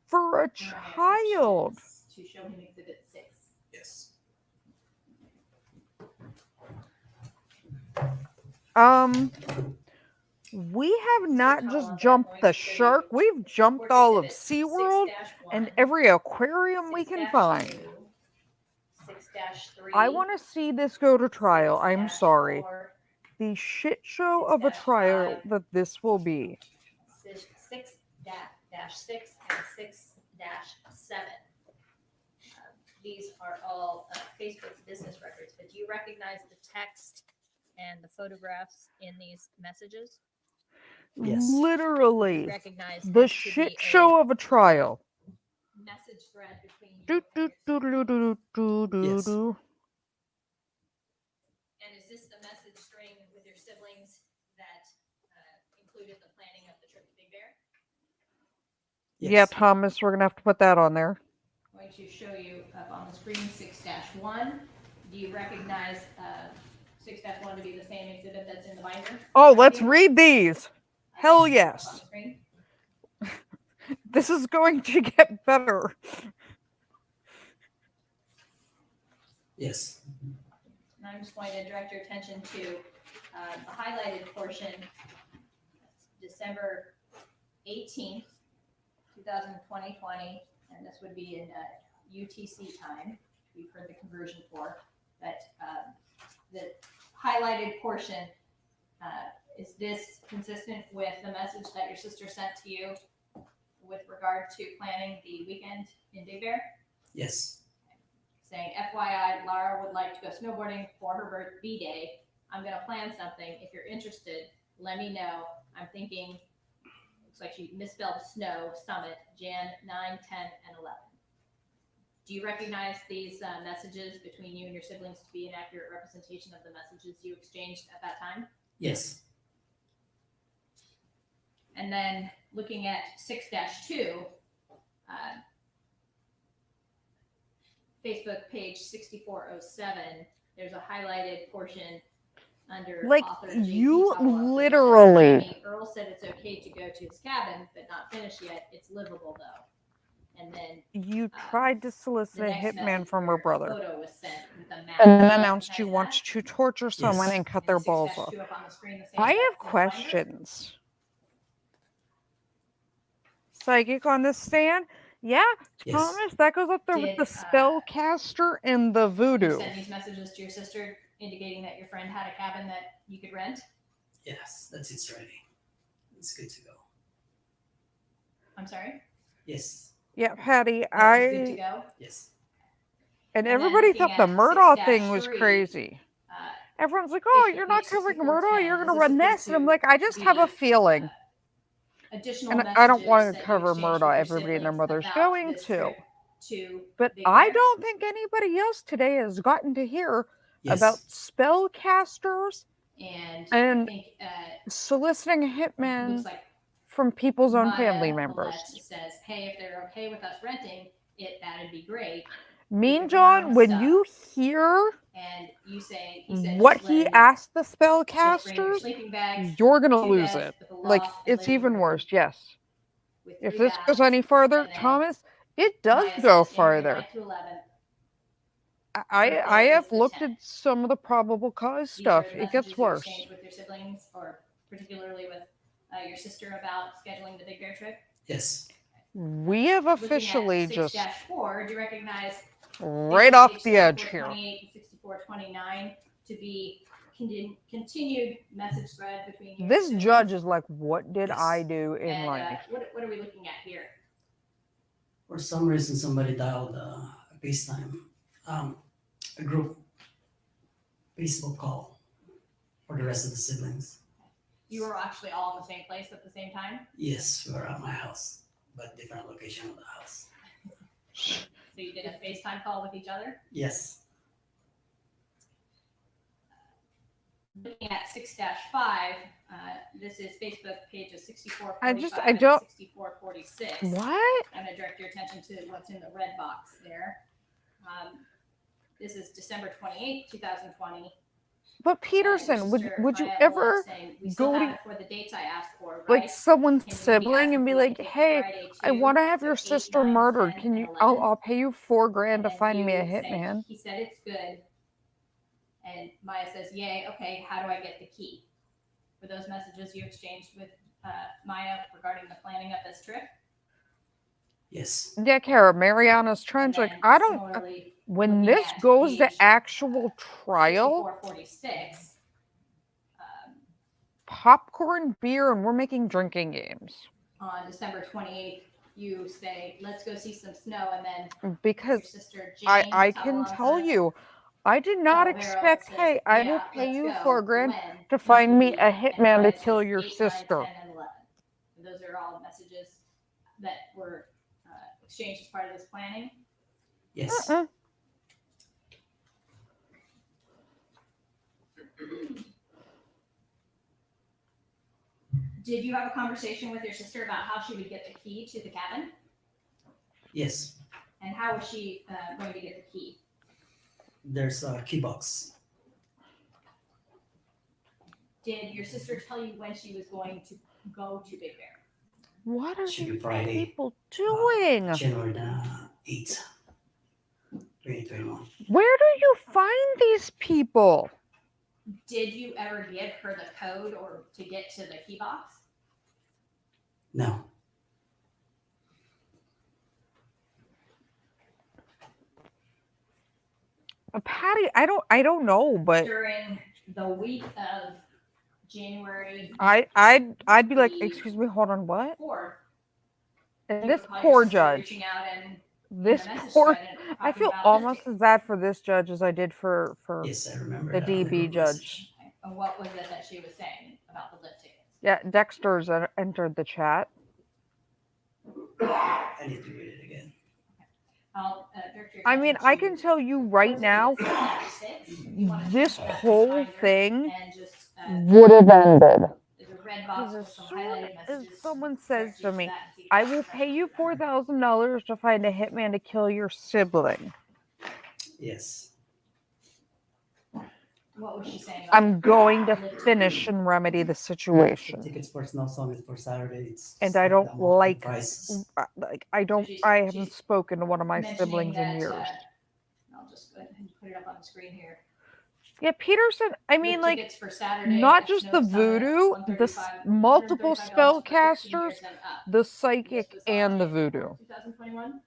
for a And I have child. questions to show him Exhibit 6. Yes. We have not Tom, just I'm jumped going the to show you shark, we've jumped Report all of Exhibit SeaWorld 6-1, and every aquarium we can 6-2, find. 6-3. I want to see this go to trial. I'm sorry. 6-4, The shit show of a trial that this will be. 6-6 and 6-7. These are all Facebook's business records, but do you recognize the text and the photographs in these messages? Yes. Do you Literally, recognize the this to shit be show of a trial. a message thread between you Do and do your do do do do Yes. do. And is this the message string with your siblings that included the planning of the trip to Big Bear? Yes. Yeah, Thomas, we're gonna have to put that on there. I'm going to show you up on the screen 6-1. Do you recognize 6-1 to be the same exhibit that's in the binder? Oh, Right let's here? read these. Hell Up on yes. the screen. This is going to get better. Yes. And I'm just going to direct your attention to the highlighted portion, December 18th, 2020, and this would be in UTC time. We've heard the conversion for, but the highlighted portion, is this consistent with the message that your sister sent to you with regard to planning the weekend in Big Bear? Yes. Saying, FYI, Lara would like to go snowboarding for her B-Day. I'm going to plan something. If you're interested, let me know. I'm thinking, looks like she misspelled snow, summit, Jan 9, 10, and 11. Do you recognize these messages between you and your siblings to be an accurate representation of the messages you exchanged at that time? Yes. And then looking at 6-2, Facebook page 6407, there's a highlighted portion under Like, author you JP Tuttle. literally- Earl said it's okay to go to his cabin, but not finished yet. It's livable though. And then You tried to the solicit a next hitman message from where her a brother. photo was sent with a map. And then Do you announced you recognize want that? to torture someone Yes. and cut And their balls off. 6-2 up on the screen, the same I as have in the binder? questions. Psychic on the stand? Yeah, Yes. Thomas, that goes up there with Did, the spellcaster and the You voodoo. send these messages to your sister indicating that your friend had a cabin that you could rent? Yes, it's ready. It's good to go. I'm sorry? Yes, Yeah, Patty, That it was good to go? yes. and then everybody looking thought the at Murdaugh thing was 6-3, crazy. Uh, Everyone's like, "Oh, Facebook you're not page covering 6410, Murdaugh. You're does gonna this run include this." And I'm to like, I just have a the, feeling, additional and messages I don't want to that you cover exchanged Murdaugh. with your Everybody and their siblings mother's about going this to, trip to but Big I Bear? don't think anybody else today has gotten to hear Yes. about spellcasters And and I think soliciting it hitmen looks like from people's own Maya family members. Millete says, hey, if they're okay with us renting it, that'd be great. Mean could bring our John, own when stuff. you hear And you say, he said, what just let he him know. asked the Just bring your spellcasters, sleeping bags, you're gonna 2 lose beds it. with a Like, loft, a it's living even room worse. Yes. with If 3 this goes baths, any further, and then Thomas, it does Maya go says January farther. 9th to 11th. I birthday have is the looked 10th. at some of the probable cause These are stuff. the It gets messages you worse. exchanged with your siblings, or particularly with your sister about scheduling the Big Bear trip. Yes. We have officially Looking at just 6-4, do you recognize right Facebook off page the edge 64, here. 28 and 6429 to be continued message thread between you and This your siblings? judge is like, what did Yes. I do in And life? what are we looking at here? For some reason, somebody dialed a FaceTime, a group Facebook call for the rest of the siblings. You were actually all in the same place at the same time? Yes, we were at my house, but different location of the house. So you did a FaceTime call with each other? Yes. Looking at 6-5, this is Facebook pages 6445 I and don't- 6446. What? I'm going to direct your attention to what's in the red box there. This is December 28th, 2020. But Peterson, would you ever we still go have to it for the dates I asked for, right? like someone's Can you maybe sibling ask and be if we like, can take "Hey, Friday I 2, want to have so your 8, sister 9, murdered. 10, Can and you? 11. I'll pay you $4 grand And to then find me a you say, hitman." he said it's good. And Maya says, yay, okay, how do I get the key? Were those messages you exchanged with Maya regarding the planning of this trip? Yes. Yeah, Kara, Mariana's And Trench. Like, then I don't. similarly, When looking this at goes to page, actual trial, 6446, popcorn, beer, and we're making drinking games. on December 28th, you say, let's go see some snow, and then your Because sister Jane I can tell you, I did not Talavera expect, says, hey, I will yeah, pay let's you go. $4 grand When? to Which find would me be- a and hitman to Maya kill says your 8, 9, sister. 10, and 11. Those are all messages that were exchanged as part of this planning. Yes. Did you have a conversation with your sister about how she would get the key to the cabin? Yes. And how was she going to get the key? There's a key box. Did your sister tell you when she was going to go to Big Bear? What are Should be these Friday. people doing? January 8th, 2021. Where do you find these people? Did you ever give her the code or to get to the key box? No. Patty, I don't know, but During the week of January I'd be like, excuse me, hold on, what? 4th, And you this recall your poor sister judge, reaching out and this in a message poor, thread and I talking feel about almost lifting. as bad for this judge as I did for Yes, I remember the that on DB group judge. message. Okay. And what was it that she was saying about the lift tickets? Yeah, Dexter's entered the chat. I need to read it again. I'll direct your I mean, attention I to- can tell you right was it now, 696? You wanna this check that whole reminder thing and just, would have ended. there's a red box Because with as some soon highlighted as messages. someone says Direct you to me, that and see if I that's will the pay you message you're $4,000 to find a hitman to kill your sibling, Yes. What was she saying? about I'm going to lift finish and remedy the The situation. tickets for Snow Summit for Saturday. It's And just I like don't the amount of like- prices. I haven't she's spoken to one of my mentioning siblings in that, years. I'll just go ahead and put it up on the screen here. Yeah, Peterson, I mean, Lift like, tickets for Saturday not at just Snow the Summit, voodoo, the $135 multiple $135 for 15 spellcasters, years and up. the This psychic, was on and the January voodoo. 4th, 2021.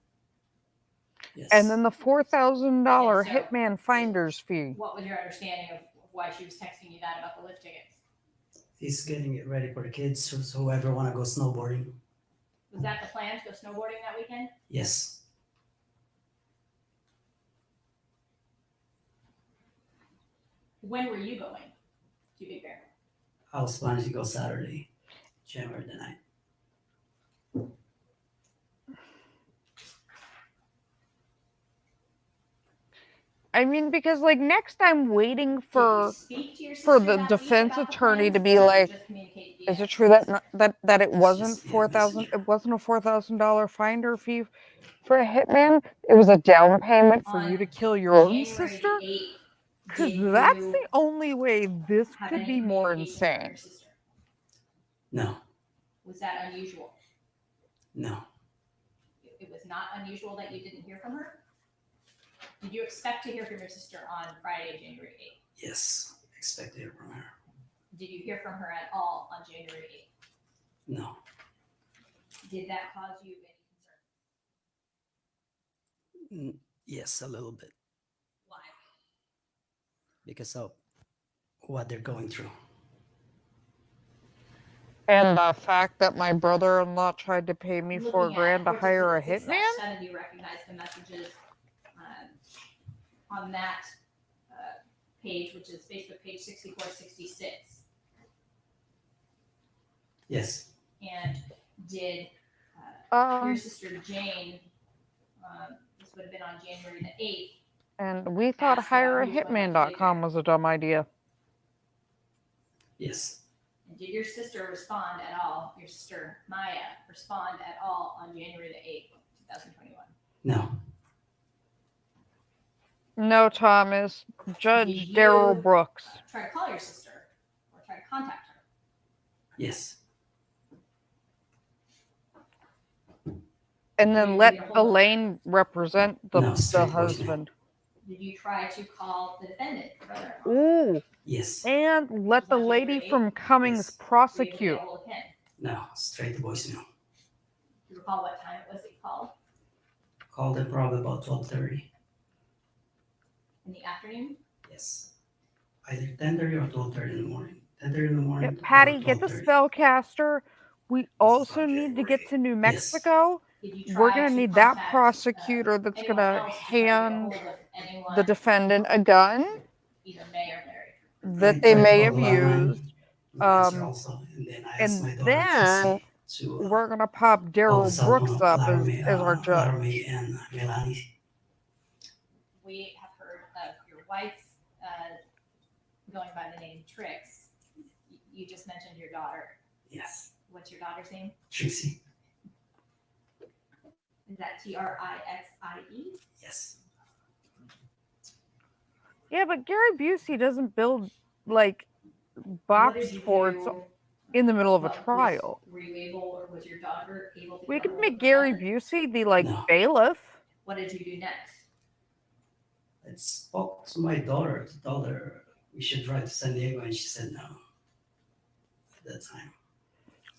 Yes. And then the $4,000 And so- hitman finder's fee. What was your understanding of why she was texting you that about the lift tickets? He's getting it ready for the kids, so whoever want to go snowboarding. Was that the plan to go snowboarding that weekend? Yes. When were you going to Big Bear? I was planning to go Saturday, January the 9th. I mean, because like next I'm waiting Did you for speak to your for sister the that week defense about the attorney to plans, be or like, just communicate is via it true that text? that it wasn't just, yeah, 4,000? messenger. It wasn't a $4,000 finder fee for a hitman. It was a down payment for you On to kill your own January sister. the 8th, Because did that's you the only way this have could any be more communication from insane. your sister? No, Was that unusual? no. It was not unusual that you didn't hear from her? Did you expect to hear from your sister on Friday, January 8th? Yes, expect to hear from her. Did you hear from her at all on January 8th? No, Did that cause you any concern? yes, a little bit Why? because of what they're going through. And the fact that my brother-in-law tried to pay me Looking $4,000 to at hire a 1466/7, hitman. you recognize the messages on that page, which is Facebook page 6466. Yes, And did your Um, sister Jane, this would have been on January the 8th, and we thought asked about who was going up to Big hireahitman.com Bear. was a dumb idea. yes, And did your sister respond at all, your sister Maya, respond at all on January the 8th, 2021? no, No, Thomas. Did Judge you, Daryl Brooks. try to call your sister or try to contact her? yes, And Were then you let able to hold her? Elaine represent No, the straight voicemail. husband. Did you try to call the defendant, the brother-in-law? Ooh, yes, and let the Was that lady January from 8th? Cummings Yes. Were you able to get prosecute. a hold of him? no, straight to voicemail. Do you recall what time it was that you called? Called them probably about 12:30. In the afternoon? Yes, either 10:30 or 12:30 in the morning. 10:30 in the Yeah, morning. Patty, or get the 12:30. spellcaster. We also on need to get January to New Yes. Mexico. Did you We're try gonna to need that contact, prosecutor that's anyone gonna else to try to get a hand hold of anyone, the defendant a gun either May or Larry? that I they tried to may call have the landline, used. no answer Um, also, and then I asked and my daughter then Trixie to we're gonna pop call the Daryl cell Brooks phone of up as our Laramie judge. and Melanie. We have heard of your wife going by the name Trix. You just mentioned your daughter. Yes, What's your daughter's name? Trixie. Is that Trixie? Yes, Yeah, but Gary Busey doesn't build like What box did you forts do? in the middle of a What was- trial. Were you able, or was your daughter able to We get a could hold of make her Gary father? Busey the like No. bailiff. What did you do next? I spoke to my daughter to tell her we should drive to San Diego, and she said no at that time.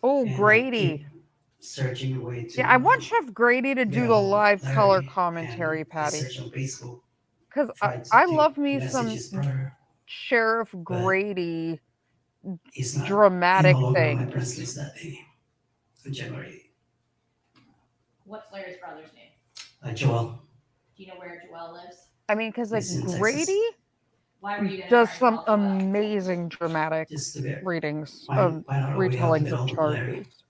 Oh, And I Grady. keep searching a way to. Yeah, I want Chef Grady to do get the ahold of live color Larry, commentary, and I Patty. searched on Facebook. Because Tried to I love me message some his brother. Sheriff Grady He's not. dramatic He no longer on my things. friends list that day on January What's Larry's brother's name? 8th. Joel. Do you know where Joel lives? I mean, because like He's in Texas. Grady Why were you gonna does try and some call Joel? amazing dramatic Just to get readings find of out a way how to retellings get of hold of Larry. charges.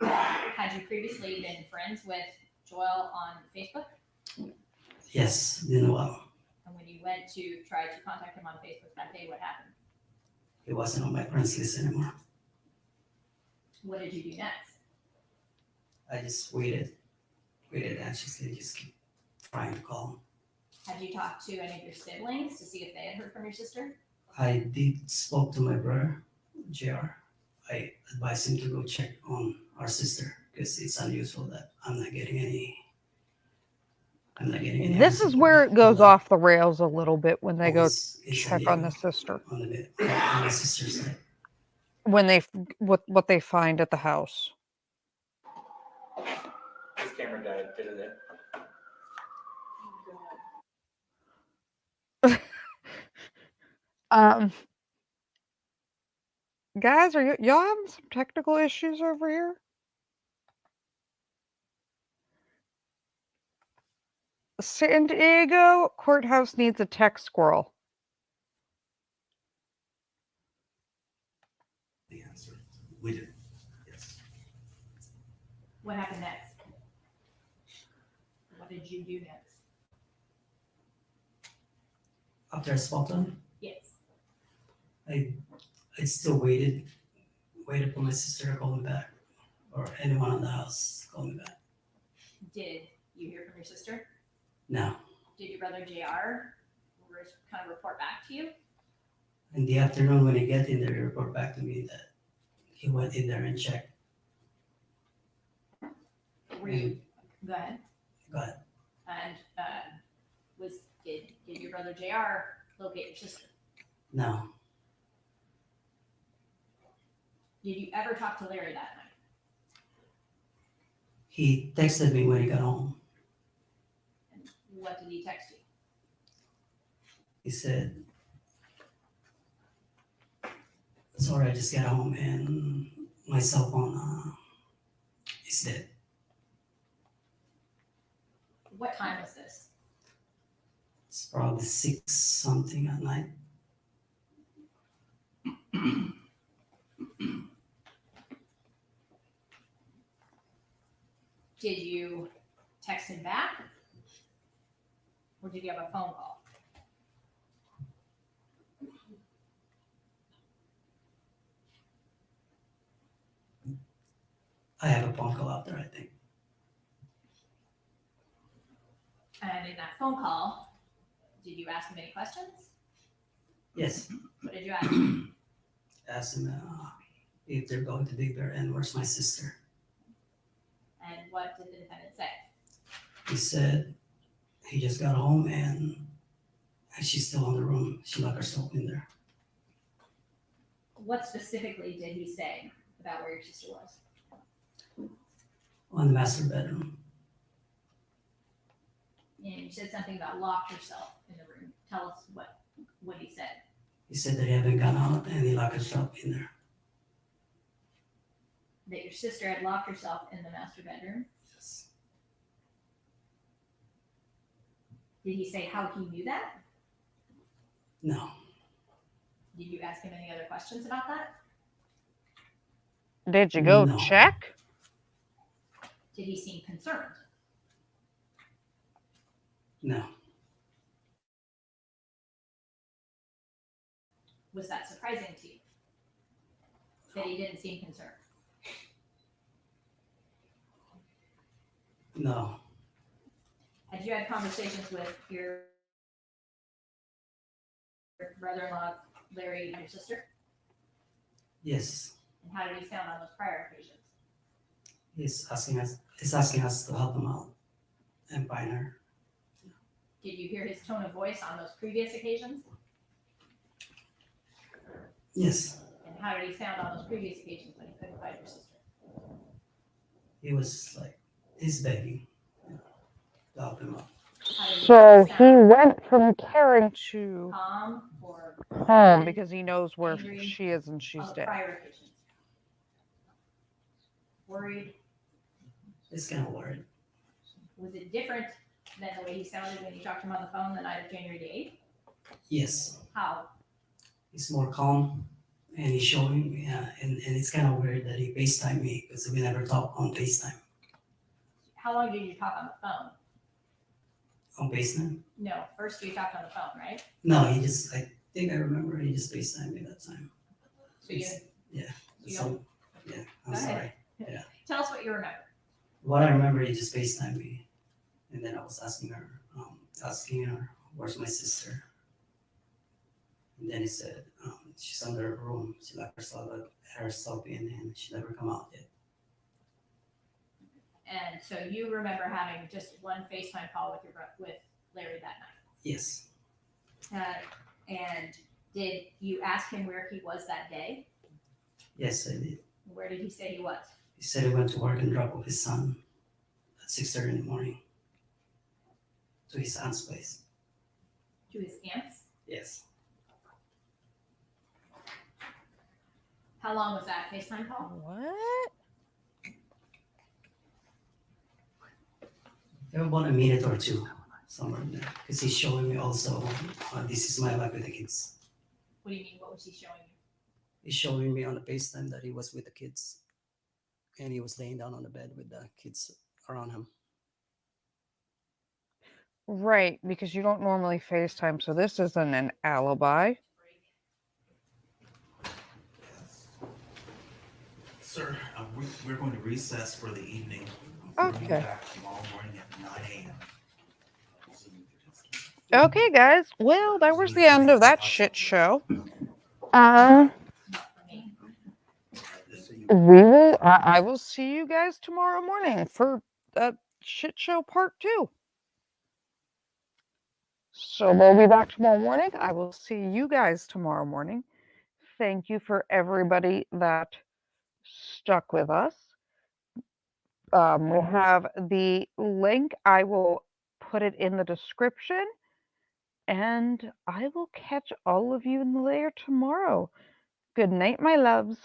Had you previously been friends with Joel on Facebook? Yes, been a while. And when you went to try to contact him on Facebook that day, what happened? He wasn't on my friends list anymore. What did you do next? I just waited anxiously, just keep trying to call him. Had you talked to any of your siblings to see if they had heard from your sister? I did spoke to my brother, JR. I advised him to go check on our sister because it's unusual that I'm not getting any. This is where it goes off the rails a little bit when they go check on the San sister. on the sister's side. When they what they find at the house. His camera died, didn't it? Um, guys, are y'all having some technical issues over here? San Diego courthouse needs a tech squirrel. The answer, we did, yes. What happened next? What did you do next? After I spoke to him, Yes. I still waited for my sister to call me back, or anyone in the house call me back. Did you hear from your sister? No. Did your brother JR kind of report back to you? In the afternoon, when he get in there, he report back to me that he went in there and checked. Were you, go ahead. Go ahead. And did your brother JR locate your sister? No. Did you ever talk to Larry that night? He texted me when he got home. And what did he text you? He said, sorry, I just got home and my cell phone is dead. What time was this? It's probably 6 something at night. Did you text him back? Or did you have a phone call? I have a phone call after, I think. And in that phone call, did you ask him any questions? Yes. What did you ask him? Asked him if they're going to Big Bear and where's my sister. And what did the defendant say? He said he just got home and she's still in the room. She locked herself in there. What specifically did he say about where your sister was? On the master bedroom. And you said something about locked herself in the room. Tell us what he said. He said that he hadn't gone out and he locked herself in there. That your sister had locked herself in the master bedroom. Yes. Did he say how he knew that? No. Did you ask him any other questions about that? Did you go No. check? Did he seem concerned? No. Was that surprising to you? That he didn't seem concerned? No. Had you had conversations with your brother-in-law, Larry, and your sister? Yes. And how did he sound on those prior occasions? He's asking us to help him out and find her. Did you hear his tone of voice on those previous occasions? Yes. And how did he sound on those previous occasions when he couldn't find your sister? He was like, he's begging to help him out. So he went from caring to Calm or home because he knows where Angry she is and on she's the dead. prior occasions? Worried? It's kind of worried. Was it different than the way he sounded when you talked to him on the phone the night of January the 8th? Yes. How? He's more calm and he's showing me, and it's kind of weird that he FaceTimed me because we never talk on FaceTime. How long did you talk on the phone? On FaceTime? No, first you talked on the phone, right? No, he just, I think I remember he just FaceTimed me that time. So you, Yeah. You So, yeah, I'm Go ahead. sorry. Yeah. tell us what you remember. What I remember, he just FaceTimed me. And then I was asking her, where's my sister? And then he said, she's under her room. She locked herself in and she never come out yet. And so you remember having just one FaceTime call with Larry that night. Yes. And did you ask him where he was that day? Yes, I did. Where did he say he was? He said he went to work and dropped off his son at 6:30 in the morning to his aunt's place. To his aunt's? Yes. How long was that FaceTime call? What? About a minute or two, somewhere in there. Because he's showing me also, this is my life with the kids. What do you mean? What was he showing you? He's showing me on the FaceTime that he was with the kids. And he was laying down on the bed with the kids around him. Right, because you don't normally FaceTime, so this isn't an alibi. Sir, we're going to recess for the evening. We'll be Okay. back tomorrow morning at 9 a.m. Okay, guys. Well, that was the end of that shit show. I will see you guys tomorrow morning for shit show part 2. So we'll be back tomorrow morning. I will see you guys tomorrow morning. Thank you for everybody that stuck with us. We have the link. I will put it in the description. And I will catch all of you later tomorrow. Good night, my loves.